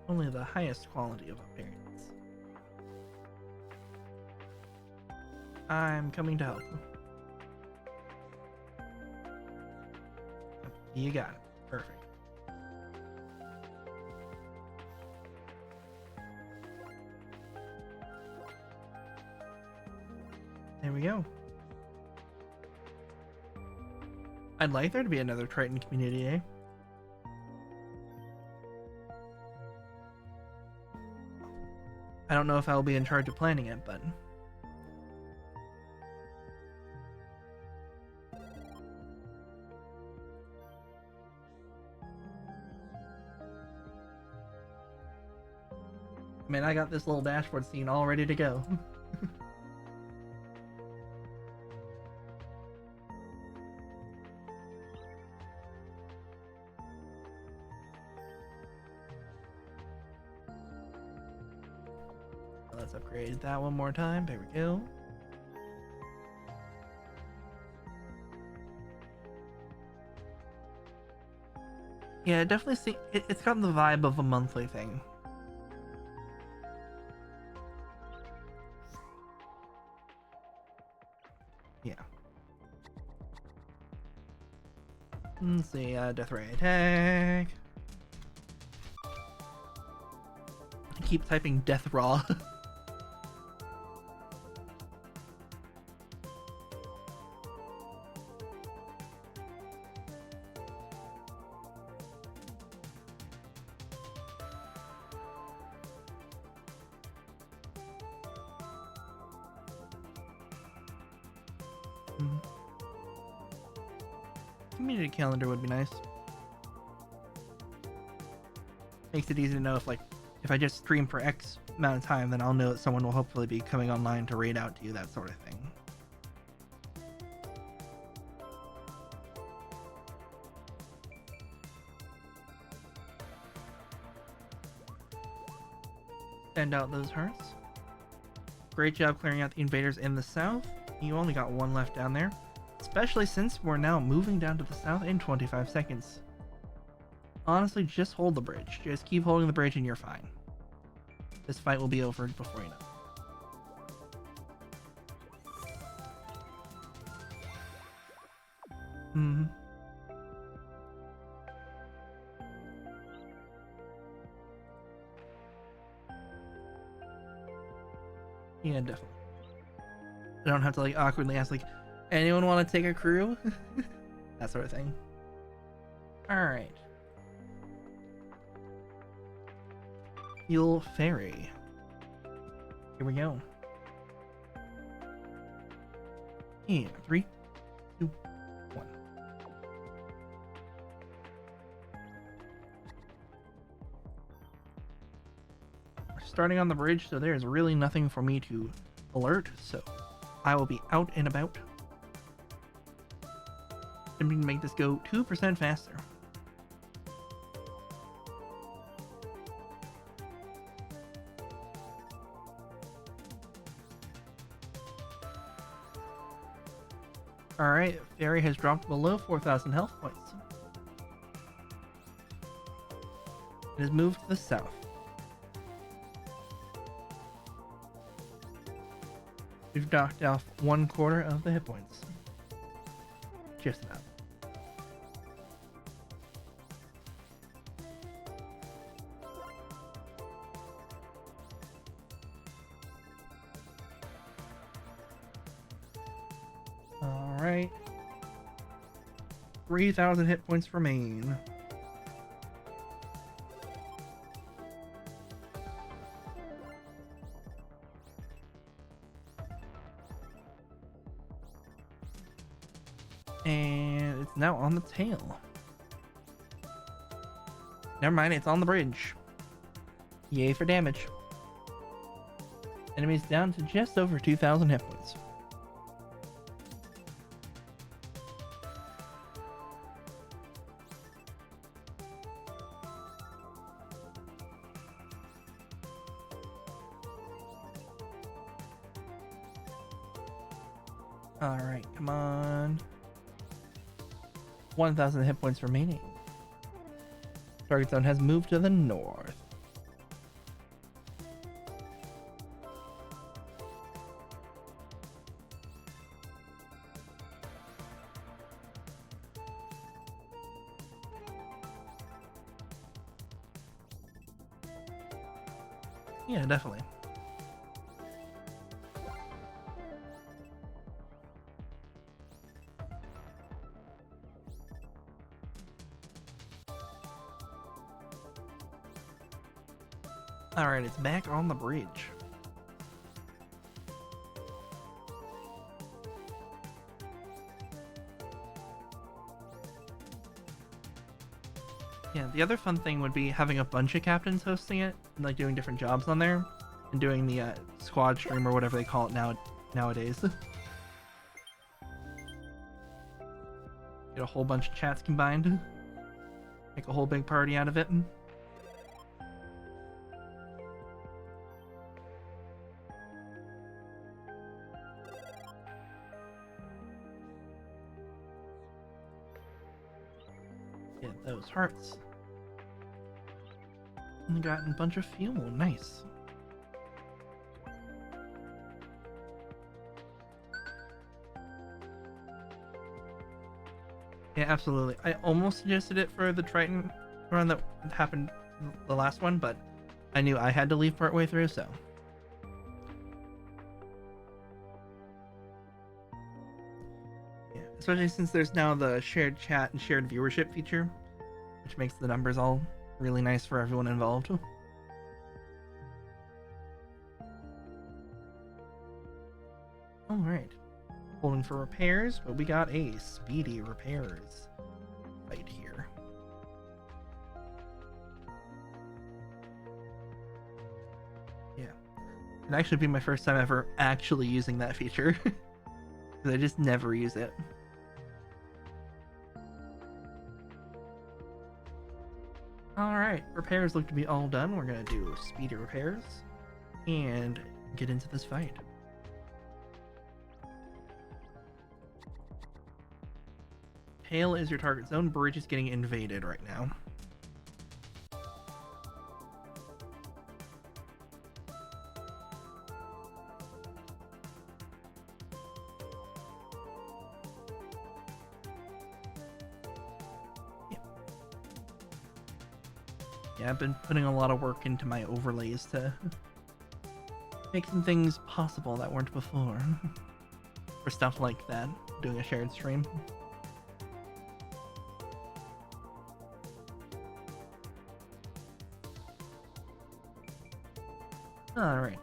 Only the highest quality of appearance. I'm coming to help. You got it. Perfect. There we go. I'd like there to be another Triton community day. I don't know if I'll be in charge of planning it, but man, I got this little dashboard scene all ready to go. Let's upgrade that one more time. There we go. Yeah, definitely see it's got the vibe of a monthly thing. Yeah. Let's see, death ray attack. I keep typing death raw. Community calendar would be nice. Makes it easy to know if I just stream for X amount of time, then I'll know that someone will hopefully be coming online to raid out to you, that sort of thing. Send out those hearts. Great job clearing out the invaders in the south. You only got one left down there. Especially since we're now moving down to the south in 25 seconds. Honestly, just hold the bridge. Just keep holding the bridge and you're fine. This fight will be over before you know. Yeah, definitely. I don't have to awkwardly ask anyone want to take a crew? That sort of thing. Alright. Fuel Ferry. Here we go. And 3, 2, 1. We're starting on the bridge, so there's really nothing for me to alert, so I will be out and about. I'm going to make this go 2% faster. Alright, Fairy has dropped below 4,000 health points. It has moved to the south. We've knocked off 1/4 of the hit points. Just about. Alright. 3,000 hit points remain. And it's now on the tail. Never mind, it's on the bridge. Yay for damage. Enemies down to just over 2,000 hit points. Alright, come on. 1,000 hit points remaining. Target zone has moved to the north. Yeah, definitely. Alright, it's back on the bridge. Yeah, the other fun thing would be having a bunch of captains hosting it, and like doing different jobs on there, and doing the squad stream or whatever they call it nowadays. Get a whole bunch of chats combined. Make a whole big party out of it. Get those hearts. And gotten a bunch of fuel. Nice. Yeah, absolutely. I almost suggested it for the Triton run that happened the last one, but I knew I had to leave partway through, so. Yeah, especially since there's now the shared chat and shared viewership feature, which makes the numbers all really nice for everyone involved. Alright. Holding for repairs, but we got a speedy repairs right here. Yeah. It'd actually be my first time ever actually using that feature. Because I just never use it. Alright, repairs look to be all done. We're going to do speedy repairs and get into this fight. Tail is your target zone. Bridge is getting invaded right now. Yeah, I've been putting a lot of work into my overlays to make some things possible that weren't before. For stuff like that, doing a shared stream. Alright.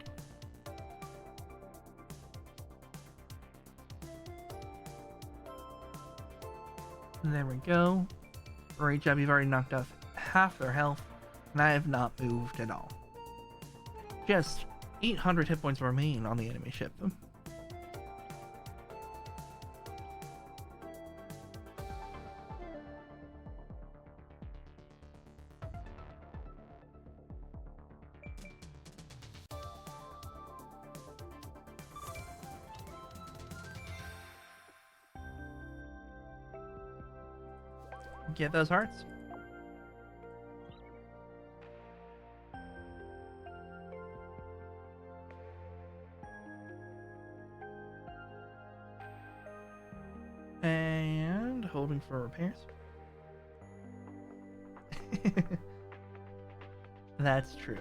There we go. Great job, you've already knocked off half their health, and I have not moved at all. Just 800 hit points remain on the enemy ship. Get those hearts. And holding for repairs. That's true.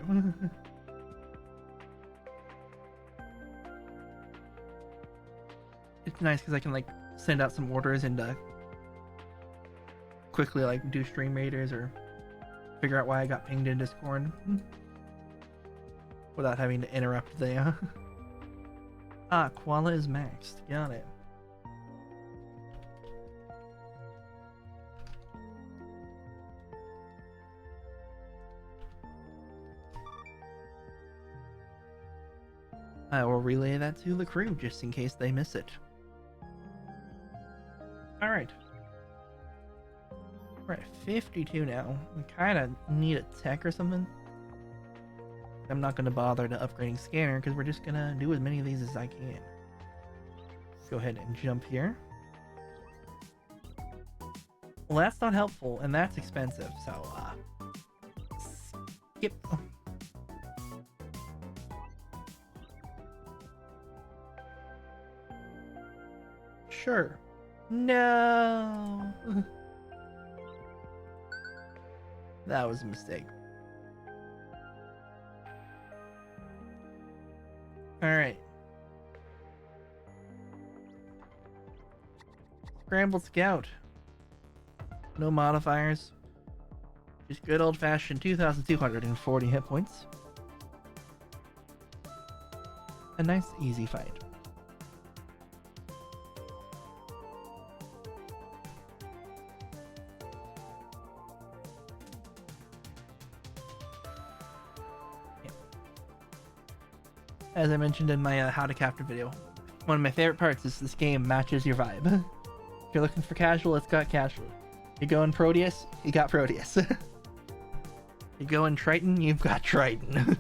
It's nice because I can like send out some orders and quickly like do stream raiders or figure out why I got pinged in Discord without having to interrupt the koala is maxed. Got it. I will relay that to the crew just in case they miss it. Alright. We're at 52 now. We kind of need a tech or something. I'm not going to bother to upgrading scanner because we're just going to do as many of these as I can. Let's go ahead and jump here. Well, that's not helpful, and that's expensive, so, skip. Sure. No. That was a mistake. Alright. Scrambled Scout. No modifiers. Just good old-fashioned 2,240 hit points. A nice, easy fight. As I mentioned in my How to Capture video, one of my favorite parts is this game matches your vibe. If you're looking for casual, it's got casual. You go in Proteus, you got Proteus. You go in Triton, you've got Triton.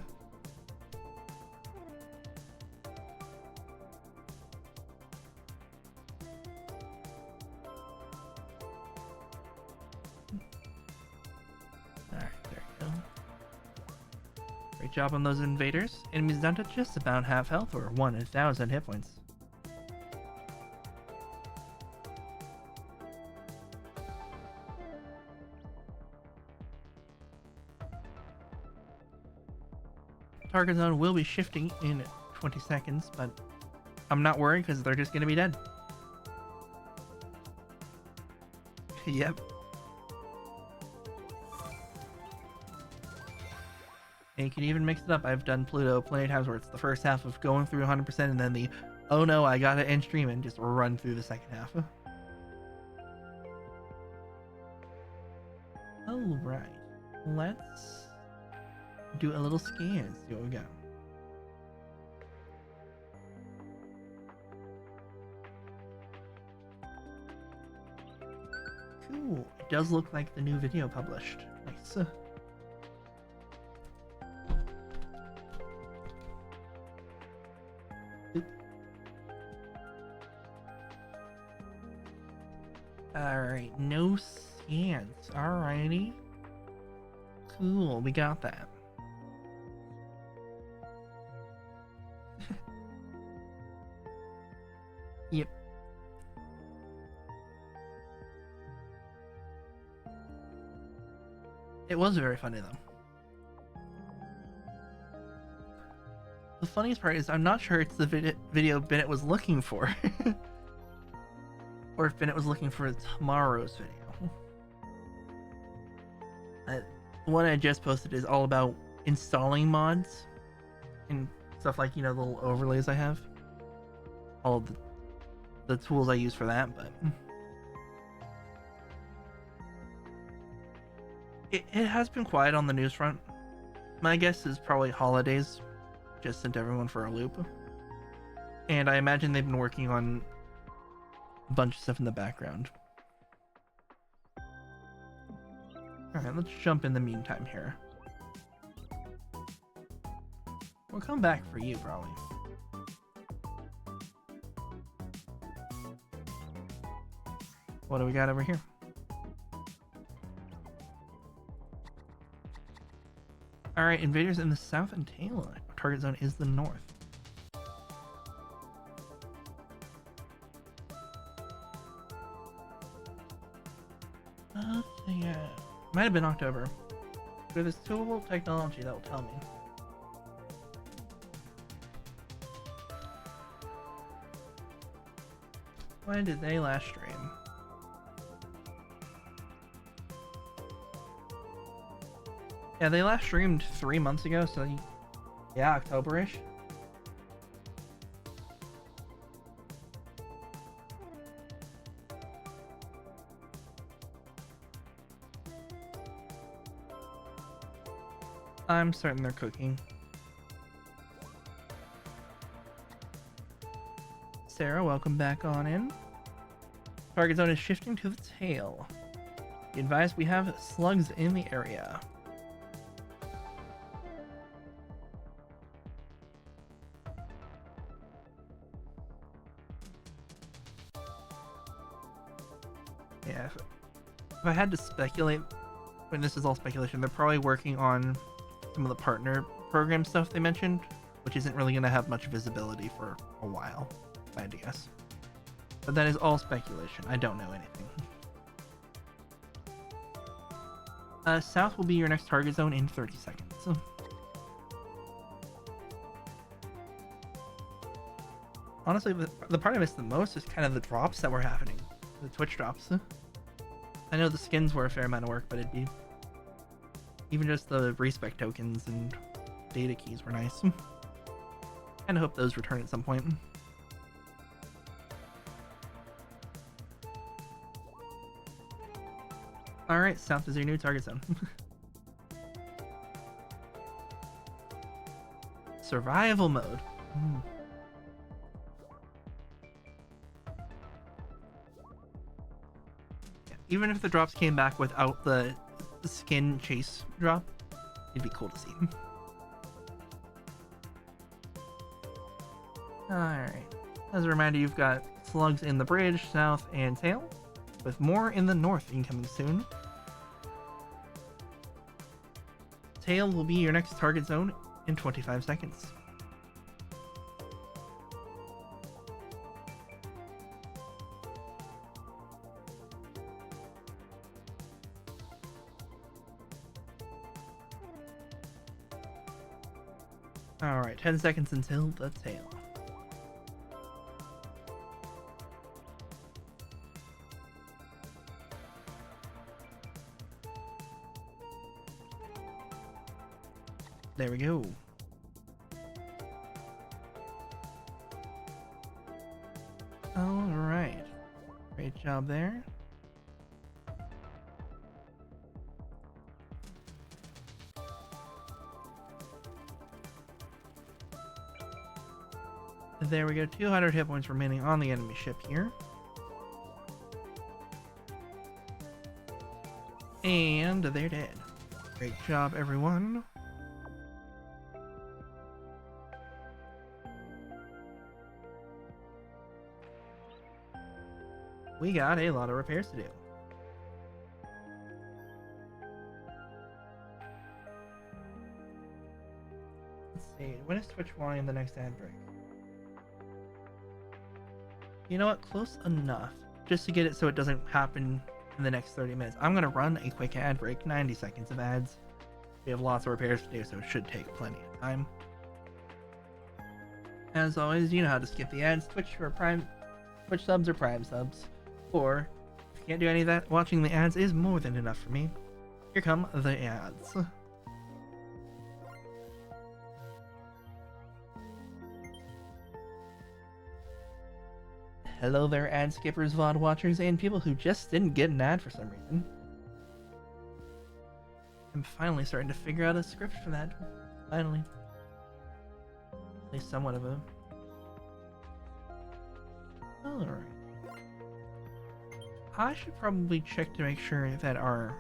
Great job on those invaders. Enemies down to just about half health or 1,000 hit points. Target zone will be shifting in 20 seconds, but I'm not worried because they're just going to be dead. Yep. And you can even mix it up. I've done Pluto plenty of times where it's the first half of going through 100% and then the, oh no, I gotta end stream and just run through the second half. Alright. Let's do a little scan. See what we got. Cool. It does look like the new video published. Nice. Alright, no scans. Alrighty. Cool, we got that. Yep. It was very funny though. The funniest part is I'm not sure it's the video Bennett was looking for. Or if Bennett was looking for tomorrow's video. The one I just posted is all about installing mods and stuff like, you know, the little overlays I have. All of the tools I use for that, but it has been quiet on the news front. My guess is probably holidays just sent everyone for a loop. And I imagine they've been working on a bunch of stuff in the background. Alright, let's jump in the meantime here. We'll come back for you, probably. What do we got over here? Alright, invaders in the south and tail. Our target zone is the north. Yeah. Might have been October. With this tool technology, that will tell me. When did they last stream? Yeah, they last streamed 3 months ago, so yeah, October-ish. I'm certain they're cooking. Sarah, welcome back on in. Target zone is shifting to the tail. Be advised, we have slugs in the area. Yeah, if I had to speculate, when this is all speculation, they're probably working on some of the partner program stuff they mentioned, which isn't really going to have much visibility for a while, if I had to guess. But that is all speculation. I don't know anything. South will be your next target zone in 30 seconds. Honestly, the part I missed the most is kind of the drops that were happening. The Twitch drops. I know the skins were a fair amount of work, but it'd be... Even just the respec tokens and data keys were nice. Kinda hope those return at some point. Alright, south is your new target zone. Survival mode. Yeah, even if the drops came back without the skin chase drop, it'd be cool to see. Alright. As a reminder, you've got slugs in the bridge, south, and tail, with more in the north incoming soon. Tail will be your next target zone in 25 seconds. Alright, 10 seconds until the tail. There we go. Alright. Great job there. There we go. 200 hit points remaining on the enemy ship here. And they're dead. Great job, everyone. We got a lot of repairs to do. Let's see. When is Twitch wanting the next ad break? You know what? Close enough. Just to get it so it doesn't happen in the next 30 minutes. I'm going to run a quick ad break. 90 seconds of ads. We have lots of repairs to do, so it should take plenty of time. As always, you know how to skip the ads. Twitch subs or Prime subs. Or, if you can't do any of that, watching the ads is more than enough for me. Here come the ads. Hello there, ad skippers, VOD watchers, and people who just didn't get an ad for some reason. I'm finally starting to figure out a script for that. Finally. At least somewhat of a... Alright. I should probably check to make sure that our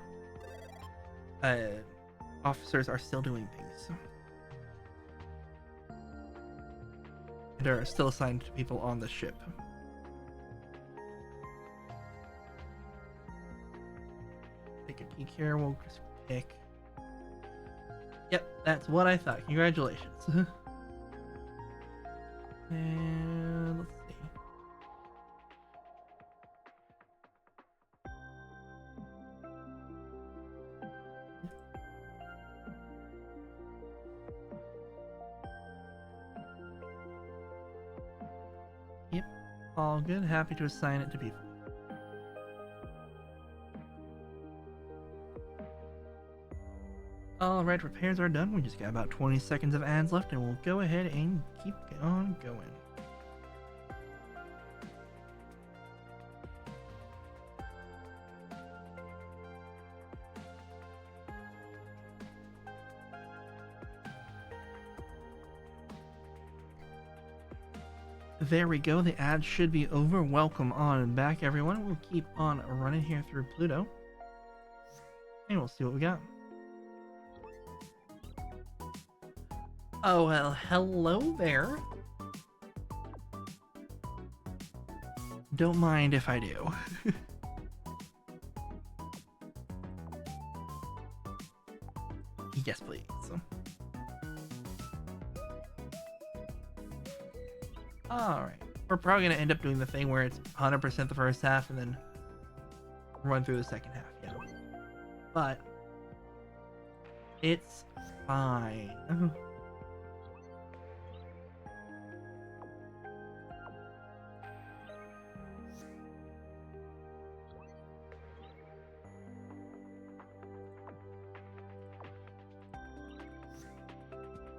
officers are still doing things. And are still assigned to people on the ship. Take a peek here, we'll just pick Yep, that's what I thought. Congratulations. And let's see. Yep, all good. Happy to assign it to people. Alright, repairs are done. We just got about 20 seconds of ads left, and we'll go ahead and keep on going. There we go. The ads should be over. Welcome on back, everyone. We'll keep on running here through Pluto, and we'll see what we got. Oh, well, hello there. Don't mind if I do. Yes, please. Alright. We're probably going to end up doing the thing where it's 100% the first half and then run through the second half, yeah. But it's fine.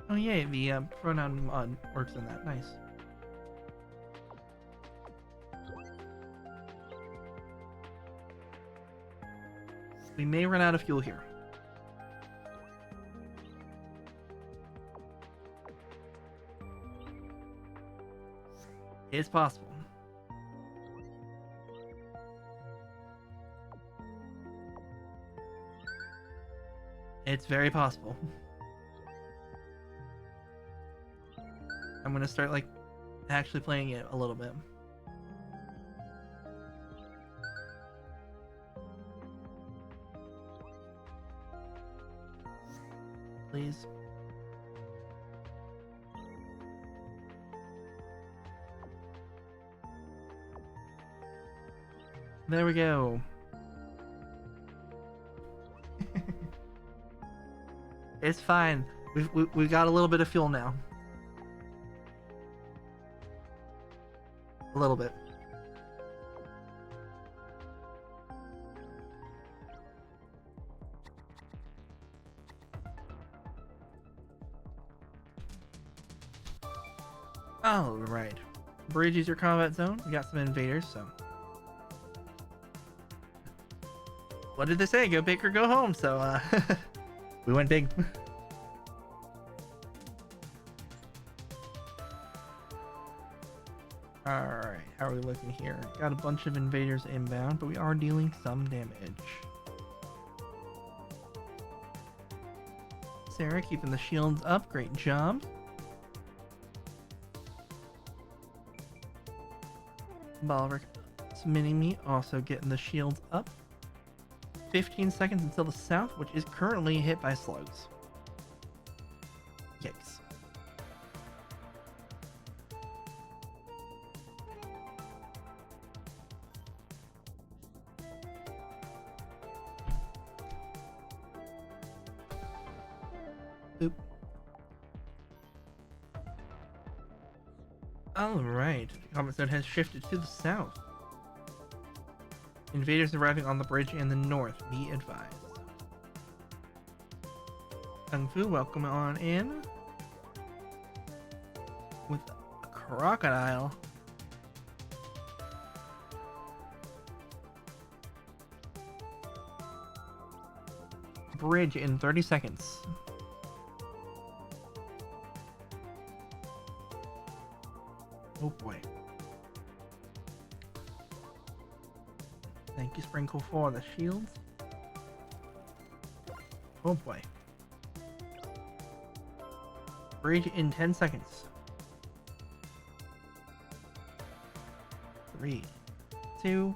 Oh yay, the pronoun mod works in that. Nice. We may run out of fuel here. It's possible. It's very possible. I'm gonna start, like, actually playing it a little bit. Please. There we go. It's fine. We've got a little bit of fuel now. A little bit. All right. Bridge is your combat zone. We got some invaders, so. What did they say? Go big or go home. So, we went big. Alright, how are we looking here? Got a bunch of invaders inbound, but we are dealing some damage. Sarah keeping the shields up. Great job. Balric Mini-Me also getting the shields up. 15 seconds until the south, which is currently hit by slugs. Yikes. Oop. Alright, the combat zone has shifted to the south. Invaders arriving on the bridge in the north, be advised. Kung Fu, welcome on in. With a crocodile. Bridge in 30 seconds. Oh boy. Thank you, Sprinkle, for the shields. Oh boy. Bridge in 10 seconds. 3, 2,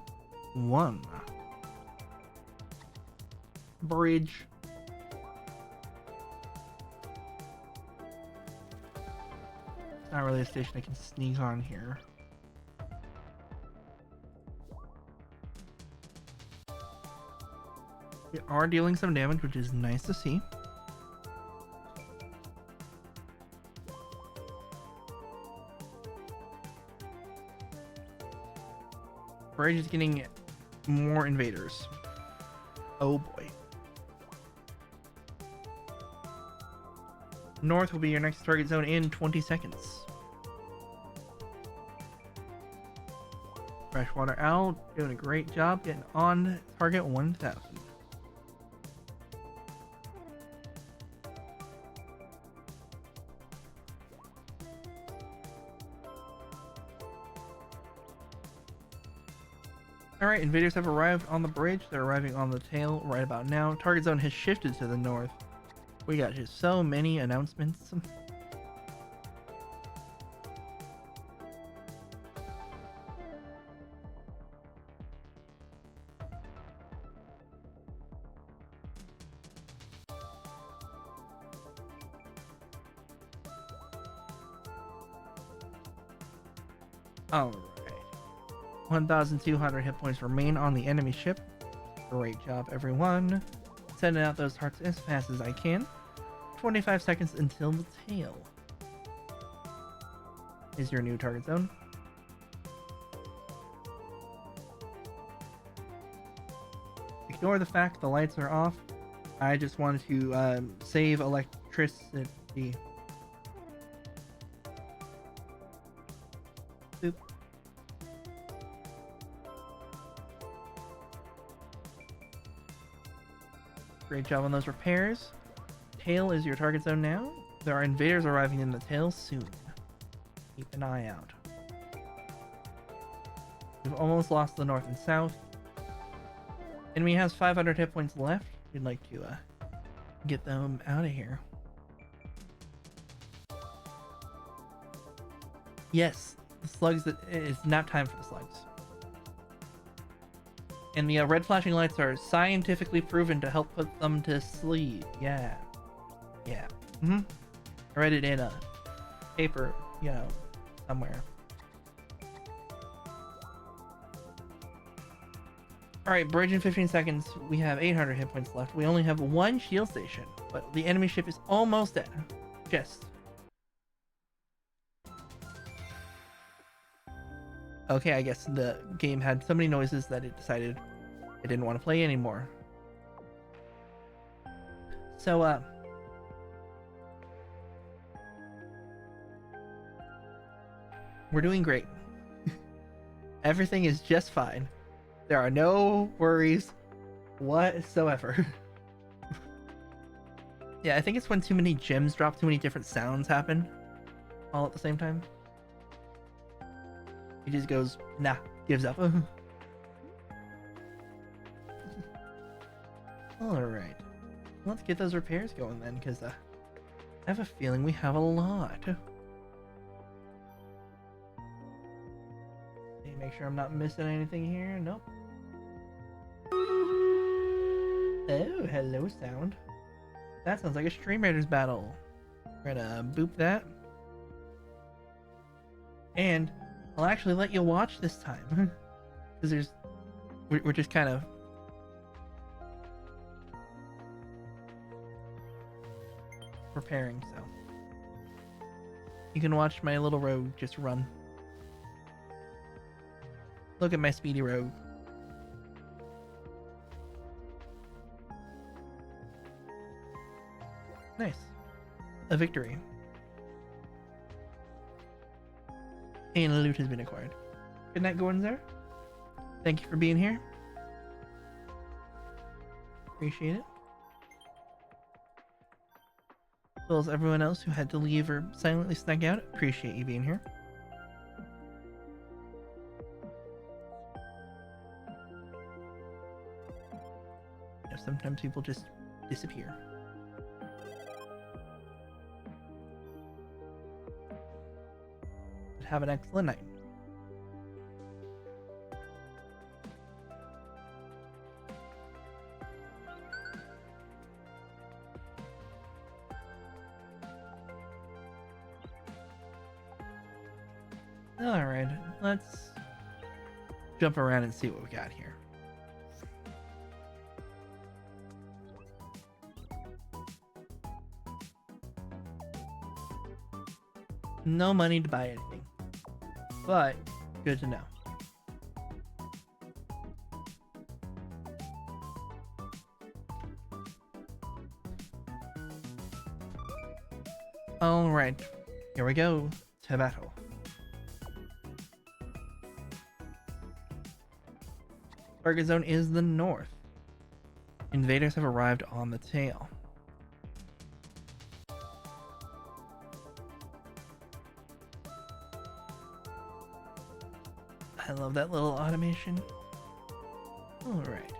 1. Bridge. not really a station I can sneak on here. We are dealing some damage, which is nice to see. Bridge is getting more invaders. Oh boy. North will be your next target zone in 20 seconds. Freshwater Owl doing a great job getting on target 1000. Alright, invaders have arrived on the bridge. They're arriving on the tail right about now. Target zone has shifted to the north. We got just so many announcements. Alright. 1,200 hit points remain on the enemy ship. Great job, everyone. Sending out those hearts as fast as I can. 25 seconds until the tail is your new target zone. Ignore the fact the lights are off. I just wanted to save electricity. Boop. Great job on those repairs. Tail is your target zone now. There are invaders arriving in the tail soon. Keep an eye out. We've almost lost the north and south. Enemy has 500 hit points left. We'd like to get them out of here. Yes, the slugs. It's nap time for the slugs. And the red flashing lights are scientifically proven to help put them to sleep. Yeah. Yeah. I read it in a paper, you know, somewhere. Alright, bridge in 15 seconds. We have 800 hit points left. We only have one shield station, but the enemy ship is almost dead. Just. Okay, I guess the game had so many noises that it decided it didn't want to play anymore. So, we're doing great. Everything is just fine. There are no worries whatsoever. Yeah, I think it's when too many gems drop, too many different sounds happen all at the same time. He just goes, nah, gives up. Alright. Let's get those repairs going then, because I have a feeling we have a lot. Make sure I'm not missing anything here. Nope. Oh, hello sound. That sounds like a Stream Raiders battle. We're gonna boop that. And I'll actually let you watch this time. Because we're just kind of preparing, so you can watch my little rogue just run. Look at my speedy rogue. Nice. A victory. And loot has been acquired. Good night, Gordonzer. Thank you for being here. Appreciate it. As well as everyone else who had to leave or silently snuck out. Appreciate you being here. Sometimes people just disappear. But have an excellent night. Alright, let's jump around and see what we got here. No money to buy anything, but good to know. Alright, here we go to battle. Target zone is the north. Invaders have arrived on the tail. I love that little automation. Alright.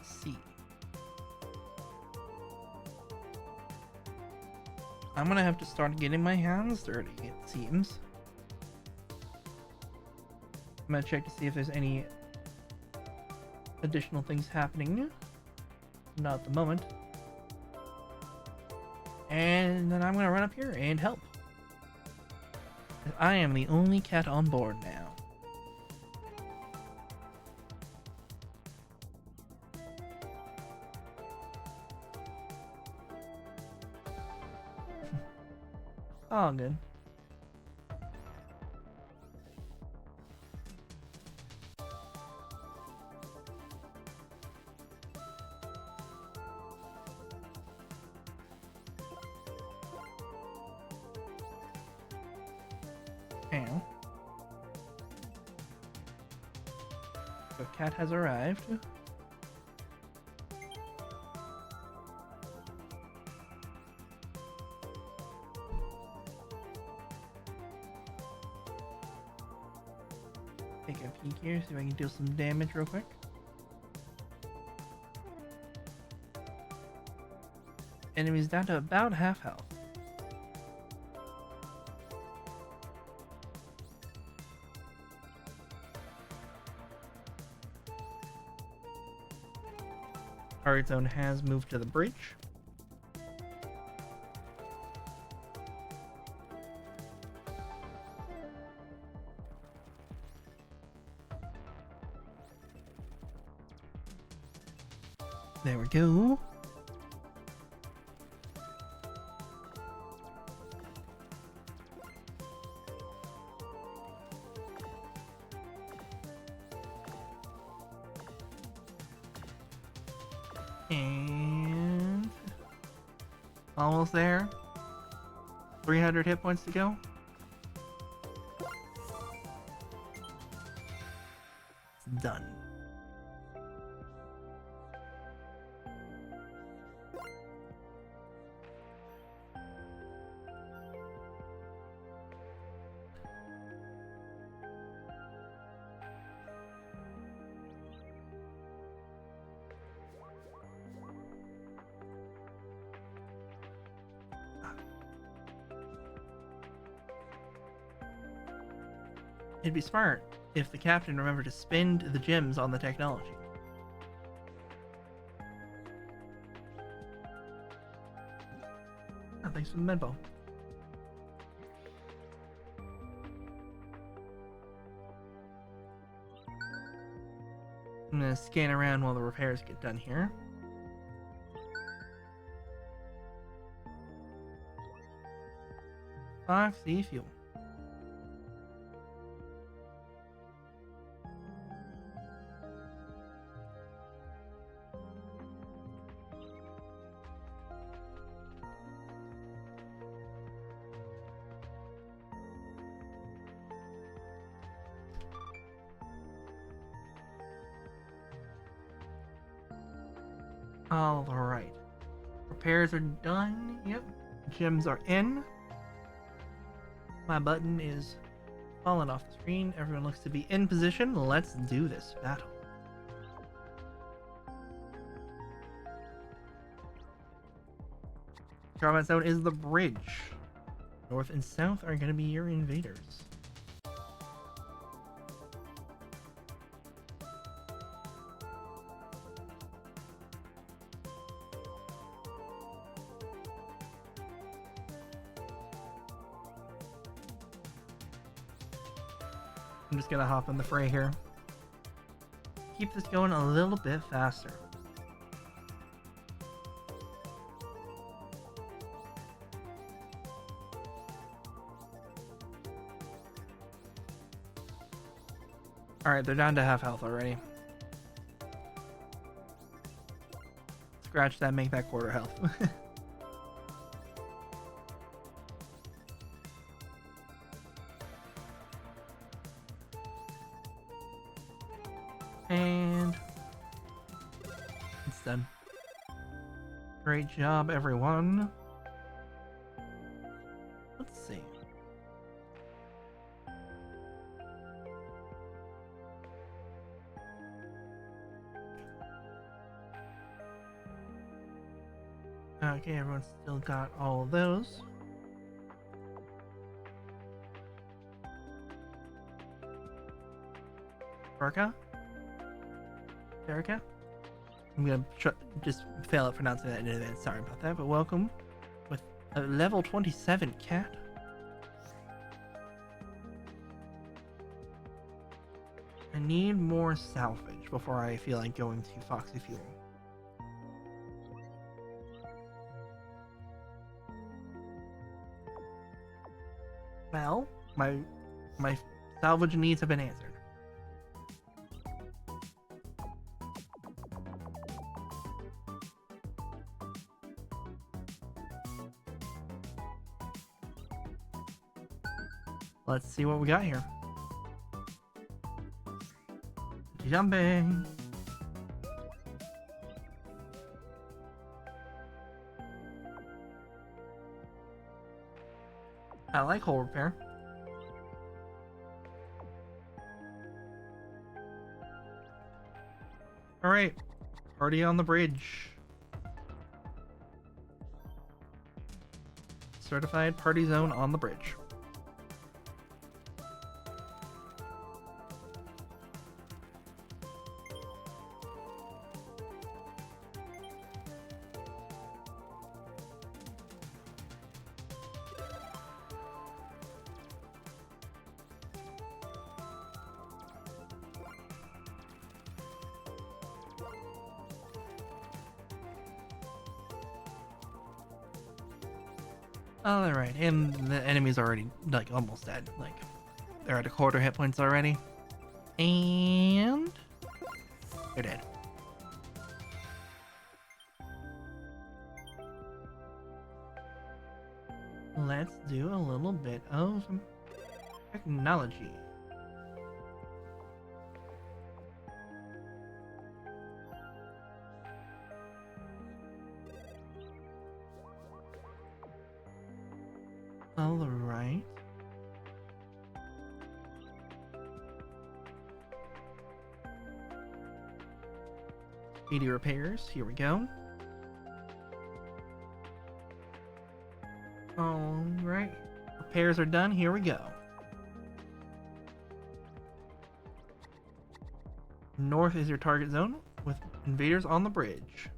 See. I'm gonna have to start getting my hands dirty, it seems. I'm gonna check to see if there's any additional things happening. Not at the moment. And then I'm gonna run up here and help. I am the only cat on board now. All good. Ow. The cat has arrived. Take a peek here, see if I can deal some damage real quick. Enemy's down to about half health. Target zone has moved to the breach. There we go. And almost there. 300 hit points to go. It's done. It'd be smart if the captain remembered to spend the gems on the technology. Oh, thanks for the medball. I'm gonna scan around while the repairs get done here. Oxy fuel. Alright. Repairs are done. Yep. Gems are in. My button is falling off the screen. Everyone looks to be in position. Let's do this battle. Combat zone is the bridge. North and south are going to be your invaders. I'm just gonna hop in the fray here. Keep this going a little bit faster. Alright, they're down to half health already. Scratch that, make that quarter health. And it's done. Great job, everyone. Let's see. Okay, everyone's still got all of those. Erica? Erica? I'm gonna just fail at pronouncing that in advance. Sorry about that, but welcome with a level 27 cat. I need more salvage before I feel like going to Foxy Fuel. Well, my salvage needs have been answered. Let's see what we got here. Jumping. I like hull repair. Alright, party on the bridge. Certified party zone on the bridge. Alright, and the enemy's already, like, almost dead. Like, they're at a quarter hit points already. And they're dead. Let's do a little bit of technology. All right. Speedy repairs. Here we go. All right. Repairs are done. Here we go. North is your target zone with invaders on the bridge.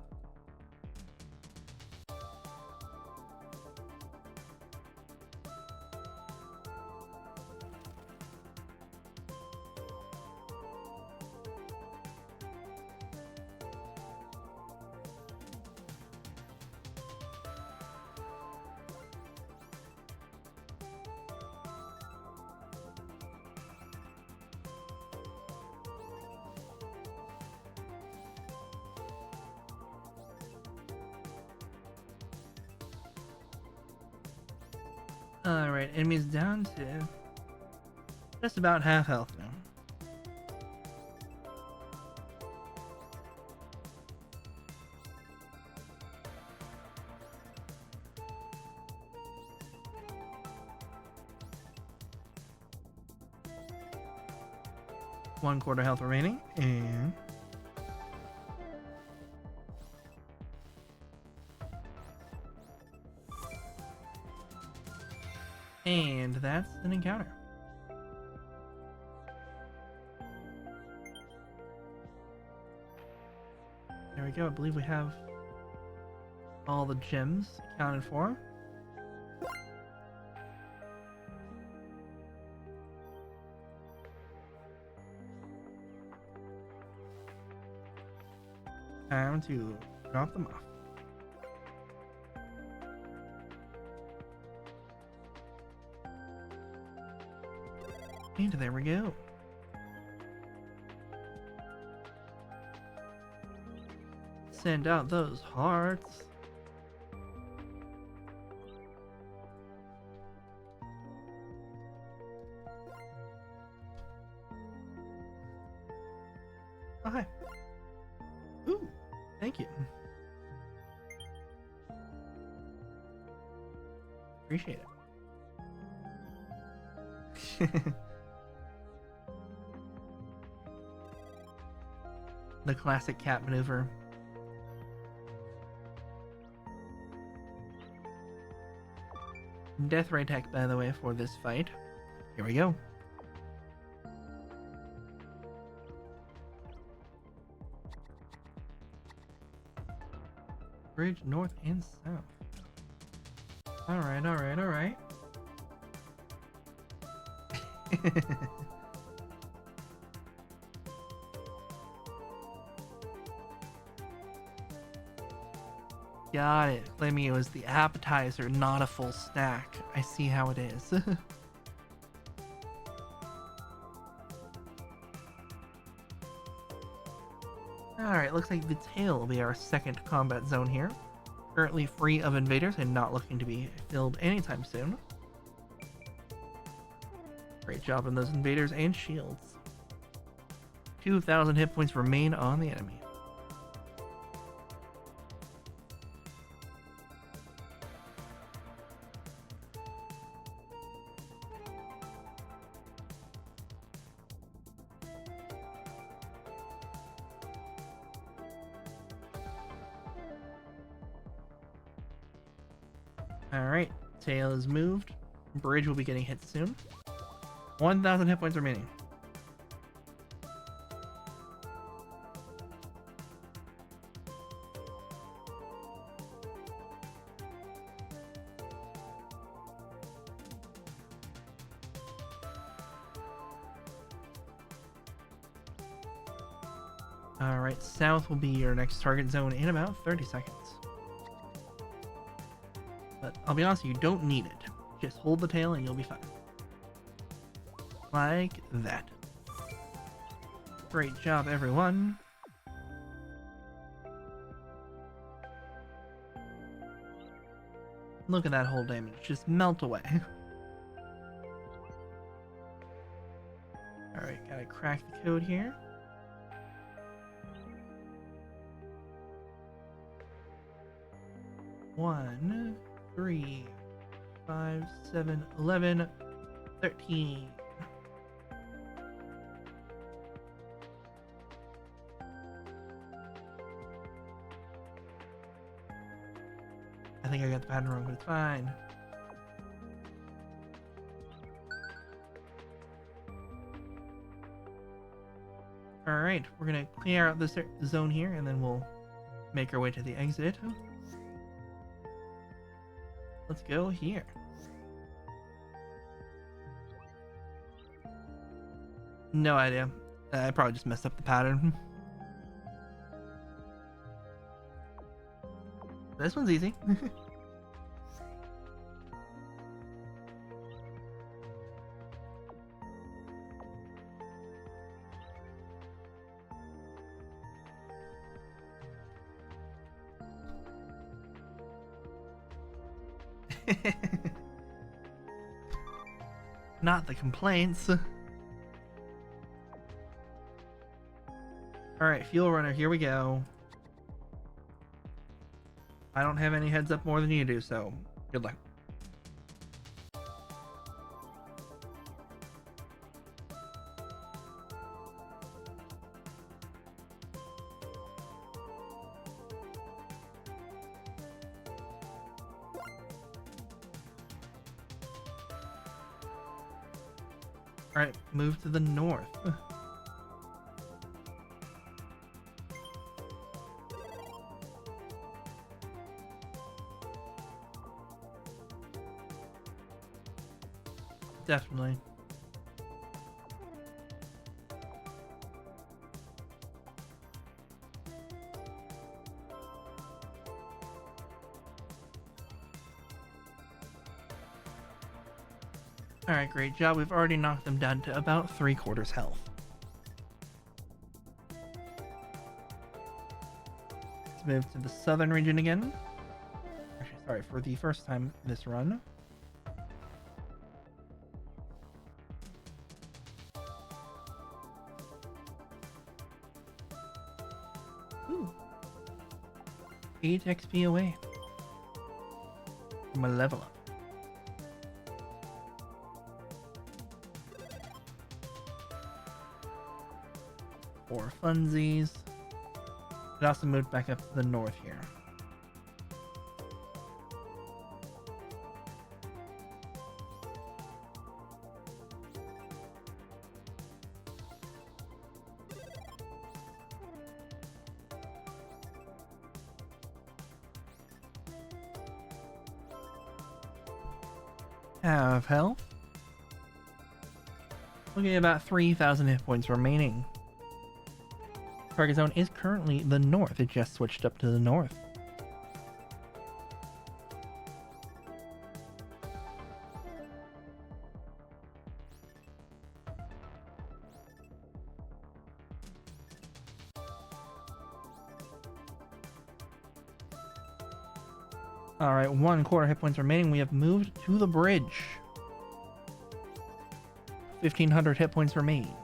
Alright, enemies down to just about half health now. One quarter health remaining, and that's an encounter. There we go. I believe we have all the gems accounted for. Time to drop them off. And there we go. Send out those hearts. Oh, hi. Ooh, thank you. Appreciate it. The classic cat maneuver. Death ray tech, by the way, for this fight. Here we go. Bridge north and south. Alright, alright, alright. Got it. Claiming it was the appetizer, not a full snack. I see how it is. Alright, looks like the tail will be our second combat zone here. Currently free of invaders and not looking to be filled anytime soon. Great job on those invaders and shields. 2,000 hit points remain on the enemy. Alright, tail is moved. Bridge will be getting hit soon. 1,000 hit points remaining. Alright, south will be your next target zone in about 30 seconds. But I'll be honest, you don't need it. Just hold the tail and you'll be fine. Like that. Great job, everyone. Look at that whole damage just melt away. Alright, gotta crack the code here. One, 3, 5, 7, 11, 13. I think I got the pattern wrong, but it's fine. Alright, we're gonna clear out this zone here and then we'll make our way to the exit. Let's go here. No idea. I probably just messed up the pattern. This one's easy. Not the complaints. Alright, fuel runner, here we go. I don't have any heads up more than you do, so good luck. Alright, move to the north. Definitely. Alright, great job. We've already knocked them down to about 3/4 health. Let's move to the southern region again. Actually, sorry, for the first time this run. Ooh. 8 XP away from a level up. For funsies. It also moved back up to the north here. Have health. Looking at about 3,000 hit points remaining. Target zone is currently the north. It just switched up to the north. Alright, 1/4 hit points remaining. We have moved to the bridge. 1,500 hit points remain.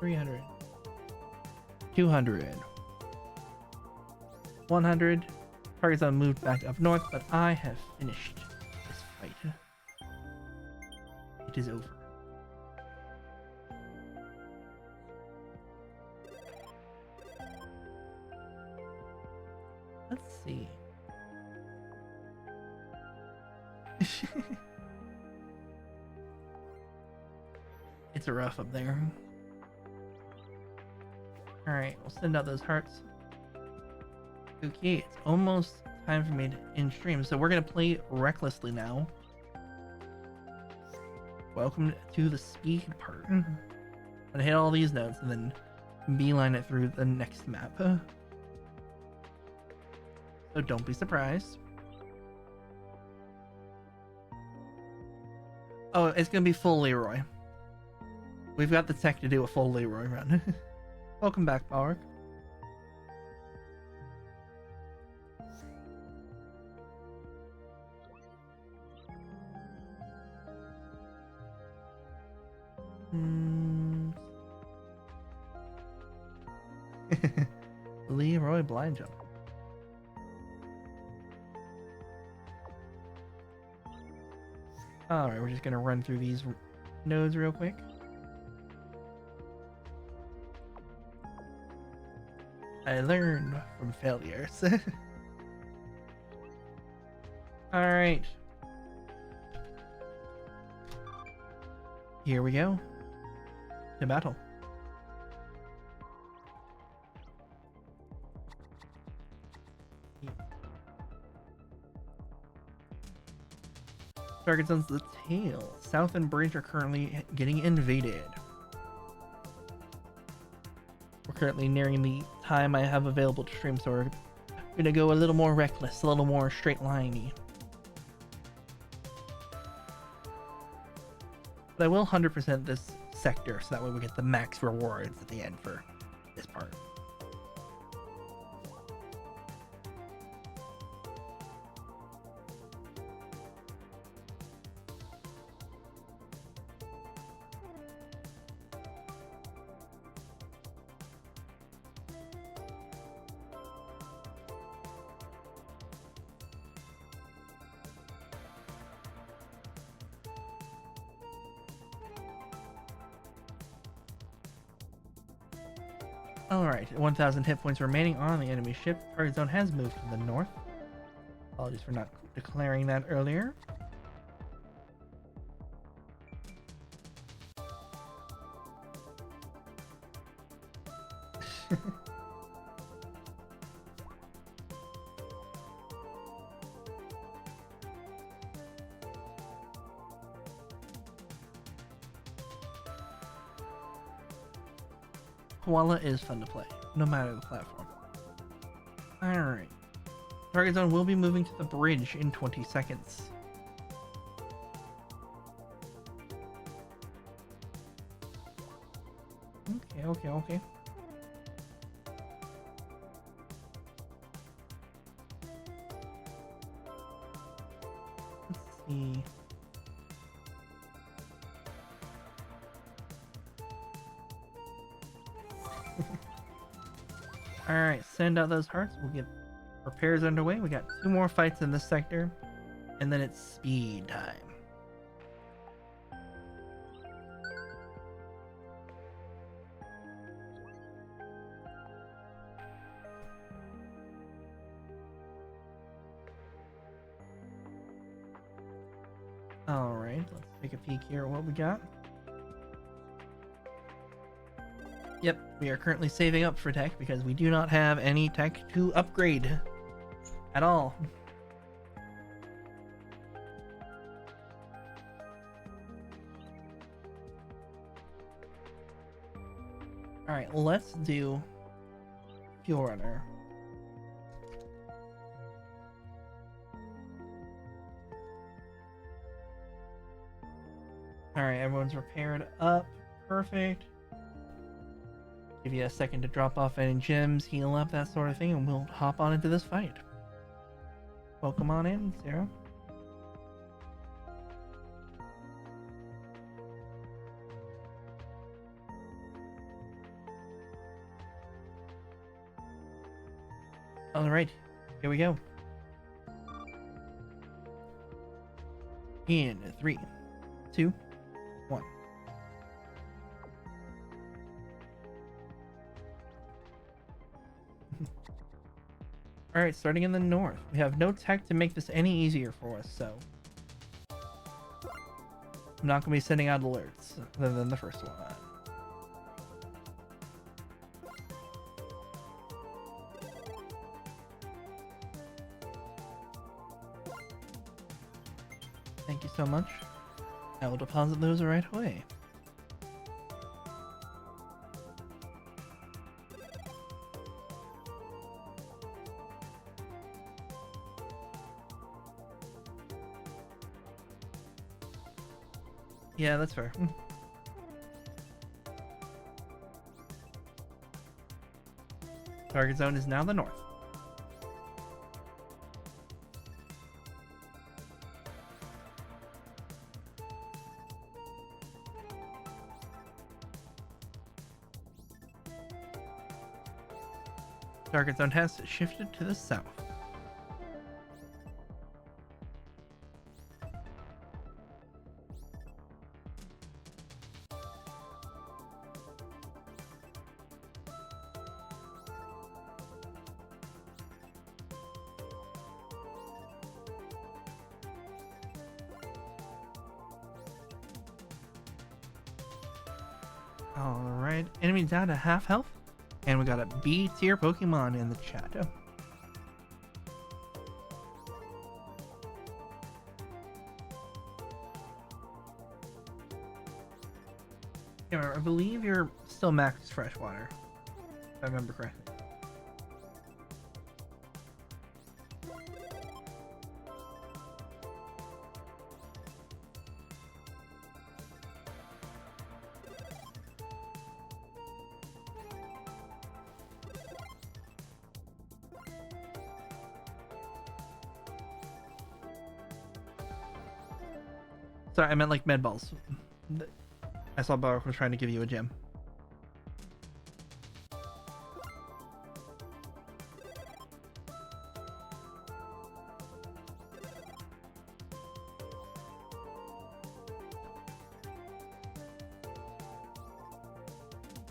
$300, $200, $100. Target zone moved back up north, but I have finished this fight. It is over. Let's see. It's rough up there. Alright, we'll send out those hearts. Okay, it's almost time for me to end stream, so we're gonna play recklessly now. Welcome to the speed part. I'm gonna hit all these notes and then beeline it through the next map. So don't be surprised. Oh, it's gonna be full Leroy. We've got the tech to do a full Leroy run. Welcome back, Power. Leroy blind jump. Alright, we're just gonna run through these nodes real quick. I learn from failures. Alright. Here we go. To battle. Target zone's the tail. South and Bridge are currently getting invaded. We're currently nearing the time I have available to stream, so we're gonna go a little more reckless, a little more straight liney. But I will 100% this sector, so that way we get the max rewards at the end for this part. Alright, 1,000 hit points remaining on the enemy ship. Target zone has moved to the north. Apologies for not declaring that earlier. Koala is fun to play, no matter the platform. Alright. Target zone will be moving to the bridge in 20 seconds. Okay. Let's see. Alright, send out those hearts. We'll get repairs underway. We got 2 more fights in this sector, and then it's speed time. Alright, let's take a peek here at what we got. Yep, we are currently saving up for tech because we do not have any tech to upgrade at all. Alright, let's do Fuel Runner. Alright, everyone's repaired up. Perfect. Give you a second to drop off any gems, heal up, that sort of thing, and we'll hop on into this fight. Welcome on in, Sarah. Alright, here we go. In 3, 2, 1. Alright, starting in the north. We have no tech to make this any easier for us, so I'm not going to be sending out alerts other than the first one. Thank you so much. I will deposit those right away. Yeah, that's fair. Target zone is now the north. Target zone has shifted to the south. Alright, enemy down to half health. And we got a B tier Pokemon in the chat. Yeah, I believe you're still max freshwater, if I remember correctly. Sorry, I meant like med balls. I saw Bark was trying to give you a gem.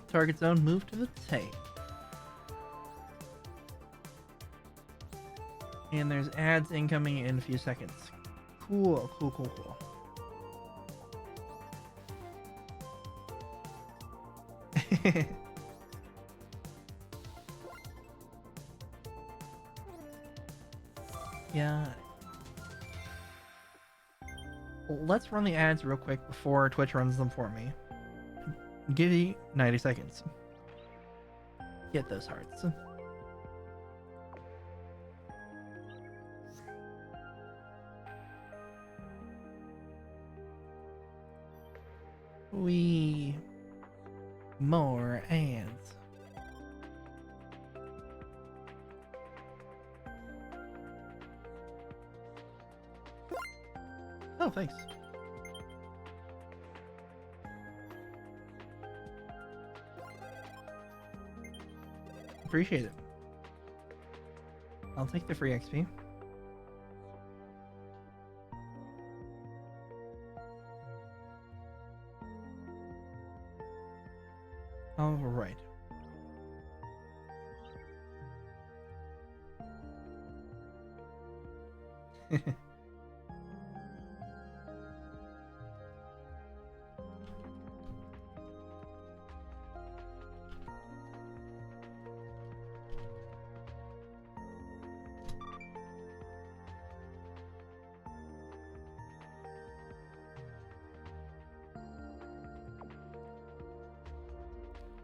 Target zone, move to the tape. And there's ads incoming in a few seconds. Cool. Yeah. Let's run the ads real quick before Twitch runs them for me. Give you 90 seconds. get those hearts. More ads. Oh, thanks. Appreciate it. I'll take the free XP. All right.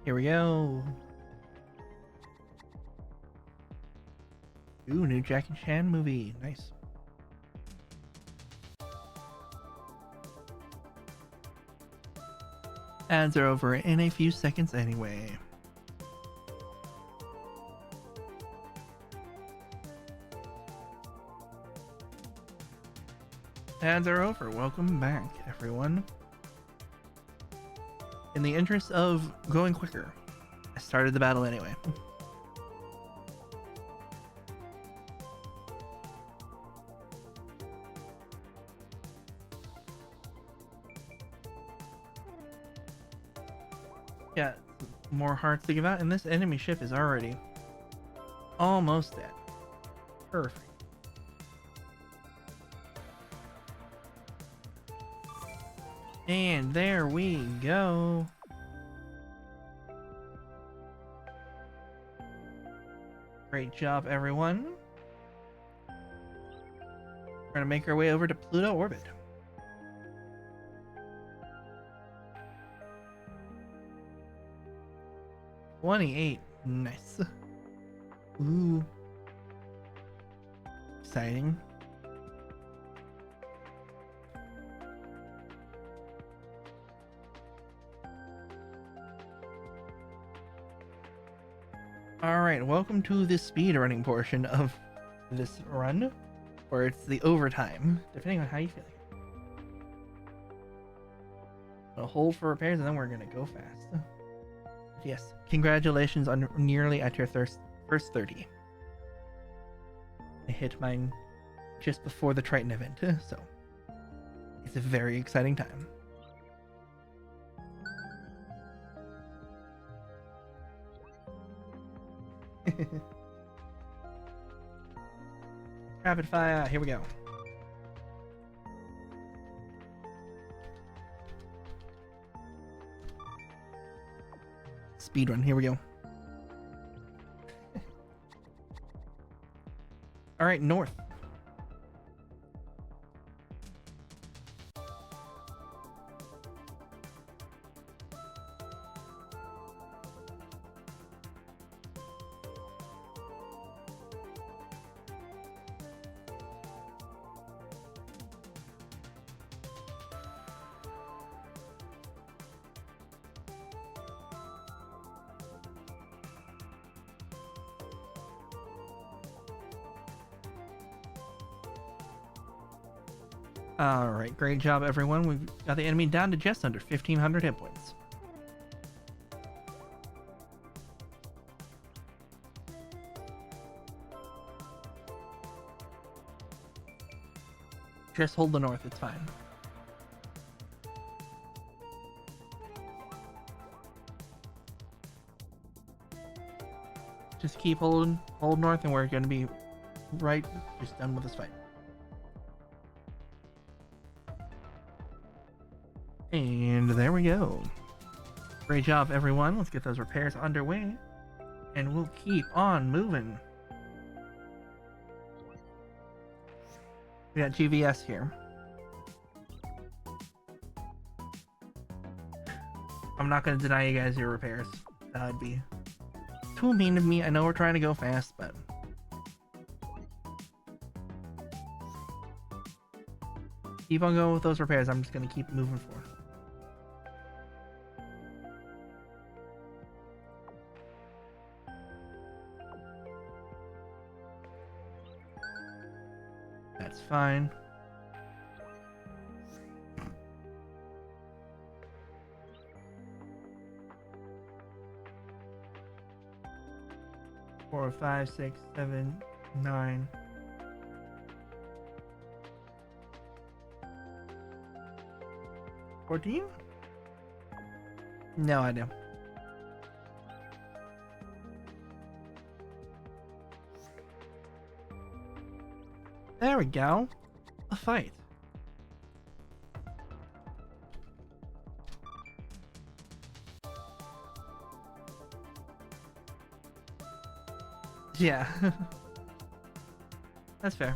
Here we go. Ooh, new Jackie Chan movie. Nice. Ads are over in a few seconds anyway. Ads are over. Welcome back, everyone. In the interest of going quicker, I started the battle anyway. Yeah, more hearts to give out, and this enemy ship is already almost dead. Perfect. And there we go. Great job, everyone. We're gonna make our way over to Pluto orbit. $28. Nice. Ooh. Exciting. Alright, welcome to the speedrunning portion of this run, or it's the overtime, depending on how you feel. I'll hold for repairs and then we're gonna go fast. Yes, congratulations on nearly at your first 30. I hit mine just before the Triton event, so it's a very exciting time. Rapid fire, here we go. Speedrun, here we go. Alright, north. Alright, great job everyone. We've got the enemy down to just under 1,500 hit points. Just hold the north, it's fine. Just keep hold north and we're going to be right just done with this fight. And there we go. Great job, everyone. Let's get those repairs underway. And we'll keep on moving. We got GVS here. I'm not going to deny you guys your repairs. That would be too mean of me. I know we're trying to go fast, but keep on going with those repairs. I'm just gonna keep moving forward. That's fine. Four, 5, 6, 7, 9. $14? No idea. There we go. A fight. Yeah. That's fair.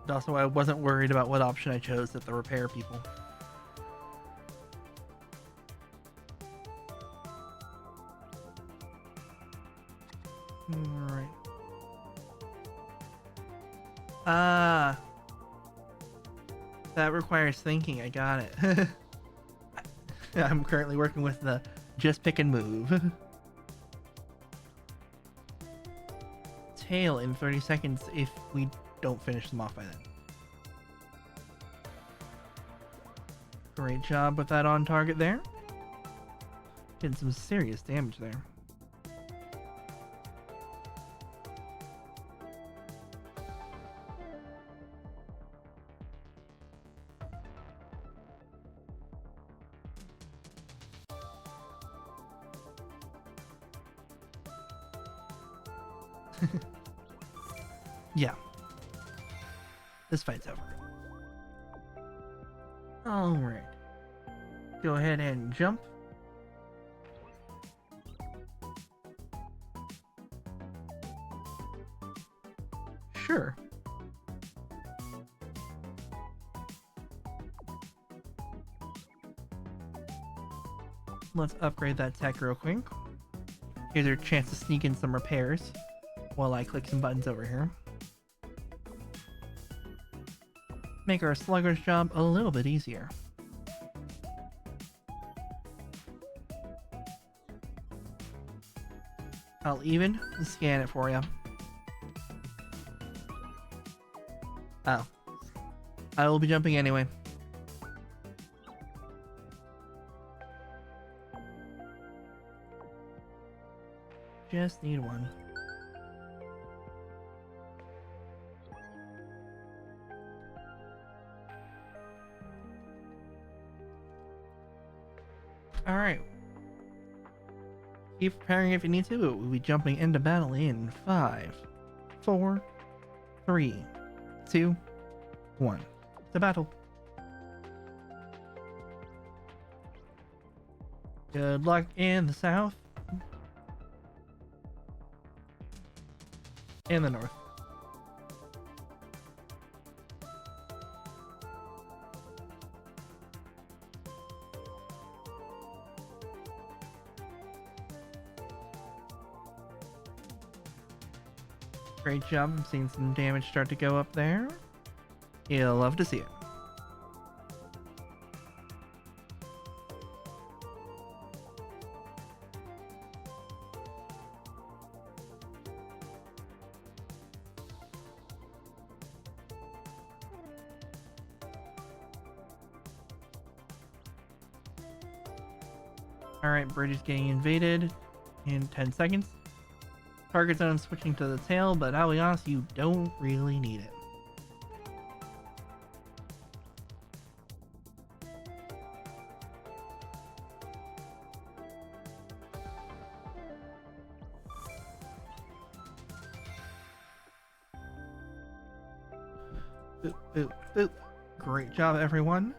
But also, I wasn't worried about what option I chose at the repair people. Alright. Ah. That requires thinking. I got it. I'm currently working with the just pick and move. Tail in 30 seconds if we don't finish them off by then. Great job with that on target there. Did some serious damage there. Yeah. This fight's over. Alright. Go ahead and jump. Sure. Let's upgrade that tech real quick. Here's our chance to sneak in some repairs while I click some buttons over here. Make our slugger's job a little bit easier. I'll even scan it for you. Oh. I will be jumping anyway. Just need one. Alright. Keep preparing if you need to. We'll be jumping into battle in 5, 4, 3, 2, 1. To battle. Good luck in the south. And the north. Great job. I'm seeing some damage start to go up there. You'll love to see it. Alright, bridge is getting invaded in 10 seconds. Target zone switching to the tail, but I'll be honest, you don't really need it. Boop, boop, boop. Great job, everyone.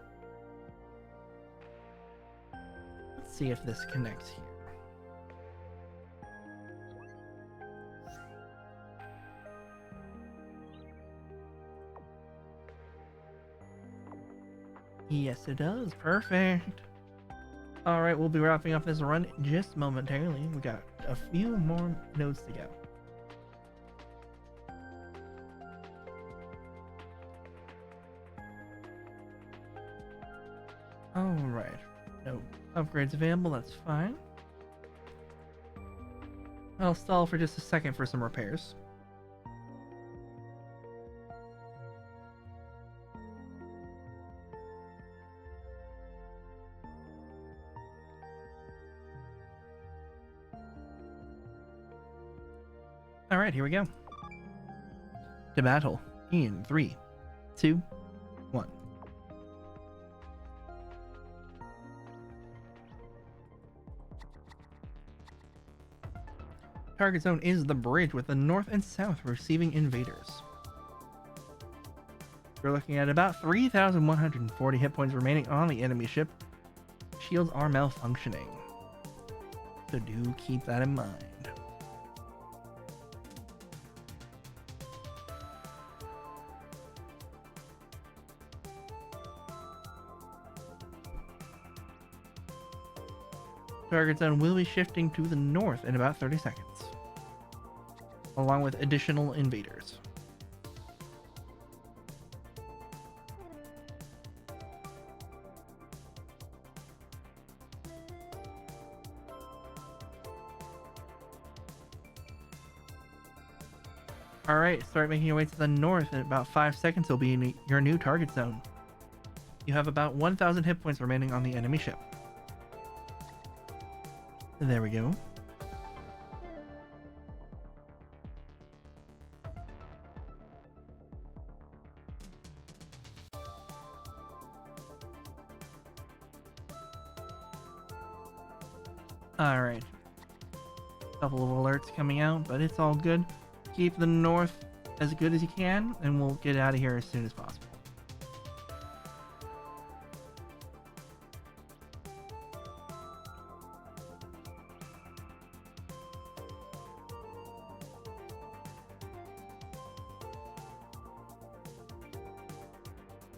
Let's see if this connects here. Yes, it does. Perfect. Alright, we'll be wrapping up this run just momentarily. We got a few more nodes to go. Alright. No upgrades available, that's fine. I'll stall for just a second for some repairs. Alright, here we go. To battle in 3, 2, 1. Target zone is the bridge with the north and south receiving invaders. We're looking at about 3,140 hit points remaining on the enemy ship. Shields are malfunctioning, so do keep that in mind. Target zone will be shifting to the north in about 30 seconds, along with additional invaders. Alright, start making your way to the north. In about 5 seconds, it'll be in your new target zone. You have about 1,000 hit points remaining on the enemy ship. There we go. Alright. Couple of alerts coming out, but it's all good. Keep the north as good as you can, and we'll get out of here as soon as possible.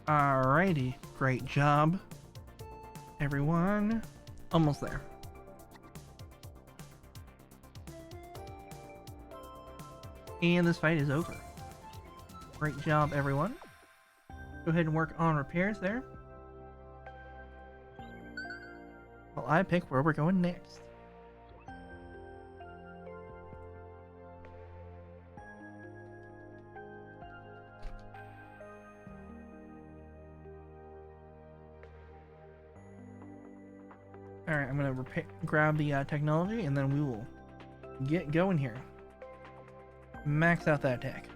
Alrighty, great job, everyone. Almost there. And this fight is over. Great job, everyone. Go ahead and work on repairs there. Well, I pick where we're going next. Alright, I'm gonna grab the technology, and then we will get going here. Max out that attack.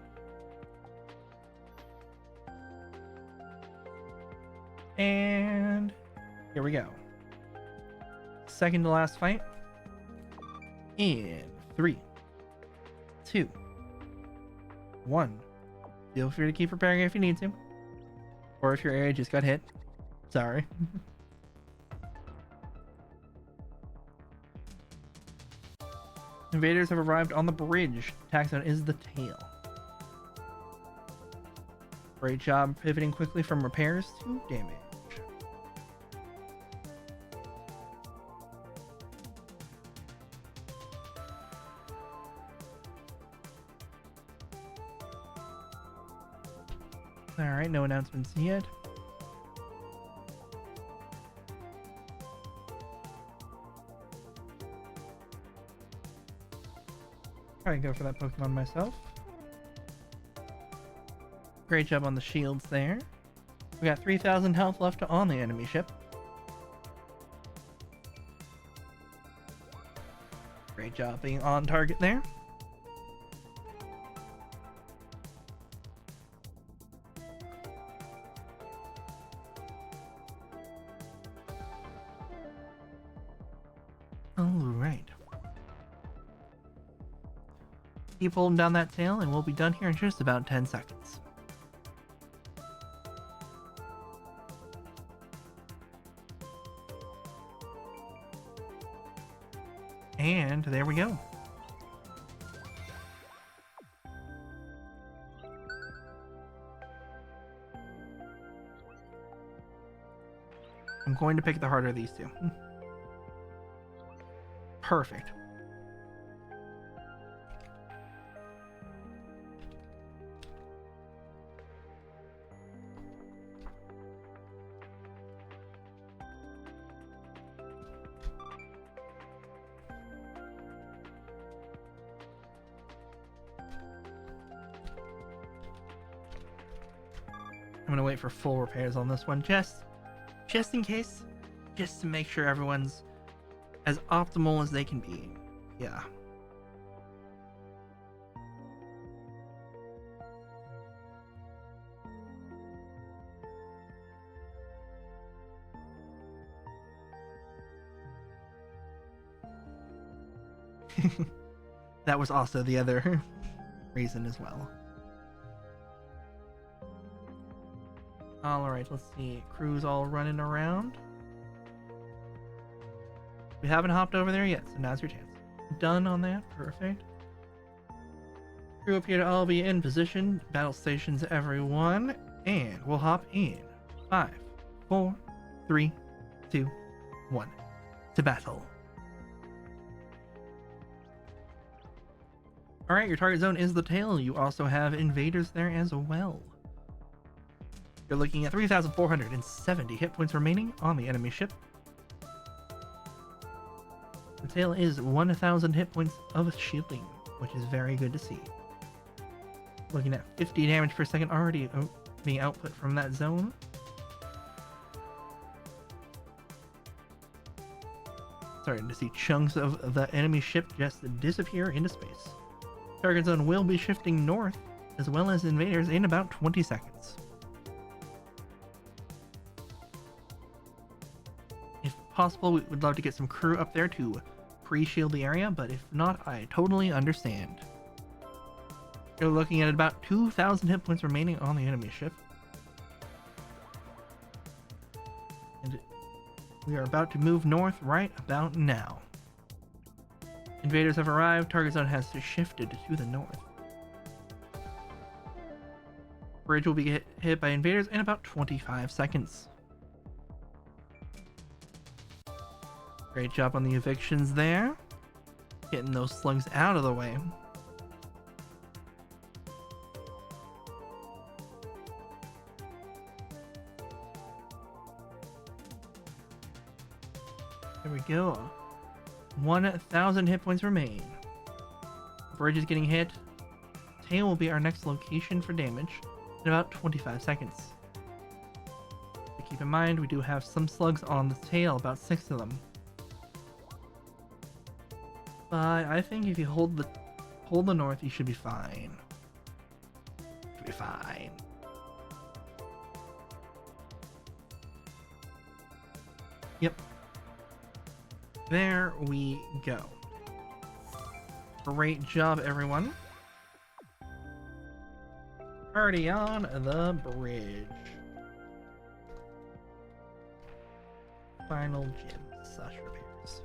And here we go. Second to last fight. In 3, 2, 1. Feel free to keep preparing if you need to. Or if your area just got hit. Sorry. Invaders have arrived on the bridge. Attack zone is the tail. Great job pivoting quickly from repairs to damage. Alright, no announcements yet. Probably go for that Pokemon myself. Great job on the shields there. We got 3,000 health left on the enemy ship. Great job being on target there. Alright. Keep holding down that tail, and we'll be done here in just about 10 seconds. And there we go. I'm going to pick the harder of these two. Perfect. I'm gonna wait for full repairs on this one, just in case, just to make sure everyone's as optimal as they can be. Yeah. That was also the other reason as well. Alright, let's see. Crew's all running around. We haven't hopped over there yet, so now's your chance. Done on that. Perfect. Crew appear to all be in position. Battle stations, everyone. And we'll hop in. 5, 4, 3, 2, 1. To battle. Alright, your target zone is the tail. You also have invaders there as well. You're looking at 3,470 hit points remaining on the enemy ship. The tail is 1,000 hit points of shielding, which is very good to see. Looking at 50 damage per second already being output from that zone. Starting to see chunks of the enemy ship just disappear into space. Target zone will be shifting north, as well as invaders, in about 20 seconds. If possible, we would love to get some crew up there to pre-shield the area, but if not, I totally understand. You're looking at about 2,000 hit points remaining on the enemy ship. And we are about to move north right about now. Invaders have arrived. Target zone has shifted to the north. Bridge will be hit by invaders in about 25 seconds. Great job on the evictions there. Getting those slugs out of the way. There we go. 1,000 hit points remain. Bridge is getting hit. Tail will be our next location for damage in about 25 seconds. But keep in mind, we do have some slugs on the tail, about 6 of them. But I think if you hold the north, you should be fine. Should be fine. Yep. There we go. Great job, everyone. Party on the bridge. Final gym/repairs.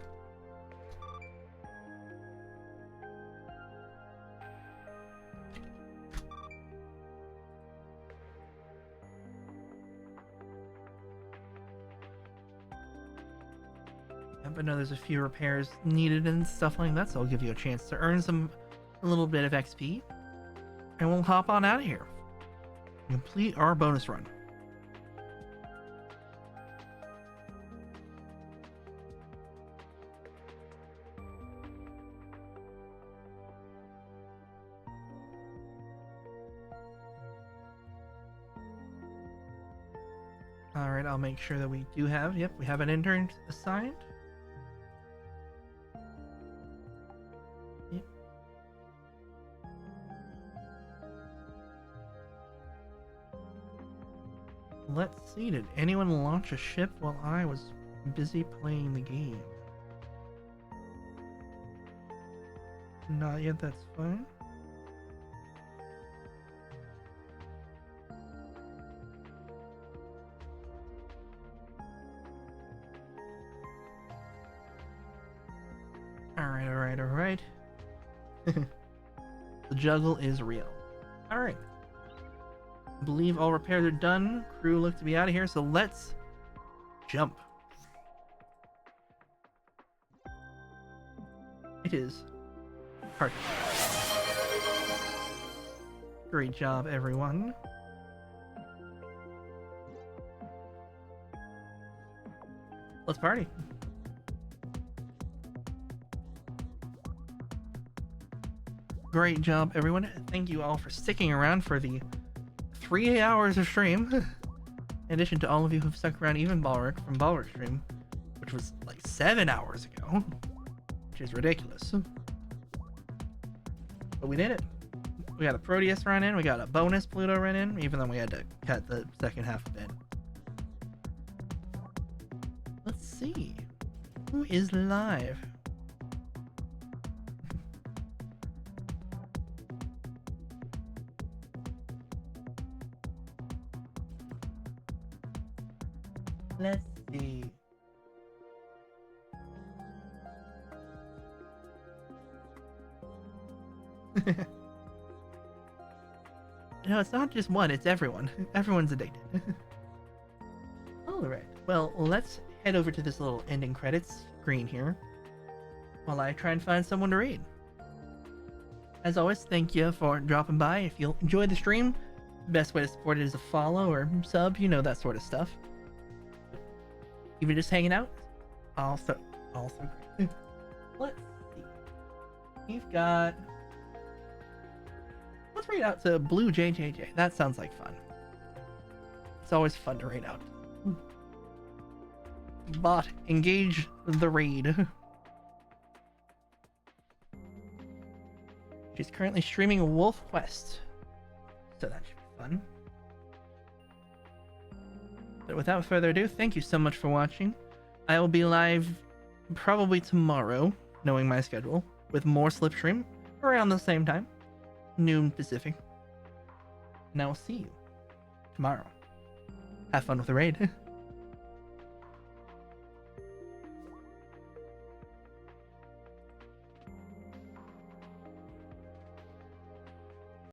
I know there's a few repairs needed and stuff like that, so I'll give you a chance to earn a little bit of XP. And we'll hop on out of here. Complete our bonus run. Alright, I'll make sure that we do have, we have an intern assigned. Let's see, did anyone launch a ship while I was busy playing the game? Not yet, that's fine. Alright. The juggle is real. Alright. I believe all repairs are done. Crew look to be out of here, so let's jump. It is. Perfect. Great job, everyone. Let's party. Great job, everyone. Thank you all for sticking around for the 3 hours of stream. In addition to all of you who've stuck around even Balric from Balric stream, which was like 7 hours ago, which is ridiculous. But we did it. We got a Proteus run in, we got a bonus Pluto run in, even though we had to cut the second half of it. Let's see. Who is live? Let's see. No, it's not just one, it's everyone. Everyone's addicted. Alright, well, let's head over to this little ending credits screen here while I try and find someone to read. As always, thank you for dropping by. If you enjoyed the stream, the best way to support it is a follow or sub, you know, that sort of stuff. If you're just hanging out, also great. Let's see. We've got... Let's read out to Blue JJJ. That sounds like fun. It's always fun to read out. Bot, engage the raid. She's currently streaming Wolf Quest, so that should be fun. But without further ado, thank you so much for watching. I will be live probably tomorrow, knowing my schedule, with more Slipstream around the same time, noon Pacific. And I will see you tomorrow. Have fun with the raid.